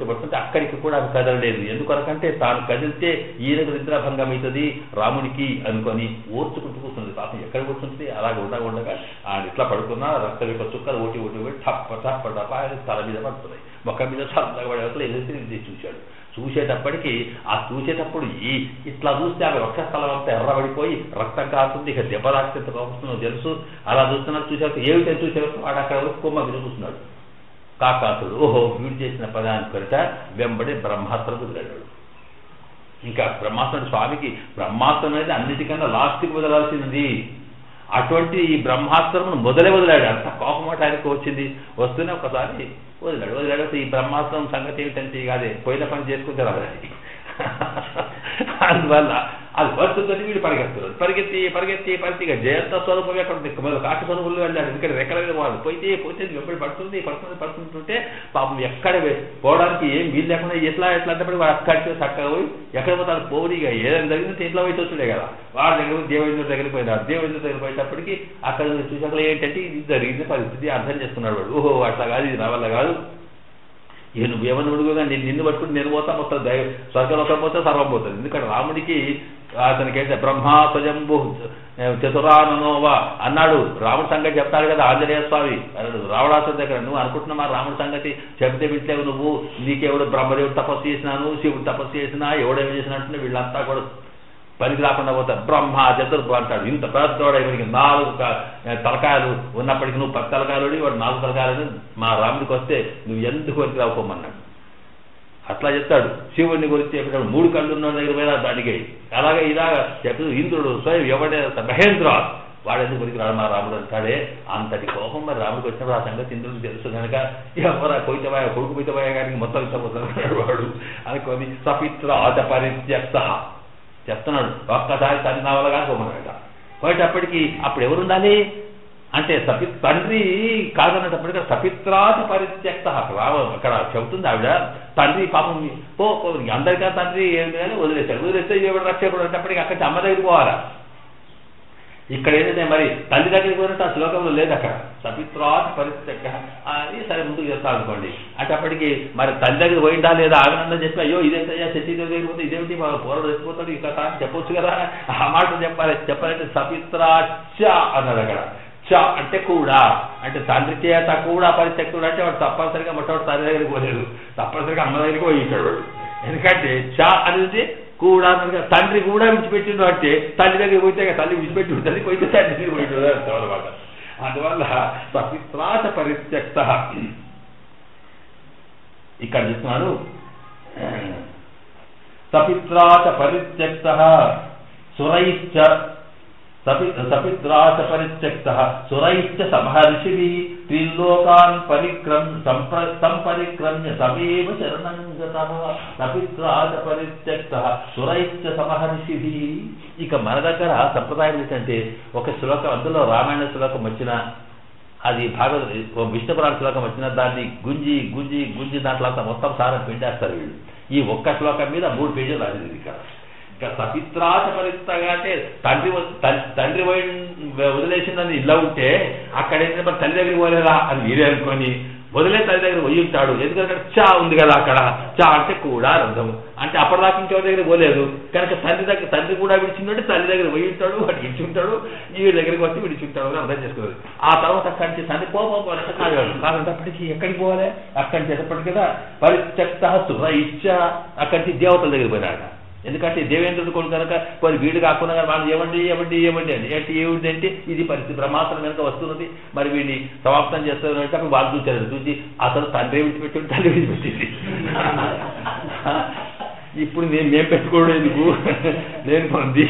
పడుతుంటే అక్కడికి కూడా అది కదలలేదు. ఎందుకొరకంటే తాను కదిలితే ఈయనకు నిద్రాభంగం అవుతుంది రామునికి అనుకొని ఓర్చుకుంటూ కూర్చుంది. పాపం ఎక్కడ కూర్చుంటుంది అలాగే ఉండగా ఆయన ఇట్లా పడుకున్నా రక్తం యొక్క చుక్కలు ఓటి టప్ప తల మీద పడుతున్నాయి, మొక్క మీద చల్లగా పడే ఎదురు చూశాడు. చూసేటప్పటికి ఆ చూసేటప్పుడు ఇట్లా చూస్తే ఆమె ఒక్క స్థలం అంతా ఎర్రబడిపోయి రక్తం కాస్తుంది. ఇక దెబ్బ రాస్తే కోపస్తుందో తెలుసు. అలా చూస్తున్నారు. చూసాక ఏమిటని చూసేటప్పుడు వాడు అక్కడ కొమ్మ మీద చూస్తున్నాడు కాకాసుడు. ఓహో వీడు చేసిన పదానికి కొరట వెంబడి బ్రహ్మాస్త్రం వదిలాడు. ఇంకా బ్రహ్మాస్త్రం స్వామికి బ్రహ్మాస్త్రం అనేది అన్నిటికన్నా లాస్ట్కి వదలాల్సింది. అటువంటి ఈ బ్రహ్మాస్త్రమును వదిలాడు. అంత కోపమాట ఆయనకు వచ్చింది. వస్తూనే ఒకసారి వదిలాడు. ఈ బ్రహ్మాస్త్రం సంగతి ఏమిటంటే అదే పోయిన పని చేసుకుంటే రాదని. అందువల్ల అది వస్తుందని వీడు పరిగెత్తి జయంత స్వరూపం ఎక్కడ కాకి స్వరూపంలో వెళ్ళాడు. ఎందుకంటే రెక్కల మీద వాళ్ళు పోతే వెంబడి పడుతుంటే పాపం ఎక్కడ పోవడానికి ఏం వీలు లేకుండా ఎట్లా అంటే వాడు అక్కడికి చక్కగా పోయి ఎక్కడ పోతాడు పోడిగా ఏదైనా జరిగిందంటే ఇంట్లో పోయి వచ్చుడే కదా. వాడి దగ్గర దేవేంద్రుడి దగ్గరికి పోయినాడు. దేవేంద్రుడి దగ్గర పోయేటప్పటికి అక్కడ చూసాక ఏంటంటే ఇది జరిగిన పరిస్థితి అర్థం చేస్తున్నాడు వాడు. ఓహో అట్లా కాదు, ఇది నా వల్ల కాదు, నువ్వేమని ఉడుగుగా నిన్ను పట్టుకుని నేను పోతా మొత్తం స్వర్గలోకం పోతే సర్వం పోతుంది. ఎందుకంటే రాముడికి అతనికైతే బ్రహ్మా స్వయంభూ చతురానోవా అన్నాడు. రాముడి సంగతి చెప్తాడు కదా ఆంజనేయ స్వామి అన్నాడు రావణాసుడి దగ్గర. నువ్వు అనుకుంటున్నా రాముడి సంగతి చెప్తే వింటలేవు నువ్వు, నీకెవడు బ్రహ్మదేవుడు తపస్సు చేసినాను, శివుడు తపస్సు చేసినా ఎవడేమి చేసినట్టు వీళ్ళంతా కూడా పనికి రాకుండా పోతారు. బ్రహ్మ చతుర్భు అంటాడు. ఇంత పెద్దవాడు వీడికి 4 తలకాయలు ఉన్నప్పటికీ నువ్వు 10 తలకాయలు వాడు 4 తలకాయలని మా రాముడికి వస్తే నువ్వు ఎందుకు పనికి రావుకోమన్నాడు. అట్లా చెప్తాడు. శివుడిని గురించి చెప్పేటప్పుడు 3 కళ్ళు ఉన్న దగ్గర పోయినా దానికి అలాగే ఇలాగా చెప్పి ఇంద్రుడు స్వయం ఎవడే మహేంద్ర వాడు ఎందుకు పనికి రాడు మా రాముడు అంటాడే. అంతటి కోపం మరి రాముడికి వచ్చినప్పుడు ఆ సంగతి ఇంద్రుడికి తెలుసు కనుక ఎవరా కొడుకు పోయితపోయా కానీ మొత్తం ఇష్టపోతున్నాడు వాడు అనుకోని సపిత్ర ఆట పరిత్యక్త చెప్తున్నాడు. ఒక్కసారి తల్లి నా వల్ల కాకపోమన్నాడు. పోయేటప్పటికి అప్పుడు ఎవరు ఉండాలి అంటే తండ్రి కాదన్నప్పటికీ సపిత్రాత పరిత్యక్త అక్కడ చెబుతుంది ఆవిడ. తండ్రి పాపం అందరికీ తండ్రి ఏమి కానీ వదిలేస్తే ఎవరు రక్షకుడు అనేటప్పటికీ అక్కడికి అమ్మ దగ్గరికి పోవాలా. ఇక్కడ ఏంటంటే మరి తల్లి దగ్గరికి పోయినట్టు ఆ శ్లోకంలో లేదు. అక్కడ సపిత్రాత పరిత్యక్త అని సరే ముందుకు చేస్తా అనుకోండి. అటప్పటికి మరి తల్లి దగ్గర పోయిందా లేదా ఆగనందం చెప్పి అయ్యో ఇదేంటయ్యా శశి దగ్గరికి పోతే ఇదేమిటి పోరడు తెచ్చిపోతాడు ఇక అని చెప్పొచ్చు కదా. ఆ మాట చెప్పాలంటే సపిత్రాచ అన్నాడు. అక్కడ చ అంటే కూడా అంటే తండ్రి చేత కూడా పరిత్యక్తుడు అంటే వాడు తప్పనిసరిగా మొట్టమొదటి తల్లి దగ్గరికి పోలేదు, తప్పనిసరిగా అమ్మ దగ్గరికి పోయి ఇచ్చాడు వాడు. ఎందుకంటే చ అనేది కూడా తండ్రి కూడా విడిచిపెట్టిండు అంటే తల్లి దగ్గరికి పోతే తల్లి విడిచిపెట్టి ఉంటుంది, పోయితే తండ్రి దగ్గర పోయింది అనమాట. అందువల్ల సపిత్రాచ పరిత్యక్త ఇక్కడ చూస్తున్నాడు. సపిత్రాచ పరిత్యక్తః సురైశ్చ సపిత్రాచ పరిత్యక్తః సురైశ్చ సమహర్షిభిః త్రిలోకాన్ సంపరిక్రమ్య సమేవ శరణం గతః సపిత్రాచ పరిత్యక్తః సురైశ్చ సమహర్షిభిః. ఇక మన దగ్గర సంప్రదాయం ఏంటంటే ఒక శ్లోకం, అందులో రామాయణ శ్లోకం వచ్చిన, అది భాగవత విష్ణు పురాణ శ్లోకం వచ్చిన దాన్ని గుంజి గుంజి గుంజి దాంట్లో అంతా మొత్తం సారం పిండేస్తారు వీళ్ళు. ఈ ఒక్క శ్లోకం మీద 3 పేజీలు రాసింది ఇక్కడ. ఇంకా సపిత్రాచ పరిత్యక్తః అంటే తండ్రి వదిలేసిందని ఇలా ఉంటే అక్కడ ఏంటంటే మరి తల్లి దగ్గరికి పోలేదా అని మీరే అనుకొని వదిలే తల్లి దగ్గర పోయి ఉంటాడు. ఎందుకంటే చా ఉంది కదా, అక్కడ చా అంటే కూడా అర్థం అంటే అప్పటిదాకా ఇంకెవరి దగ్గర పోలేదు కనుక తండ్రి కూడా విడిచిందంటే తల్లి దగ్గర పోయి ఉంటాడు, వాడు విడిచి ఉంటాడు, వీడి దగ్గరికి వచ్చి విడిచి ఉంటాడు అని అర్థం చేసుకోవాలి. ఆ తర్వాత అక్కడి నుంచి తండ్రి పోవాలంటే కాదంటే అప్పటికి ఎక్కడికి పోవాలి, అక్కడి నుంచి ఎప్పటికి కదా పరిత్యక్తః సురైశ్చ అక్కడి నుంచి దేవతల దగ్గర పోయినాడు. ఎందుకంటే దేవేంద్రుడు కొడుకు కనుక మరి వీడు కాకుండా వాళ్ళు ఏమండి ఏమండి ఏమండి అని ఏమిటంటే ఇది పరిస్థితి బ్రహ్మాస్త్రం వెనుక వస్తున్నది, మరి వీడిని సమాప్తం చేస్తున్నట్టు అప్పుడు వాళ్ళు చూచారు. చూసి అసలు తండ్రి విడిచిపెట్టి తల్లి విడిచిపెట్టింది. ఇప్పుడు మేము పెట్టుకోవడం ఎందుకు, నేను పొంది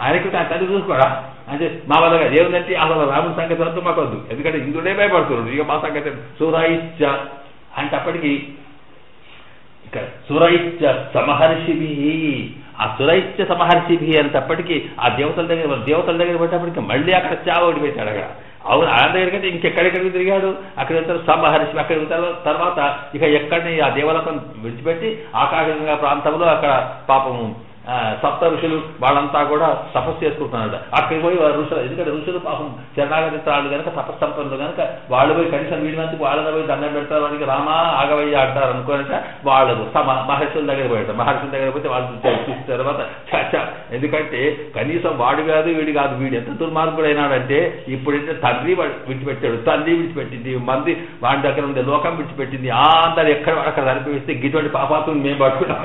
ఆయనకు తల్లి చూసుకోడా అంటే మా వల్ల ఏముందంటే అసలు రాముడి సంగతి వద్దు మాకు వద్దు, ఎందుకంటే ఇంద్రుడే భయపడుతున్నాడు, ఇక మా సంగతి సురైశ్చ అంటే అప్పటికి సురైశ్చ సమహర్షిభిః. ఆ సురైశ్చ సమహర్షిభిః అంతప్పటికీ ఆ దేవతల దగ్గర పెట్టేప్పటికి మళ్ళీ అక్కడ చావడి పెట్టాడు. అక్కడ అవును ఆయన దగ్గరికి అయితే ఇంకెక్కడెక్కడికి తిరిగాడు, అక్కడ వెళ్తారు సమహర్షి, అక్కడ తర్వాత ఇక ఎక్కడిని ఆ దేవలోకం విడిచిపెట్టి ఆకాశంగా ప్రాంతంలో అక్కడ పాపము సప్త ఋషులు వాళ్ళంతా కూడా తపస్సు చేసుకుంటున్నాడు. అక్కడికి పోయి ఋషులు, ఎందుకంటే ఋషులు పాపం శరణాగతిత్రాలు కనుక తపస్సంపన్నులు కనుక వాళ్ళు పోయి కనీసం వీడి మందికి వాళ్ళని పోయి దండం పెడతారు, వాడికి రామా ఆగవయ్య అంటారు అనుకోనక వాళ్ళు మహర్షుల దగ్గర పోయారు. మహర్షుల దగ్గర పోతే వాళ్ళు చూసిన తర్వాత ఎందుకంటే కనీసం వాడు కాదు వీడు కాదు, వీడు ఎంత దుర్మార్గుడు అయినాడంటే ఇప్పుడైతే తండ్రి విడిచిపెట్టాడు, తల్లి విడిచిపెట్టింది, మంది వాడి దగ్గర ఉండే లోకం విడిచిపెట్టింది, అందరు ఎక్కడ అక్కడ అనిపిస్తే గిటువంటి పాపాతుని మేము పట్టుకున్నాం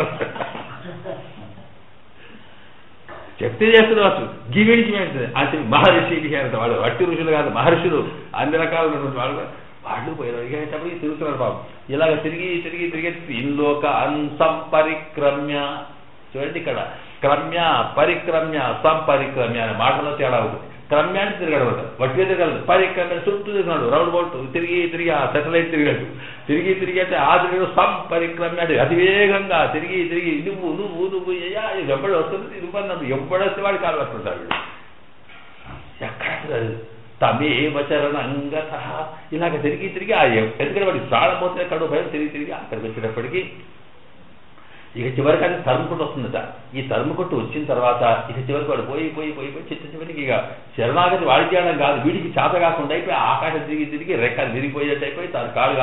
చెప్తే చేస్తున్నవచ్చు గివిడికి అంటే మహర్షి అంటే వాళ్ళు వట్టి ఋషులు కాదు, మహర్షులు అన్ని రకాలైనటువంటి వాళ్ళు పోయారు. అడిగేటప్పటికి తిరుగుతున్నారు బాబు, ఇలాగ తిరిగి తిరిగి తిరిగి త్రిలోక సంపరిక్రమ్య. చూడండి ఇక్కడ క్రమ్య పరిక్రమ్య సంపరిక్రమ్య అనే మాటలో తేడా ఉంటుంది. క్రమ్యాన్ని తిరగడం వట్టిగా తిరగలదు, పరిక్రమ్య చుట్టూ తిరిగినాడు, రౌండ్ బోట్ తిరిగి తిరిగి ఆ సెటిలైట్ తిరిగాడు, తిరిగి తిరిగి అంటే ఆ తిరిగి సంపరిక్రమ్య అంటే అతివేగంగా తిరిగి తిరిగి నువ్వు నువ్వు నువ్వు వెంబడి వస్తుంది, నువ్వు ఎవ్వడొస్తే వాడి కాలు వస్తుంటాడు. ఎక్కడ తమేవ చరణంగతః ఇలాగ తిరిగి తిరిగి ఆ ఎందుకంటే వాడికి ప్రాణం పోతే ఎక్కడో భయం తిరిగి తిరిగి అక్కడికి వచ్చేటప్పటికి ఇక చివరికి అది తరుముకుంటూ వస్తుందట. ఈ తరుముకుంటూ వచ్చిన తర్వాత ఇక చివరికి వాడు పోయి పోయి పోయి పోయి చివరికి ఇక శరణాగతి వాడి చేయడం కాదు, వీడికి చేత కాకుండా అయిపోయి ఆకాశం తిరిగి తిరిగి రెక్కలు తిరిగిపోయేట్టు అయిపోయి తన కాడు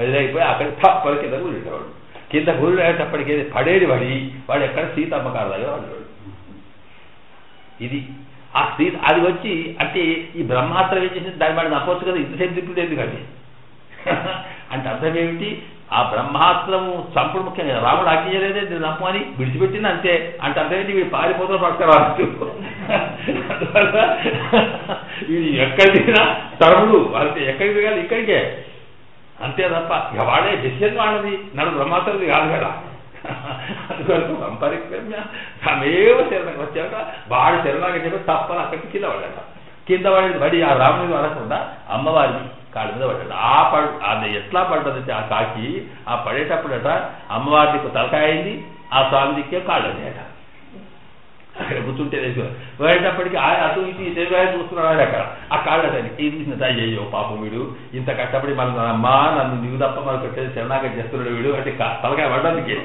ఇదైపోయి అక్కడ తప్పని కింద కూలిటేవాడు. కింద కూలిటప్పటికి పడేది వాడు ఎక్కడ సీతమ్మ కారు దగ్గర వాడేవాడు. ఇది ఆ సీత అది వచ్చి అంటే ఈ బ్రహ్మాస్త్రం ఏం చేసింది, దాని వాడిని నప్పొచ్చు కదా, ఇంతసేపు తిప్పుడు ఎందుకండి అంటే అర్థం ఏమిటి, ఆ బ్రహ్మాస్త్రము చంపుడు ముఖ్యంగా రాముడు ఆజ్ఞ చేయలేదే నేను నమ్ము అని విడిచిపెట్టింది అంతే. అంటే అర్థమేంటి వీడు పారిపోతూ పట్టుకురావచ్చు, అందువల్ల వీడు ఎక్కడ దిగినా తరుముడు అంతే, ఎక్కడికి దిగాలి ఇక్కడికే అంతే తప్ప ఇక వాడే డెసిషన్ వాడది నడు బ్రహ్మాస్త్రది కాదు కదా. అందువల్ల సంపరిక్రమ్య తమేవ శరణం వచ్చాక వాడు శరణాగా చెప్పి తప్పని అక్కడికి కింద పడ్డాడు. కింద పడి ఆ రాముడిని పడకుండా అమ్మవారి కాళ్ళ మీద పడ్డాడు. అది ఎట్లా పడ్డదంటే ఆ కాకి ఆ పడేటప్పుడట అమ్మవారికి తలకాయ అయింది, ఆ స్వామి దిక్కే కాళ్ళు అట. అక్కడ కూర్చుంటే పోయేటప్పటికి అటు ఇటు తెలుగు చూస్తున్నాడు అక్కడ ఆ కాళ్ళు అట తీసిన అయ్యో పాపం వీడు ఇంత కష్టపడి మన అమ్మా నన్ను నీవు తప్ప మనకు పెట్టేది శరణాగా చేస్తున్నాడు వీడు అంటే తలకాయ పడ్డానికి.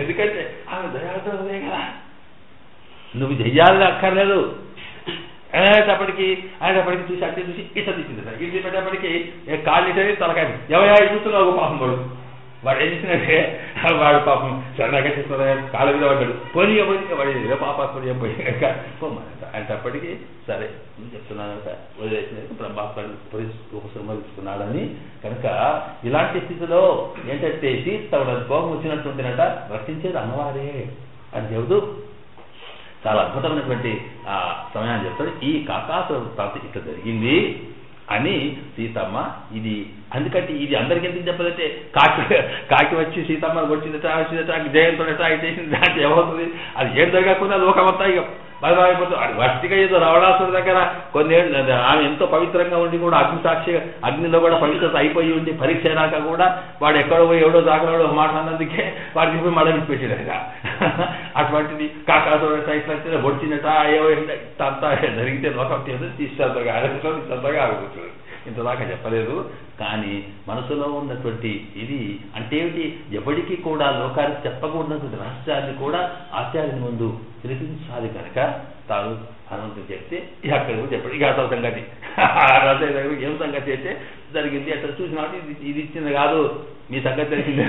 ఎందుకంటే ఆమె దయాదే కదా, నువ్వు చెయ్యాలని అక్కర్లేదు అనేటప్పటికి చూసి అంటే చూసి ఇట తీసింది. ఇటు పెట్టేప్పటికి కాళ్ళు ఇటే తలకాయ ఎవయా చూస్తున్నావు పాపం వాడు ఏం చేసినట్టే వాడు పాపం శరణాగా చేస్తున్నా కాళ్ళ మీద పడ్డాడు. పోనీ వాడు పాపాత్ముడు ఏం పోయి అంటప్పటికీ సరే నువ్వు చెప్తున్నానంట వదిలేసినట్టు బ్రహ్మాత్మని ఉపసంహరించుకున్నాడని. కనుక ఇలాంటి స్థితిలో ఏంటంటే సీతవుడని కోపం వచ్చినట్టుంటేనట రక్షించేది అమ్మవారే అని చెబుతూ చాలా అద్భుతమైనటువంటి ఆ సమయాన్ని చెప్తాడు. ఈ కాకాసుర వృత్తాంతం ఇట్లా జరిగింది అని సీతమ్మ ఇది అందుకంటే ఇది అందరికీ ఎందుకు చెప్పదంటే కాకి వచ్చి సీతమ్మని వచ్చిందట జయంతో ఇది చేసింది అంటే ఏమవుతుంది అది ఏం జరగకుండా లోకమంతా ఇక బలమైపోతుంది. అది వష్టిగా ఏదో రావణాసుడి దగ్గర కొన్నేళ్ళు ఆమె ఎంతో పవిత్రంగా ఉండి కూడా అగ్నిసాక్షి అగ్నిలో కూడా పవిత్రత అయిపోయి ఉండి పరీక్ష అయినాక కూడా వాడు ఎక్కడో పోయి ఎవడో దాకడో మాట అన్నందుకే వాడికి పోయి మళ్ళీ విడిచిపెట్టాడు. అటువంటిది కాకాసుడు ఇట్లా వచ్చిందట ఏవో అంతా జరిగితే లోకం తీసుకెళ్తాగా ఆగిపోతుంది. ఇంతదాకా చెప్పలేదు. కానీ మనసులో ఉన్నటువంటి ఇది అంటే ఏమిటి, ఎవరికి కూడా లోకానికి చెప్పకూడనటువంటి రహస్యాన్ని కూడా ఆచార్యుని ముందు పిలిపించాలి కనుక తాను హనుమంతుడు చెప్తే అక్కడ కూడా చెప్పాడు. ఇక అసలు సంగతి ఏం సంగతి అయితే జరిగింది అట్లా చూసినప్పుడు ఇది ఇచ్చింది కాదు మీ సంగతి తెలిసిందే.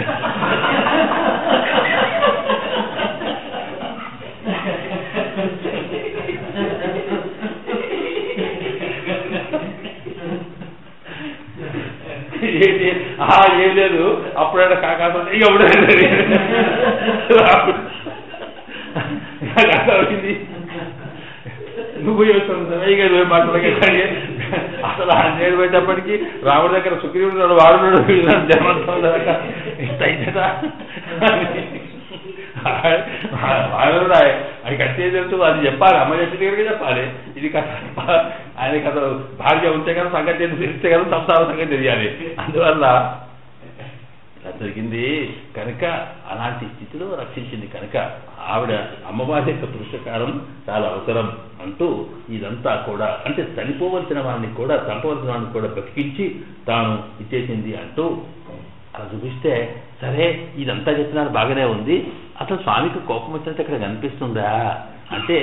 ఏం లేదు అప్పుడైనా కాకాసం ఇక నువ్వు ఇక మాట్లాడక అసలు ఆంజనేయుడు పోయేటప్పటికీ రాముడి దగ్గర సుగ్రీవుడు వాడు జన్మంతం ఇంత అయితేదా వాడు అది కట్టే తెలుసు అది చెప్పాలి అమ్మ చెప్పిన దగ్గరికి చెప్పాలి. ఇది కథ ఆయన కథ భార్య ఉంటే కదా సంగతి తెలిస్తే కదా సంసార సంగతి తెలియాలి. అందువల్ల ఇలా జరిగింది కనుక అలాంటి స్థితిలో రక్షించింది కనుక ఆవిడ అమ్మవారి యొక్క పురుషకారం చాలా అవసరం అంటూ ఇదంతా కూడా అంటే చనిపోవలసిన వాడిని కూడా చంపవలసిన వాడిని కూడా బతికించి తాను ఇచ్చేసింది అంటూ అలా చూపిస్తే సరే ఇదంతా చెప్పినారు బాగానే ఉంది. అసలు స్వామికి కోపం వచ్చినట్టు ఇక్కడ కనిపిస్తుందా అంటే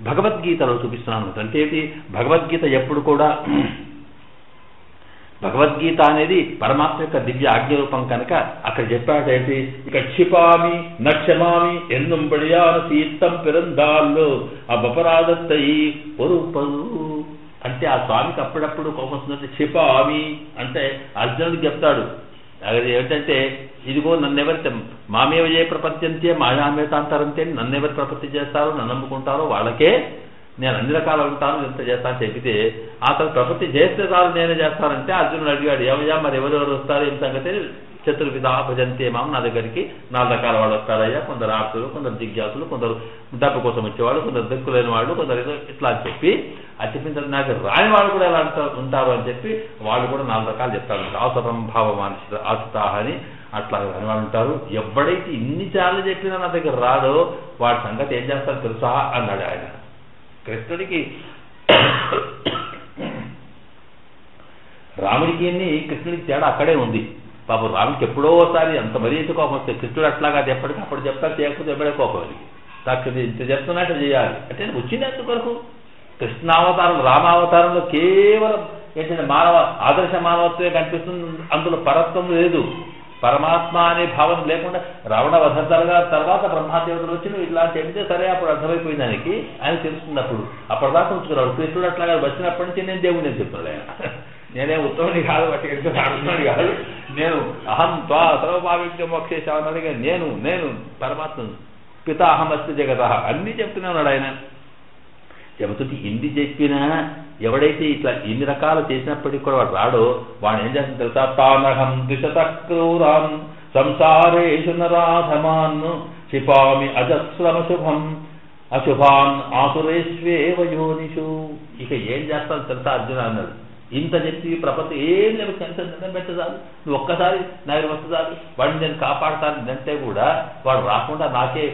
భగవద్గీతలో చూపిస్తున్నాను. అంటే ఏంటి భగవద్గీత ఎప్పుడు కూడా భగవద్గీత అనేది పరమాత్మ యొక్క దివ్య ఆజ్ఞరూపం కనుక అక్కడ చెప్పాడేంటి ఇక క్షిపామి నక్షమామి ఎన్నుంబడియాన సీతం పిరందాల్లో ఆ బపరాదత్తై పొరుపరు అంటే ఆ స్వామికి అప్పుడప్పుడు కోపం వస్తుందంటే క్షిపామి అంటే అర్జునుడికి చెప్తాడు. అది ఏంటంటే ఇదిగో నన్నెవరి మామేవ ఏ ప్రపంచంతే మాయామేతాంతరంతే నన్నెవరు ప్రపత్తి చేస్తారో నన్ను నమ్ముకుంటారో వాళ్ళకే నేను అన్ని రకాలు ఉంటాను ఎంత చేస్తాను చెప్పితే అసలు ప్రపత్తి చేస్తే చాలు నేనే చేస్తానంటే అర్జునుడు అడిగాడు ఏమయ్యా మరి ఎవరెవరు వస్తారు ఏం సంగతి చతుర్విధా భజంతే మాం నా దగ్గరికి 4 రకాల వాళ్ళు వస్తారయ్యా. కొందరు ఆర్తులు కొందరు జిజ్ఞాసులు కొందరు డబ్బు కోసం వచ్చేవాళ్ళు కొందరు దిక్కులేని వాళ్ళు కొందరు ఏదో ఇట్లా అని చెప్పి అది చెప్పిన తర్వాత నాకు రాని వాళ్ళు కూడా ఎలా ఉంటారు అని చెప్పి వాళ్ళు కూడా 4 రకాలు చెప్తారు. అవసరంభావ మానసిక ఆశితాహ అని అట్లా అని వాళ్ళు ఉంటారు. ఎవడైతే ఇన్ని సార్లు చెప్పినా నా దగ్గర రాడో వాడి సంగతి ఏం చేస్తారో తెలుసా అన్నాడు ఆయన. కృష్ణుడికి రాముడికి కృష్ణుడికి తేడా అక్కడే ఉంది. పాపం రాముడికి ఎప్పుడో ఒకసారి అంత మరీ ఇంత కోపం వస్తే కృష్ణుడు అట్లాగా అది ఎప్పటికీ అప్పుడు చెప్తారు చేయకపోతే ఎప్పుడే కోపం అది తాక్షుడు ఇంత చెప్తున్నట్టు చేయాలి అంటే వచ్చింది ఎందుకొరకు కృష్ణావతారంలో రామావతారంలో కేవలం ఏంటంటే మానవ ఆదర్శ మానవత్వమే కనిపిస్తుంది. అందులో పరత్వం లేదు. పరమాత్మ అనే భావన లేకుండా రావణ వధంతలుగా తర్వాత బ్రహ్మాదేవతలు వచ్చి నువ్వు ఇట్లా చెప్తే సరే అప్పుడు అర్థమైపోయింది దానికి ఆయన తెలుసుకున్నప్పుడు అప్పటిదాకా ఉంచుకున్నాడు. కృష్ణుడు అట్లాగా వచ్చినప్పటి నుంచి నేను దేవుడు నేను చెప్తున్నాడు ఆయన నేనే ఉత్తముని కాదు బట్టి అడుగుతున్నాడు కాదు నేను అహం త్వా సర్వభావిక మోక్షేశావన్నాడుగా నేను పరమాత్మ పిత అహమస్తి జగత అన్నీ చెప్తూనే ఉన్నాడు ఆయన. చెబుతుంటే ఇన్ని చెప్పినా ఎవడైతే ఇట్లా ఇన్ని రకాలు చేసినప్పటికీ కూడా వాడు రాడో వాడు ఏం చేస్తుంది తెలుసా తానహం దిశత క్రూరాం సంసారేషు నరాధమాన్ క్షిపామి అజస్రమశుభం అశుభాన్ ఆసురేష్వేవ యోనిషు. ఇక ఏం చేస్తాను తెలుసా అర్జున అన్నాడు. ఇంత చెప్పి ప్రపంచం ఏం లేదు కనీసం పెట్టదాలు నువ్వు ఒక్కసారి నాకు వస్తుందాలు వాడిని నేను కాపాడుతాను అంటే కూడా వాడు రాకుండా నాకే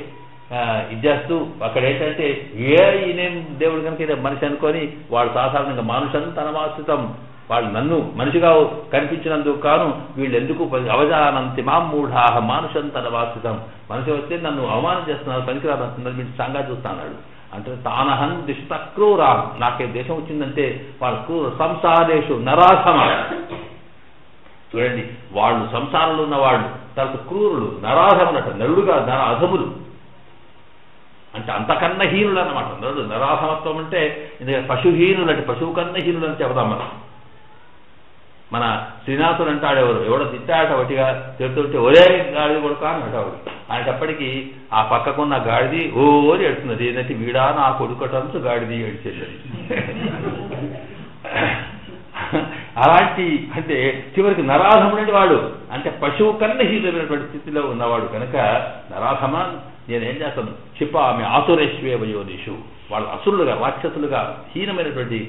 ఇది చేస్తూ అక్కడ ఏంటంటే ఈయనేం దేవుడు కనుక ఇదే మనిషి అనుకొని వాడు సాధారణంగా మనుషులను తన వాసితం వాళ్ళు నన్ను మనిషిగా కనిపించినందుకు కాను వీళ్ళు ఎందుకు అవజానంతి మామూఢాహ మానుషం తన వాసితం మనిషి వస్తే నన్ను అవమానం చేస్తున్నారు పనికిరాదంటున్నారు మీరు సంగతి చూస్తున్నాడు అంటే తానహం దిష్టక్రూరా నాకే దేశం వచ్చిందంటే వాళ్ళు క్రూర సంసారేషు నరాధమ చూడండి వాళ్ళు సంసారంలో ఉన్న వాళ్ళు తర్వాత క్రూరులు నరాధములట నరుడుగా అధములు అంటే అంతకన్నా హీనులు అన్నమాట. నరుడు నరాధమత్వం అంటే పశుహీనులు అంటే పశువు కన్నా హీనులు అని చెబుతాం మనం. మన శ్రీనాథుడు అంటాడు ఎవడో తిట్టాట ఒకటిగా తిడుతుంటే ఒరే గాడిది కొడుకా అని అంటాడు. అనేటప్పటికీ ఆ పక్కకున్న గాడిది ఓరి ఎడుతున్నది ఏంటంటే వీడా నా కొడుకటంతో గాడిది ఏడిచేది. అలాంటి అంటే చివరికి నరాధముడి వాడు అంటే పశువు కన్నా హీనమైనటువంటి స్థితిలో ఉన్నవాడు కనుక నరాధమా నేనేం చేస్తాను క్షిపామి ఆసురేష్వేవయోనిషు వాళ్ళు అసురులుగా రాక్షసులుగా హీనమైనటువంటి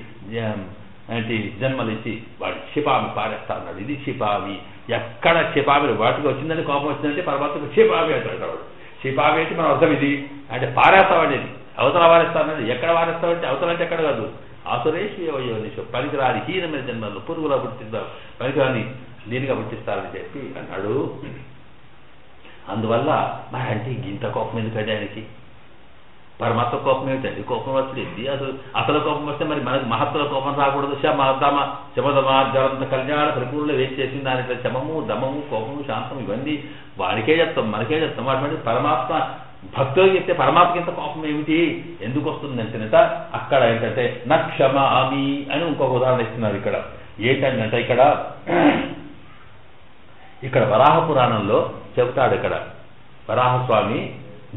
జన్మలు ఇచ్చి వాడు క్షిపామి పారేస్తా అన్నాడు. ఇది క్షిపామి. ఎక్కడ క్షిపామి వాటికి వచ్చిందని కోపం వచ్చిందంటే పరమాత్మకు క్షిపామి అంటాడు వాడు. క్షిపామి అంటే మనం అర్థం ఇది అంటే పారేస్తామనేది అవతల వారేస్తామనేది. ఎక్కడ వారేస్తామంటే అవతల అంటే ఎక్కడ కాదు ఆసురేష్వేవయోనిషు పనికిరాని హీనమైన జన్మలు పురుగులా పుట్టిస్తారు పనికిరాని దీనిగా పుట్టిస్తారని చెప్పి అన్నాడు. అందువల్ల మరి అంటే ఇంత కోపం ఎందుకంటే ఆయనకి పరమాత్మ కోపం ఏమిటండి? కోపం వచ్చేది అసలు కోపం వస్తే మరి మనకి మహత్తుల కోపం రాకూడదు. శమదమార్జవంత కళ్యాణ పరిపూర్ణ వేసి చేసింది దాంట్లో శమము దమము కోపము శాంతం ఇవన్నీ వాడికే చెప్తాం మనకే చెప్తాం. అటువంటి పరమాత్మ భక్తులు చెప్తే పరమాత్మకి ఇంత కోపం ఏమిటి ఎందుకు వస్తుంది అంటేనట అక్కడ ఏంటంటే నక్షమామి అని ఇంకొక ఉదాహరణ ఇస్తున్నారు. ఇక్కడ ఏంటంటే ఇక్కడ వరాహ పురాణంలో చెబుతాడు. ఇక్కడ వరాహస్వామి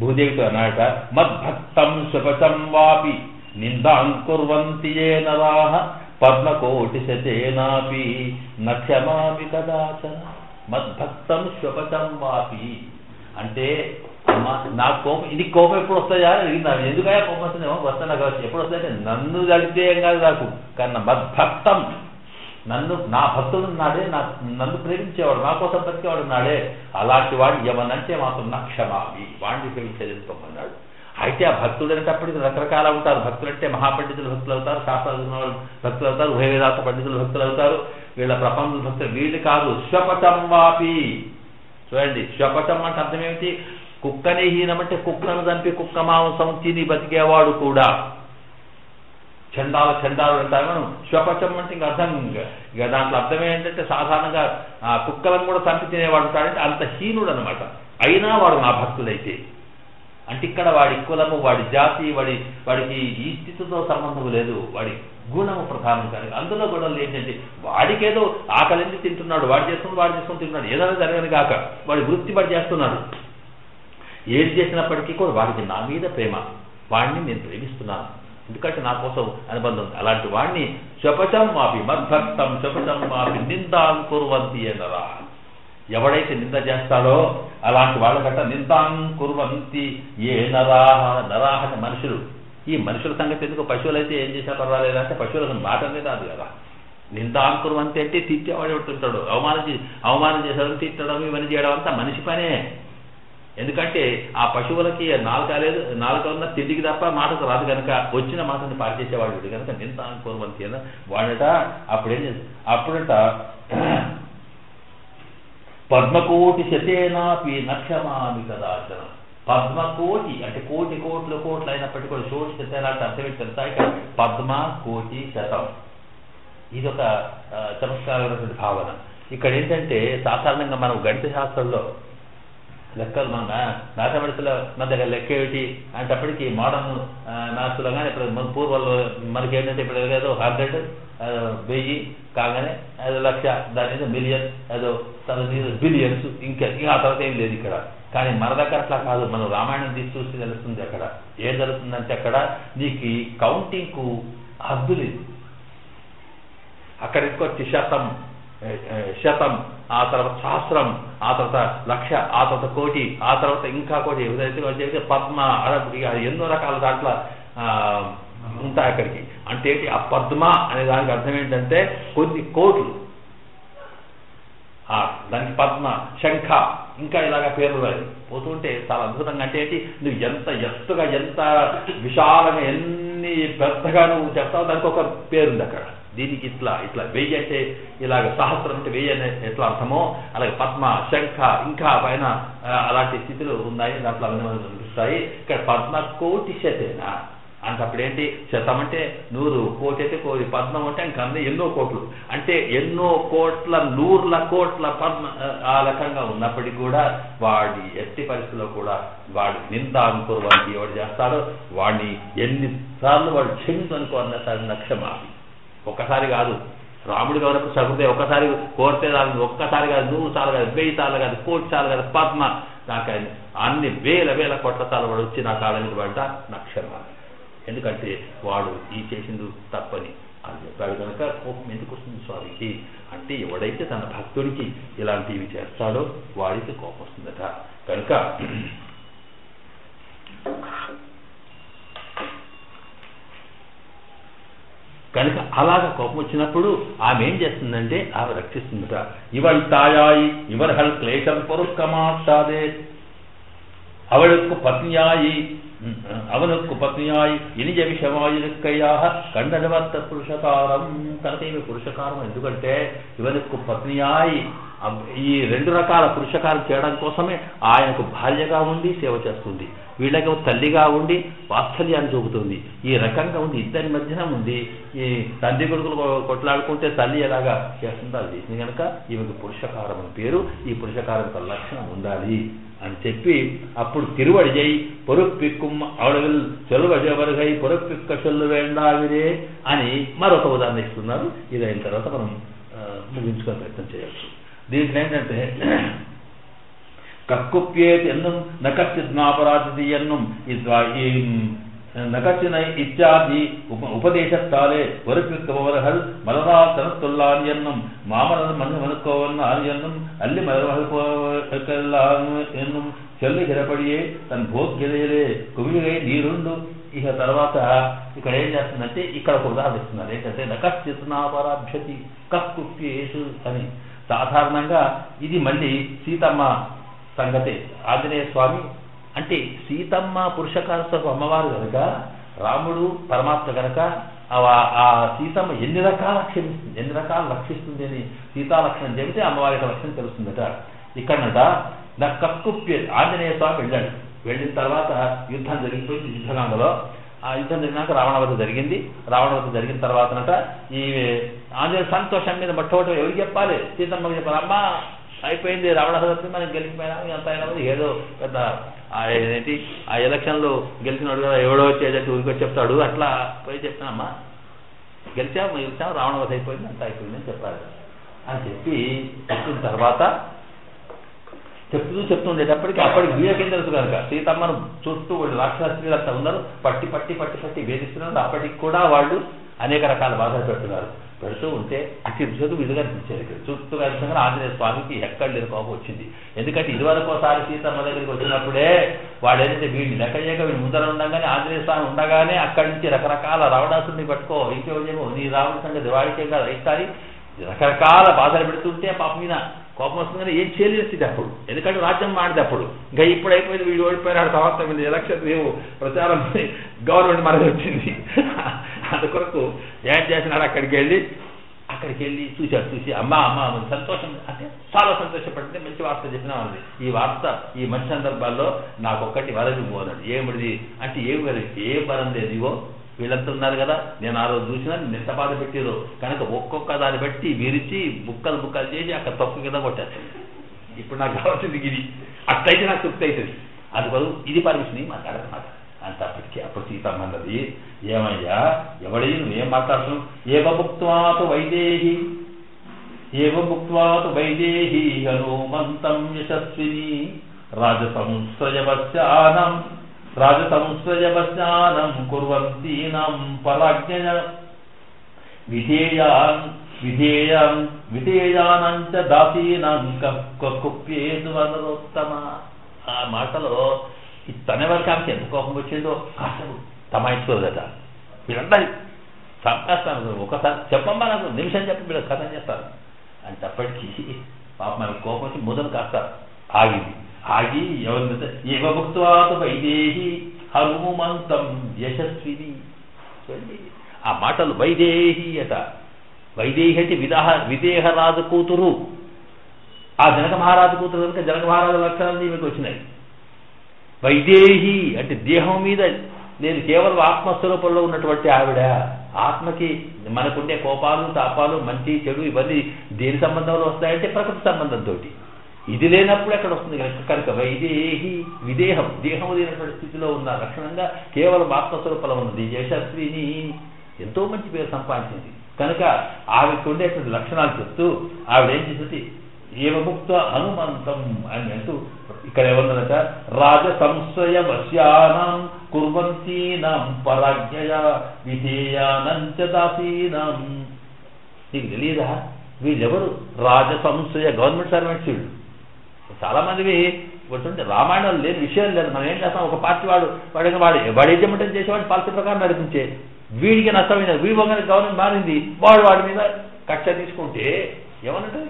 భూదేవితో అన్నాడట మద్భక్తం శుభచం వాపి నిందాంకుర్వంతి ఏ నరాః పద్మకోటి శతేనాపి నక్షమామి కదాచన. మద్భక్తం శుభచం వాపి అంటే అమ్మా నాకు కోపం ఇది కోపం ఎప్పుడు వస్తాయా అడిగిందాను. ఎందుకయ్యా కోపం వస్తుందేమో వస్తాను కావచ్చు. ఎప్పుడు వస్తాయంటే నన్ను కలిగితే ఏం కాదు నాకు కన్నా మద్భక్తం నన్ను నా భక్తుడు నాడే నన్ను ప్రేమించేవాడు నా కోసం బతికేవాడు నాడే అలాంటి వాడిని ఏమనంటే మాత్రం నక్షమామి వాడిని ప్రేమించేది ఎందుకోమన్నాడు. అయితే ఆ భక్తుడు అనేటప్పటికి రకరకాల ఉంటారు. భక్తులు అంటే మహాపండితులు భక్తులు అవుతారు, శాస్త్రాలు భక్తులు అవుతారు, ఉభయ వేదాంత పండితులు భక్తులు అవుతారు, వీళ్ళ ప్రపంచ భక్తులు వీళ్ళు కాదు. శ్వపచం వాపి చూడండి శ్వపచం అంటే అర్థం ఏమిటి? కుక్కనే హీనమంటే కుక్కను చంపి కుక్క మాంసం తిని బతికేవాడు కూడా చండాలు అంటారు మనం. శ్వపచం అంటే ఇంకా అర్థం ఇక దాంట్లో అర్థం ఏంటంటే సాధారణంగా కుక్కలను కూడా చంపి తినేవాడు ఉంటాడంటే అంత హీనుడు అనమాట. అయినా వాడు నా భక్తుడైతే అంటే ఇక్కడ వాడి కులము వాడి జాతి వాడికి ఈ స్థితితో సంబంధం లేదు. వాడి గుణము ప్రధానం కానీ అందులో గుణాలు ఏంటంటే వాడికేదో ఆకలింది తింటున్నాడు వాడు చేసుకుని తింటున్నాడు ఏదైనా జరగని కాక వాడి వృత్తి వాడు చేస్తున్నాడు. ఏది చేసినప్పటికీ కూడా వాడికి నా మీద ప్రేమ వాడిని నేను ప్రేమిస్తున్నాను ఎందుకంటే నా కోసం అనుబంధం ఉంది. అలాంటి వాడిని శపచం మాపి మద్భక్తం శపచం మాపి నిందాంకుర్వంతి నరా ఎవడైతే నింద చేస్తాడో అలాంటి వాళ్ళకట నిందాంకుర్వంతి ఏ నరాహ మనుషులు. ఈ మనుషుల సంగతి ఎందుకు పశువులైతే ఏం చేసినా పర్వాలేదంటే పశువులకు మాట అనేది రాదు కదా. నిందాంకుర్వంతి అంటే తిట్టేవాడు ఉంటుంటాడు అవమానం చేసేవాడు తిట్టడం ఇవన్నీ చేయడం అంతా మనిషి పనే. ఎందుకంటే ఆ పశువులకి నాలుక ఉన్న తిండికి తప్ప మాటకు రాదు కనుక వచ్చిన మాటని పారిచేసేవాడు కనుక నిందాంకుర్వంతి వాడట అప్పుడట పద్మకోటి శతేనాపి నక్షమామి కదాచన. పద్మకోటి అంటే కోట్లు అయినప్పటికీ కూడా కోటి శతేనా అంటే అర్థం ఏంటి తెలుసా? ఇక్కడ పద్మ కోటి శతం ఇది ఒక చమత్కారమైనటువంటి భావన. ఇక్కడ ఏంటంటే సాధారణంగా మనం గణిత శాస్త్రంలో లెక్కలు మన మ్యాథమెటిక్స్లో మన దగ్గర లెక్క ఏమిటి అంటప్పటికీ మోడర్న్ మ్యాథ్స్లో కానీ ఇప్పుడు పూర్వంలో మనకి ఏంటంటే ఇప్పుడు ఏదో 100 1000 కాగానే ఏదో 1,00,000 దాని మీద మిలియన్ ఏదో బిలియన్స్ ఇంకా ఆ తర్వాత ఏం లేదు ఇక్కడ. కానీ మన దగ్గర అట్లా కాదు. మనం రామాయణం తీసి చూసి తెలుస్తుంది. అక్కడ ఏం జరుగుతుందంటే అక్కడ నీకు కౌంటింగ్కు హద్దు లేదు. అక్కడ ఇంకొచ్చి శతం ఆ తర్వాత సహస్రం ఆ తర్వాత 1,00,000 ఆ తర్వాత కోటి ఆ తర్వాత ఇంకా కోటి ఏదైతే పద్మ ఎన్నో రకాల దాంట్లో ఉంటాయి అక్కడికి. అంటే ఆ పద్మ అనే దానికి అర్థం ఏంటంటే కొన్ని కోట్లు. దానికి పద్మ శంఖ ఇంకా ఇలాగ పేర్లు పోతుంటే చాలా అద్భుతంగా. అంటే ఏంటి నువ్వు ఎంత ఎత్తుగా ఎంత విశాలంగా ఎన్ని పెద్దగా నువ్వు చెప్తావు దానికి ఒక పేరుంది అక్కడ. దీనికి ఇట్లా 1000 అంటే ఇలాగ సహస్రం అంటే 1000 అనే ఎట్లా అర్థమో అలాగే పద్మ శంఖ ఇంకా పైన అలాంటి స్థితిలో ఉన్నాయి. దాంట్లో అవన్నీ కనిపిస్తాయి. ఇక్కడ పద్మ కోటి శతేనా అంటే అప్పుడేంటి శతం అంటే 100 కోటి అయితే కోటి పద్మం అంటే ఇంకా ఎన్నో కోట్లు అంటే ఎన్నో కోట్ల 100ల కోట్ల పద్మ ఆ రకంగా ఉన్నప్పటికీ కూడా వాడి ఎట్టి పరిస్థితుల్లో కూడా వాడు నిందాంకుర్వంతి ఎవడు చేస్తాడో వాడిని ఎన్నిసార్లు వాడు క్షమించు అనుకోన్నసారి నక్షమామి. ఒక్కసారి కాదు రాముడు కావాలప్పుడు సగుతే ఒక్కసారి కోరితే దాన్ని ఒక్కసారి కాదు 100 సార్లు కాదు 1000 సార్లు కాదు 1,00,00,000 సార్లు కాదు పద్మ నాకు అన్ని వేల కోట్ల సార్లు వాడు వచ్చి నా కాళ్ళకి పడ్డ నక్షమామి. ఎందుకంటే వాడు ఈ చేసింది తప్పని అని చెప్పాడు కనుక కోపం ఎందుకు వస్తుంది స్వామికి అంటే ఎవడైతే తన భక్తుడికి ఇలాంటివి చేస్తాడో వాడికి కోపం వస్తుందట. కనుక అలాగా కోపం వచ్చినప్పుడు ఆమె ఏం చేస్తుందంటే ఆమె రక్షిస్తుందట. ఇవల్ తాయాయి ఇవర్హల్ క్లేశం పొరుక్కమాటాదే அவளுக்கு பத்னியாயி அவனுக்கு பத்னியாయి ఇనిజ విషమాయుకయ్యాహ కండనవర్త పురుషకారం. కనుక ఈమె పురుషకారం ఎందుకంటే ఇవనుకు పత్నియాయి ఈ రెండు రకాల పురుషకారం చేయడం కోసమే ఆయనకు భార్యగా ఉండి సేవ చేస్తుంది, వీళ్ళకి తల్లిగా ఉండి వాత్సల్యాన్ని చూపుతుంది. ఈ రకంగా ఉంది, ఇద్దరి మధ్యన ఉంది. ఈ తండ్రి కొడుకులు కొట్లాడుకుంటే తల్లి ఎలాగా చేస్తుందో అది చేసింది కనుక ఈమెకు పురుషకారం అని పేరు. ఈ పురుషకారం లక్షణం ఉండాలి అని చెప్పి అప్పుడు తిరువడిజై పొరుప్పిక్కుం అవడవిల్ చెలువజవరుగై పొరుప్పిక్క చెల్లు వేండావిరే అని మరొక ఉదాహరణ ఇస్తున్నారు. ఇది అయిన తర్వాత మనం ముగించుకునే ప్రయత్నం చేయవచ్చు. దీంట్లో ఏంటంటే కక్కుప్యేతి ఎన్నం నకచ్చిత్నాపరాధి ఎన్నం నకచ్చిన ఇత్యాది ఉపదేశத்தாலே ஒருப்பிக்கவர்கள் மலரால் தனத்துள்ளான் என்னும் மாமனது மண் மனுக்கோவன் என்னும் அள்ளி மலர்வகெல்லாம் என்னும் చెల్లుగిరపడియే తన భోగ్యదయలే కుమిలిగై నీరుండు. ఇక తర్వాత ఇక్కడ ఏం చేస్తుందంటే ఇక్కడ ఒక ఉదాహరణ ఇస్తున్నారు. ఏంటంటే నకచ్చిత్నాపరాభ్యతి కక్కుప్యేసు అని. సాధారణంగా ఇది మళ్ళీ సీతమ్మ సంగతి. ఆంజనేయ స్వామి అంటే సీతమ్మ పురుషకారస్తకు అమ్మవారు కనుక, రాముడు పరమాత్మ కనుక ఆ సీతమ్మ ఎన్ని రకాల క్షమిస్తుంది, ఎన్ని రకాలు రక్షిస్తుంది అని సీతాలక్షణం చెబితే అమ్మవారి యొక్క లక్షణం తెలుస్తుందట. ఇక్కడనట నా కక్కుప్య ఆంజనేయ స్వామి వెళ్ళాడు. వెళ్ళిన తర్వాత యుద్ధం జరిగిపోయింది. యుద్ధకాండలో ఆ యుద్ధం జరిగినాక రావణవధ జరిగింది. రావణవధ జరిగిన తర్వాతనట ఈ ఆంజనేయ సంతోషం మీద మొట్టమొదటి ఎవరికి చెప్పాలి? సీతమ్మకి చెప్పాలి. అమ్మ అయిపోయింది, రావణవధ మనకి గెలిచిపోయినా అంత అయినా ఏదో పెద్ద ఏంటి ఆ ఎలక్షన్లో గెలిచినాడు కదా, ఎవడో వచ్చేదంటే ఊరికి చెప్తాడు. అట్లా పోయి చెప్తానమ్మా గెలిచాం రావణవధ అయిపోయింది, అంత అయిపోయింది అని చెప్పాలి అని చెప్పి చెప్పిన తర్వాత చెప్తుండేటప్పటికి అప్పటికి వీళ్ళకేం తెలుసు కనుక సీతమ్మను చుట్టూ వాళ్ళు రాక్షసులు అంతా ఉన్నారు, పట్టి పట్టి పట్టి పట్టి వేధిస్తున్నారు. అప్పటికి కూడా వాళ్ళు అనేక రకాల బాధలు పెడుతూ ఉంటే అతి రుచులు విధుగా అనిపించేది. ఇక్కడ చుట్టూ కలిసిన ఆంజనేయ స్వామికి ఎక్కడ లేని కోపం వచ్చింది. ఎందుకంటే ఇదివరకు ఒకసారి సీతమ్మ దగ్గరికి వచ్చినప్పుడే వాడు ఏదైతే వీడిని లెక్క చేయక వీడి ముందర ఉండగానే ఆంజనేయ స్వామి ఉండగానే అక్కడి నుంచి రకరకాల రావణాసుని పట్టుకో ఇంకేమో నీ రావణ సంగతి వాడికే కాదు అయితారి రకరకాల బాధలు పెడుతుంటే పాప మీద కోపం వస్తుందని ఏం చేయలేదు స్థితి అప్పుడు. ఎందుకంటే రాజ్యం మాడితే అప్పుడు ఇంకా ఇప్పుడు అయిపోయింది, వీడు ఓడిపోయినాడు, తర్వాత మీద ఎలక్షన్ లేవు, ప్రచారం గవర్నమెంట్ మనకి వచ్చింది. అందుకొరకు ఏం చేసినాడు అక్కడికి వెళ్ళి చూసి అమ్మ సంతోషం అంటే చాలా సంతోషపడింది. మంచి వార్త చెప్పినా ఉంది. ఈ వార్త ఈ మంచి సందర్భాల్లో నాకు ఒక్కటి వరది పోనాడు. ఏమిడిది అంటే ఏమి వరది, ఏ వరం లేదు. ఇవో వీళ్ళంతా ఉన్నారు కదా, నేను ఆ రోజు చూసినా ఎంత బాధ పెట్టారో కనుక ఒక్కొక్క దాన్ని బట్టి విరిచి బుక్కలు చేసి అక్కడ తప్పు కింద కొట్టేస్తాను. ఇప్పుడు నాకు కావాల్సింది ఇది, అట్లయితే నాకు తృప్తి అవుతుంది. అది బదులు ఇది పర్మిషన్ మాట్లాడమాట అంటే అప్పుడు సీతమ్మ అన్నది, ఏమయ్యా ఎవడయ్యి నువ్వేం మాట్లాడుతున్నావు? ఏవభుక్త్వాతు వైదేహి హనుమంతం యశస్విని రాజసంస్రజవస్యానం కుర్వంతీనాం పరాజ్ఞయ విధేయానంచ దాసీనాం కుప్యేతు వనరోత్తమ. ఆ మాటలో తనెవరికి ఆమెకి ఎంత కోపం వచ్చిందో కాసేపు తమాయించుకోదట. వీళ్ళందరి చంపేస్తాను, ఒకసారి చెప్పమ్మా నాకు నిమిషం చెప్పి వీళ్ళకి కథ చేస్తారు అంటే అప్పటికి పాప మనకు కోపం వచ్చి మొదలు కాస్త ఆగి ఎవరి ఏవభుక్త్వాతు వైదేహి హనుమంతం యశస్విని. ఆ మాటలు వైదేహి అట. వైదేహి అంటే విదేహ రాజు కూతురు. ఆ జనక మహారాజు కూతురు కనుక జనక మహారాజు లక్షణాలు ఈమెకు వచ్చినాయి. వైదేహి అంటే దేహం మీద నేను కేవలం ఆత్మస్వరూపంలో ఉన్నటువంటి ఆవిడ. ఆత్మకి మనకుండే కోపాలు తాపాలు మంచి చెడు ఇవన్నీ దేని సంబంధంలో వస్తాయంటే ప్రకృతి సంబంధంతో. ఇది లేనప్పుడు ఎక్కడ వస్తుంది కనుక వైదేహి విదేహం దేహం లేనటువంటి స్థితిలో ఉన్న లక్షణంగా కేవలం ఆత్మస్వరూపంలో ఉన్నది. యశస్విని ఎంతో మంచి పేరు సంపాదించింది కనుక ఆవిడకి ఉండేటువంటి లక్షణాలు చెప్తూ ఆవిడ ఏం చేసింది, ఏమముక్త హనుమంతం అని అంటూ ఇక్కడ ఏమన్నదట, రాజసంశయ వశ్యానాం కుర్వంతీనాం పరాజ్ఞయ విధేయానంచ దాసీనాం. నీకు తెలియదా వీళ్ళెవరు? రాజసంశయ గవర్నమెంట్ సర్వెంట్స్ వీళ్ళు. చాలా మందివి కొంటుంటే రామాయణం లేని విషయాలు లేదు. మనం ఏం చేస్తాం, ఒక పార్టీ వాడు ఏజెంట్ చేసేవాడు పాలసీ ప్రకారం నడిపించే, వీడికి నష్టమైన వీడి గవర్నమెంట్ మారింది, వాడి మీద కక్ష తీసుకుంటే ఏమన్నట్టు?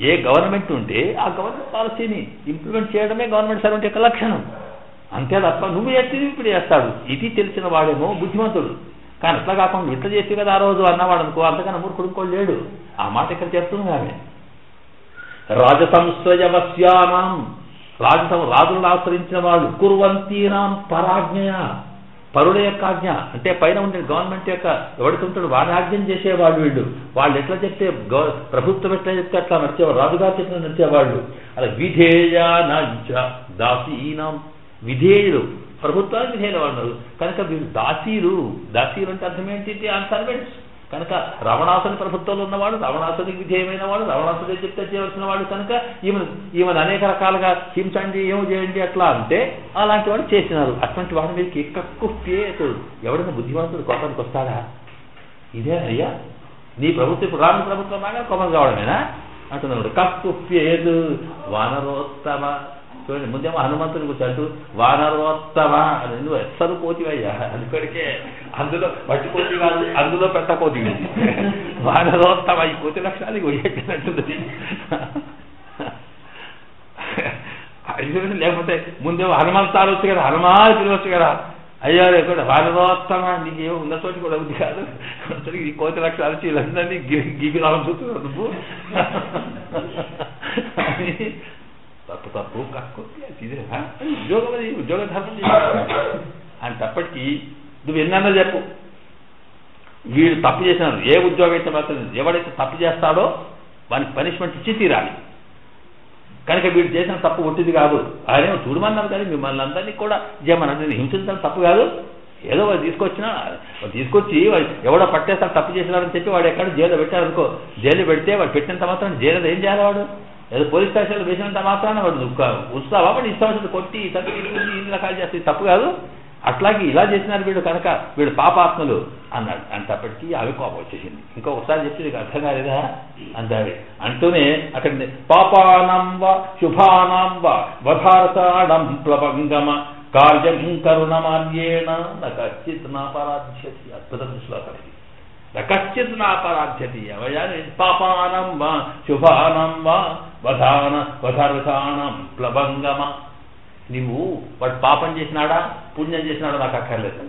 ఏ గవర్నమెంట్ ఉంటే ఆ గవర్నమెంట్ పాలసీని ఇంప్లిమెంట్ చేయడమే గవర్నమెంట్ సర్వెంట్ యొక్క లక్షణం. అంతే తప్ప నువ్వు ఎత్తి ఇప్పుడు చేస్తాడు. ఇది తెలిసిన వాడేమో బుద్ధిమంతుడు. కానీ అట్లా కాకుండా ఇట్లా చేసి కదా ఆ రోజు అన్నవాడు అనుకో, అంతకన్నా మూర్ఖుడు ఇంకోటి లేడు. ఆ మాట ఇక్కడ చెప్తుంది ఆమె. రాజసంశ్రయవస్యానాం, రాజులను ఆశ్రయించిన వాళ్ళు, కుర్వంతీనాం పరాజ్ఞయ, పరుల యొక్క ఆజ్ఞ అంటే పైన ఉండే గవర్నమెంట్ యొక్క ఎవడుతుంటాడు వాడి ఆజ్ఞం చేసేవాళ్ళు వీళ్ళు. వాళ్ళు ఎట్లా చెప్తే ప్రభుత్వం ఎట్లా చెప్తే అట్లా నడిచేవాళ్ళు, రాజుగారు చెప్పిన నడిచేవాళ్ళు. అలా విధేయానంచ దాసీనాం, విధేయులు, ప్రభుత్వానికి విధేయులు వాళ్ళు కనుక వీళ్ళు దాసీలు. దాసీలు అంటే అర్థం ఏంటి? సర్వెంట్స్. కనుక రావణాసుని ప్రభుత్వంలో ఉన్నవాడు, రావణాసునికి విధేయమైన వాడు, రావణాసుడే చెప్తే చేయవలసిన వాడు. కనుక ఈమెను అనేక రకాలుగా హింసండి, ఏమో చేయండి అట్లా అంటే అలాంటి వాడు చేసినారు. అటువంటి వాడు మీకు కక్కుప్పేతుడు. ఎవడైనా బుద్ధిమంతుడు కోపానికి వస్తాడా? ఇదే అయ్యా నీ ప్రభుత్వం. ఇప్పుడు రాముడి ప్రభుత్వం బాగా కోపం కావడమేనా అంటున్నాడు. కక్కుప్పేదు వానరోత్తమ. చూడండి, ముందేమో హనుమంతుని కూర్చోంటూ వానరోత్తమ అని నువ్వు ఎస్సరు కోతివయ్యా అందుకొడికే, అందులో పట్టి కోతి కాదు, అందులో పెట్ట కోతి. వానరోత్తమ ఈ కోతి లక్షణానికి పోయేటట్టుంది. లేకపోతే ముందేమో హనుమంతాలు వచ్చు కదా, హనుమాన్ తిరగచ్చు కదా. అయ్యా కూడా వానరోత్తమ నీకు ఏమో ఉన్న చోటి కూడా ఉంది కాదు, ఈ కోతి లక్షణాలు వీళ్ళందరినీ గిబి రావడం చూస్తున్నావు నువ్వు. తప్పు కక్కొట్టి ఉద్యోగం, అది ఉద్యోగ ధర్మం అంటప్పటికీ నువ్వు ఎన్నన్నా చెప్పు. వీళ్ళు తప్పు చేసినారు, ఏ ఉద్యోగం అయితే మాత్రం ఎవడైతే తప్పు చేస్తాడో వానికి పనిష్మెంట్ ఇచ్చి తీరాలి. కనుక వీడు చేసిన తప్పు ఒట్టిది కాదు. ఆయనేమో చూడమన్నారు కానీ మిమ్మల్ని అందరినీ కూడా చేయమని హింసించడం తప్పు కాదు. ఏదో వాడు తీసుకొచ్చి ఎవడో పట్టేస్తాడు తప్పు చేసినారని చెప్పి వాడు ఎక్కడ జైల్లో పెట్టారనుకో, జైలు పెడితే వాడు పెట్టినంత మాత్రం జైలు ఏం చేయాలి? వాడు ఏదో పోలీస్ స్టేషన్లో వేసినంత మాత్రాన వాడు ఉత్సావా వాడు ఇష్టం వచ్చింది కొట్టి ఇన్ని రకాలు చేస్తే తప్పు కాదు. అట్లాగే ఇలా చేసినారు వీడు, కనుక వీడు పాపాత్మలు అన్నాడు. అంటప్పటికీ అవి కోపం వచ్చేసింది. ఇంకొకసారి చెప్తే నీకు అర్థం కాలేదా అంటాడు. అంటూనే అక్కడ పాపానం వా శుభానాం వా వధారతాడం ప్లవంగమ కార్యం కరుణమాన్యేన నచిత్ నాపరాధ్యతి. అద్భుతం శ్లోకం ఇది. కశ్చిత్ నాపరాధ్యతి పాపానం వా శుభానం వా వధారతానం ప్లవంగమ. నువ్వు వాడు పాపం చేసినాడా పుణ్యం చేసినాడా నాకు అక్కర్లేదు,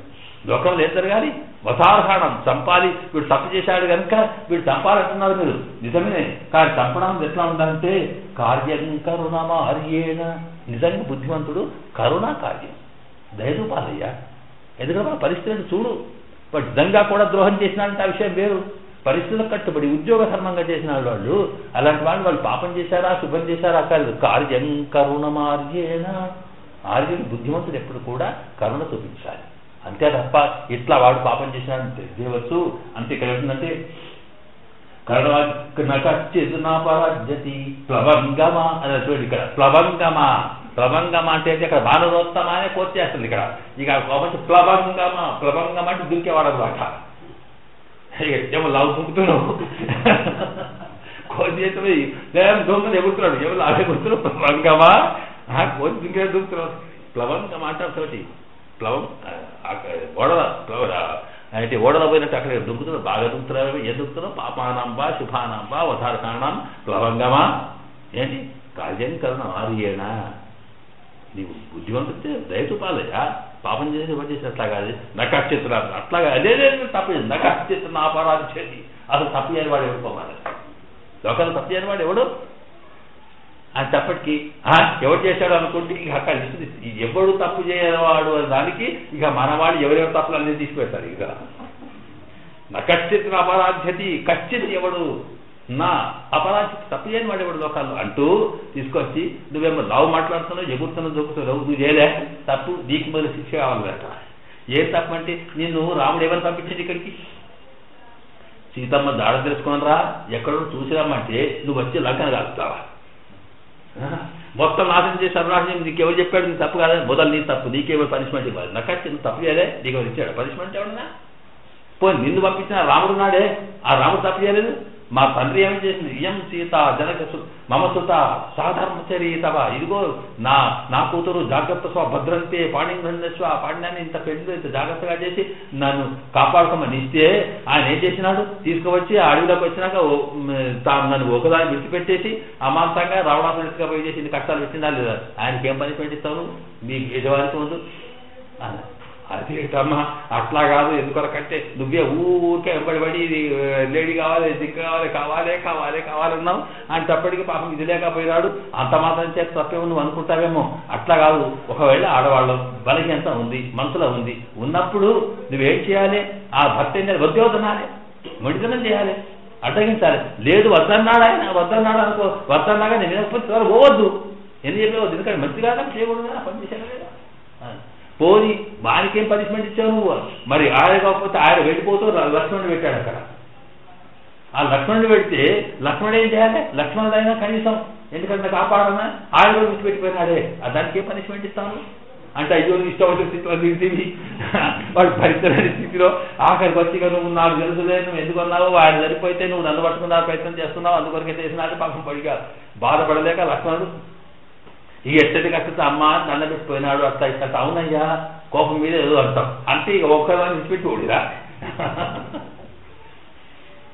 లోకంలో ఏం జరగాలి? వధారహాణం చంపాలి. వీడు తప్పు చేశాడు కనుక వీడు చంపాలంటున్నారు మీరు, నిజమే. కానీ చంపడం ఎట్లా ఉందంటే కార్యం కరుణమార్యేణ. నిజంగా బుద్ధిమంతుడు కరుణా కార్యం దయరూపాలయ్యా. ఎందుకంటే మన పరిస్థితులను చూడు, వాడు నిజంగా కూడా ద్రోహం చేసినాడంటే ఆ విషయం వేరు. పరిస్థితులకు కట్టుబడి ఉద్యోగ ధర్మంగా చేసిన వాళ్ళు, అలాంటి వాళ్ళు పాపం చేశారా శుభం చేశారా కాదు, కార్యం కరుణమార్యేణ. ఆర్యుడు బుద్ధిమంతుడు ఎప్పుడు కూడా కరుణ చూపించాలి, అంతే తప్ప ఇట్లా వాడు పాపం చేసినాడంటే దేవచ్చు. అంతే ఇక్కడ ఏంటంటే కరుణాపరాధ్యతి ప్లవంగమ అని చూడండి. ఇక్కడ ప్లవంగమ అంటే అక్కడ వానరోత్తమ అనే కోర్టు చేస్తుంది. ఇక్కడ ఇక కోపం ప్లవంగమ అంటే దురికేవాడు అనమాట. ఏమో లావు దుంకుతున్నావు కోతి చేస్తే దొంగలు ఎగురుతున్నాడు, ఏమో లాగే గుర్తున్నావు. ప్లవంగమా కోతి దుంకే దుంకుతున్నావు. ప్లవంగమ అంటే ఒకటి ప్లవం అంటే ఓడల పోయినట్టు అక్కడ దుంకుతున్నావు, బాగా దుంకుతున్నావు. ఏం దుంకుతున్నావు? పాపానాంబా శుభానాంబా వధారకాణం ప్లవంగమా. ఏంటి కార్యం కరుణ ఆర్యేనా. నీవు బుద్ధివంతుడితే దయచూపాలయ్యా. పాపం చేసి ఇవ్వ చేసి అట్లా కాదు, నకశ్చిత్ర అట్లాగా అదే తప్పు నకశ్చిత్ర అపరాధం చేసి అసలు తప్పు చేయని వాడు ఎవడుకోవాలి. లోకల్ తప్పు చేయని వాడు ఎవడు అంటప్పటికీ ఎవరు చేశాడు అనుకుంటే ఇక అక్కడ ఎవడు తప్పు చేయవాడు అనే దానికి ఇక మనవాడు ఎవరెవరు తప్పులు అన్నీ తీసుకుపెడతారు. ఇక నకశ్చిత్ అపరాధ్యతి, కశ్చిత్ ఎవడు నా అపరాధి తప్పు చేయని వాడు ఎవడు లోకాల్లో అంటూ తీసుకొచ్చి నువ్వేమో లావు మాట్లాడుతున్నావు, ఎగురుతున్నావు, దొక్కుతున్నావు, నువ్వు చేయలే తప్పు, నీకు మొదలు శిక్ష కావాలట. ఏం తప్పు అంటే నిన్ను రాముడు ఎవరు పంపించింది ఇక్కడికి? సీతమ్మ దాడ తెలుసుకుని రా, ఎక్కడో చూసిరామంటే నువ్వు వచ్చి లంకన కాలుస్తావా? మొత్తం నాశనం చేసి సర్వనాశనం నీకెవరు చెప్పాడు నీకు తప్పు కాదా మొదలు నీ తప్పు నీకేమో పనిష్మెంట్ ఇవ్వాలి నాకు నువ్వు తప్పు చేయలే నీకు ఎవరు ఇచ్చాడు పనిష్మెంట్ ఎవడన్నా పోయి నిన్ను పంపించిన రాముడు నాడే ఆ రాముడు తప్పు చేయలేదు మా తండ్రి ఏమి చేసింది ఇయం సీత జనక మమసుత సాధర్మచరీతవ ఇదిగో నా కూతురు జాగ్రత్త స్వ భద్రంతే పాణింద్రస్వ ఆ పాండ్యాన్ని ఇంత పెళ్లి ఇంత జాగ్రత్తగా చేసి నన్ను కాపాడుకోమని ఇస్తే ఆయన ఏం చేసినాడు తీసుకువచ్చి అడవిలోకి వచ్చినాక నన్ను ఒకదాన్ని విడిచిపెట్టేసి అమాంతంగా రావడానికి పోయి చేసి ఇన్ని కష్టాలు పెట్టిందా లేదా ఆయనకి ఏం పనిష్మెంట్ ఇస్తావు మీ యజమానికి ముందు అదేటమ్మా అట్లా కాదు ఎందుకొరకంటే నువ్వే ఊరికే వెంబడిపడి ఇది లేడీ కావాలి దిక్కు కావాలన్నావు అని తప్పటికి పాపం ఇది లేకపోయినాడు అంత మాత్రం చేత తప్పేమో నువ్వు అనుకుంటావేమో అట్లా కాదు ఒకవేళ ఆడవాళ్ళ బలహీనత ఉంది మనసులో ఉంది ఉన్నప్పుడు నువ్వేం చేయాలి ఆ భర్త ఏం చేయాలి వద్యోధనాలి మడిదనం చేయాలి అడ్డగించాలి లేదు వద్దన్నాడు ఆయన వద్దన్నాడు అనుకో వద్దన్నాగా నేను వినకపోతే పోవద్దు ఎందుకు చెప్పేవద్దు ఎందుకంటే మంచి కాదా చేయకూడదు కదా పని చేశాను కదా పోని వానికేం పనిష్మెంట్ ఇచ్చావు నువ్వు మరి ఆయన కాకపోతే ఆయన వెళ్ళిపోతూ లక్ష్మణుడు పెట్టాడు అక్కడ ఆ లక్ష్మణుడు పెడితే లక్ష్మణుడు ఏం చేయాలి లక్ష్మణుడైనా కనీసం ఎందుకంటే కాపాడనా ఆయన కూడా విడిచిపెట్టిపోయినాడే దానికి ఏం పనిష్మెంట్ ఇస్తాను అంటే అయ్యో ఇష్టం వచ్చిన స్థితిలో దిగుతుంది వాడు పరిస్థితి స్థితిలో ఆఖరికి వచ్చి నువ్వు నాకు తెలుసులే నువ్వు ఎందుకున్నావు ఆయన సరిపోతే నువ్వు నన్ను పట్టుకున్న ప్రయత్నం చేస్తున్నావు అందుకొరకే చేసినాడు పాపం పడిగా బాధపడలేక లక్ష్మణుడు ఇక ఎట్టటి కష్టతో అమ్మ దండ పెట్టిపోయినాడు అట్లా ఇట్లా అవునయ్యా కోపం మీద ఏదో అంటాం అంటే ఇక ఒక్కదాన్ని విడిచిపెట్టి ఓడిరా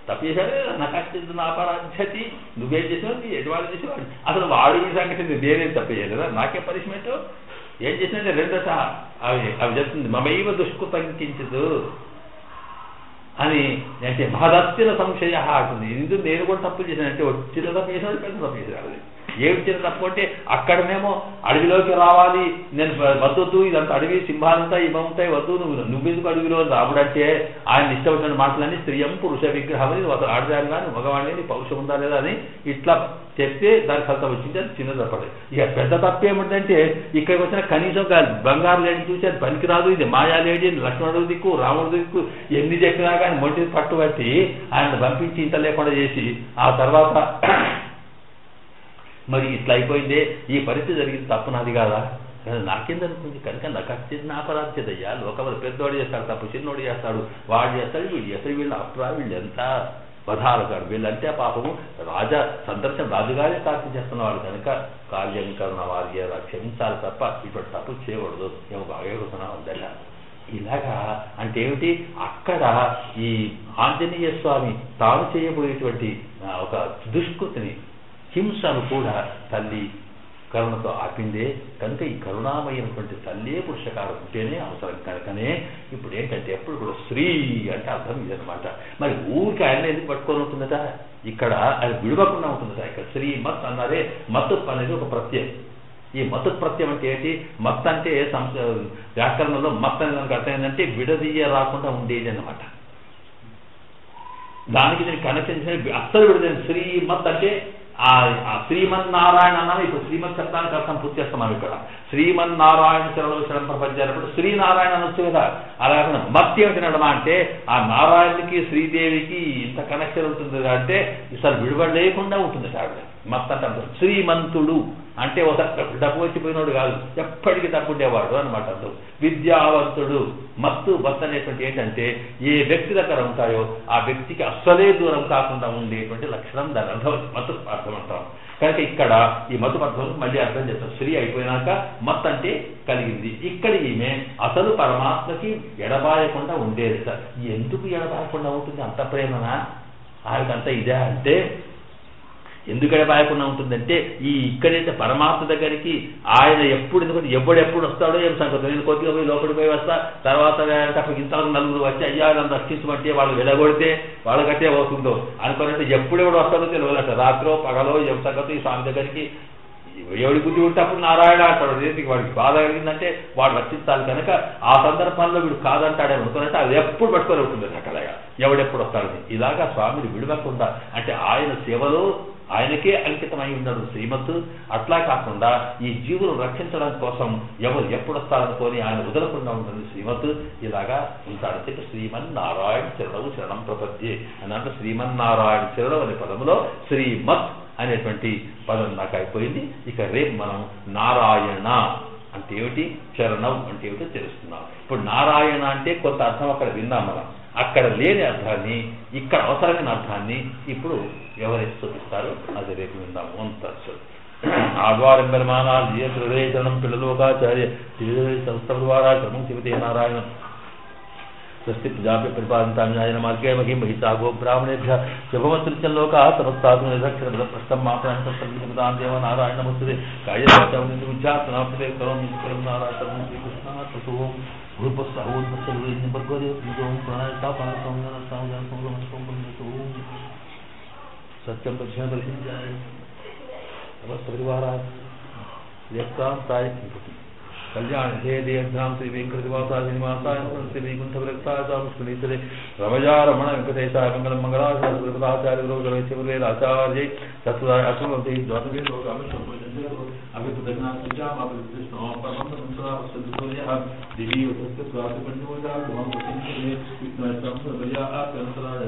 తప్పు చేశాడు నా కష్టం నా అపరాధ్యతి నువ్వేం చేసావు ఎటువాడు చేసేవాడు అసలు వాడు ఈ సంగతి నేనేం తప్పు చేయలేదా నాకే పనిష్మెంట్ ఏం చేసినట్టే రెండట అవి చెప్తుంది మమైవ దుష్కృతంకించదు అని అంటే మహదత్తిన సంశయ అంటుంది ఇందుకు నేను కూడా తప్పులు చేశానంటే చిన్న తప్పు చేసినాడు పెద్ద తప్పు చేశాడు ఏమి చిన్న తప్పు అంటే అక్కడనేమో అడవిలోకి రావాలి నేను వద్దు ఇదంతా అడవి సింహాలంతా ఇవ్వముతాయి వద్దు నువ్వెందుకు అడవిలో రావుడంటే ఆయన ఇష్టపడిన మాటలన్నీ స్త్రీయం పురుష విగ్రహం అని ఆడదాని కానీ మగవాడిని పౌరుషం ఉందా లేదా అని ఇట్లా చెప్తే దాని ఫలితం వచ్చింది అది చిన్న తప్పదు ఇక పెద్ద తప్పు ఏమిటంటే ఇక్కడికి వచ్చిన కనీసం బంగారు లేడీ చూసి అది పనికిరాదు ఇది మాయా లేడీ లక్ష్మణుడు దిక్కు రాముడు దిక్కు ఎన్ని చెప్పినా కానీ మొంటి పట్టుబట్టి ఆయన పంపించి ఇంత లేకుండా చేసి ఆ తర్వాత మరి ఇట్లా అయిపోయిందే ఈ పరిస్థితి జరిగింది తప్పు నాది కాదా నాకేందనుకుంది కనుక నాకు చిన్న అపరాధ్యతయ్యా లోకములు పెద్దోడు చేస్తాడు తప్పు చిన్నోడు చేస్తాడు వాడు చేస్తాడు వీడు చేస్తాడు వీళ్ళు అప్రా వీళ్ళు ఎంత వధాలు కాడు వీళ్ళంటే పాపము రాజా సందర్శన రాజుగారే సాధ్యం చేస్తున్నవాడు కనుక కార్యం కరుణ వార్య క్షమించాలి తప్ప ఇటువంటి తప్పు చేయకూడదు ఏమో బాగా ఉందట ఇలాగా అంటే ఏమిటి అక్కడ ఈ ఆంజనేయ స్వామి తాను చేయబోయేటువంటి ఒక దుష్కృతిని హింసను కూడా తల్లి కరుణతో ఆపిందే కనుక ఈ కరుణామయమైనటువంటి తల్లే పురుషకారం ఉంటేనే అవసరం కనుకనే ఇప్పుడు ఏంటంటే ఎప్పుడు కూడా స్త్రీ అంటే అర్థం ఇదనమాట మరి ఊరికి ఆయన ఎందుకు పట్టుకొని ఉంటుందట ఇక్కడ ఆయన విడవకుండా ఉంటుందట ఇక్కడ శ్రీ మత్ అన్నారే మత్తు అనేది ఒక ప్రత్యయం ఈ మత్తు ప్రత్యయం అంటే ఏంటి మత్ అంటే వ్యాకరణంలో మత్ అనే దానికి అర్థం ఏంటంటే విడదీయ రాకుండా ఉండేది అన్నమాట దానికి నేను కనెక్షన్ చేసిన అస్సలు విడదీయ శ్రీమత్ అంటే ఆ శ్రీమన్నారాయణ అన్నది ఇప్పుడు శ్రీమత్ శబ్దానికి అర్థం పూర్తి చేస్తున్నాం ఇక్కడ శ్రీమన్నారాయణ శరణం ప్రపంచాలప్పుడు శ్రీనారాయణ అనొచ్చు కదా అలా మత్తి ఏమిటి నడమా అంటే ఆ నారాయణుడికి శ్రీదేవికి ఇంత కనెక్షన్ ఉంటుంది అంటే అసలు విడుబడి లేకుండా ఉంటుంది ఆవిడ మత్ అంటే అర్థం శ్రీమంతుడు అంటే ఒకసారి డబ్బు వచ్చిపోయినోడు కాదు ఎప్పటికీ డబ్బుండేవాడు అనమాట అర్థం విద్యావంతుడు మత్తు మత్ అనేటువంటి ఏంటంటే ఏ వ్యక్తి దగ్గర ఉంటాయో ఆ వ్యక్తికి అస్సలే దూరం కాకుండా ఉండేటువంటి లక్షణం దాని అర్థం మత్తు అర్థం అంటాం కనుక ఇక్కడ ఈ మత్తు అర్థం మళ్ళీ అర్థం చేస్తాం స్త్రీ అయిపోయినాక మత్ అంటే కలిగింది ఇక్కడ ఈమె అసలు పరమాత్మకి ఎడబాయకుండా ఉండేది సార్ ఎందుకు ఎడబాయకుండా ఉంటుంది అంత ప్రేమనా ఆయనకంత ఇదే అంటే ఎందుకు ఎడబాయకుండా ఉంటుందంటే ఈ ఇక్కడైతే పరమాత్మ దగ్గరికి ఆయన ఎందుకంటే ఎప్పుడెప్పుడు వస్తాడో ఏం సంగతి నేను కొద్దిగా పోయి లోపలికి పోయి వస్తా తర్వాత ఇంతకు నలుగురు వచ్చి అయ్యా నన్ను రక్షించమంటే వాళ్ళు వెలగొడితే వాళ్ళకట్టే అవుతుందో అనుకున్నట్టు ఎప్పుడెప్పుడు వస్తాడో తెలియదట రాత్రో పగలో ఏం సంగతి ఈ స్వామి దగ్గరికి ఎవడి బుద్ధి ఉంటే అప్పుడు నారాయణ అంటాడు దేనికి వాడికి బాధ కలిగిందంటే వాడు రక్షించాలి కనుక ఆ సందర్భంలో వీడు కాదంటాడేమో అనుకున్నట్టు అది ఎప్పుడు పట్టుకొని ఉంటుంది అక్కడ ఎవడెప్పుడు వస్తాడని ఇలాగా స్వామిని విడవకుండా అంటే ఆయన సేవలో ఆయనకే అంకితమై ఉన్నాడు శ్రీమత్తు అట్లా కాకుండా ఈ జీవులను రక్షించడం కోసం ఎవరు ఎప్పుడు వస్తారనుకొని ఆయన వదలకుండా ఉంటుంది శ్రీమత్తు ఇలాగా ఉంటాడని చెప్పి శ్రీమన్నారాయణ చరణవు శరణం ప్రపద్యే అని అంటే శ్రీమన్నారాయణ చరణం అనే పదములో శ్రీమత్ అనేటువంటి పదం నాకు అయిపోయింది. ఇక రేపు మనం నారాయణ అంటే ఏమిటి, చరణం అంటే ఏమిటో తెలుస్తున్నాం. ఇప్పుడు నారాయణ అంటే కొంత అర్థం అక్కడ విన్నాం మనం, అక్కడ లేని అర్థాన్ని ఇక్కడ అవసరమైన అర్థాన్ని ఇప్పుడు ఎవరైతే చూపిస్తారో అది రేపు విందాము. అంత ఆద్వారం పెరుమానాల్ హృదయచరణం పిల్లలోకాచార్య సంస్థ ద్వారా క్రమం శివతే నారాయణ స్వస్తి ప్రజాభ్య పరిపాలితాన్యాయన మార్గే మహిం మహిషాగో బ్రాహ్మణేభ్య శుభమత్రిచల్లోకా సమస్తాత్మ నిరక్షర ప్రష్టం మాత్రం దేవ నారాయణ నమస్తే కాయజాతనమస్తే కరం నారాయణ శ్రీకృష్ణ తోం సత్యం దక్షిణ దర్శించాయ సమస్త పరివారా कल्याण हे देहधाम श्री वेंकटवासा श्रीनिवासाय శ్రీ వైకుంఠ విరక్తాచార్య రమజా రమణ వెంకటేశాయ మంగళం మంగళాచార్య గురువేశ్వరే ఆచార్య సత్వదాయ అసమతి జ్యోతివే అభిప్రదజ్ఞా శ్రీరామ కృష్ణ పరమ సంసదా సద్గురుయ దివి ఉత్త స్వాతి పంచమోజా గుణం ప్రతిష్ఠే విష్ణు సంప్రదయ ఆచరణతరాయ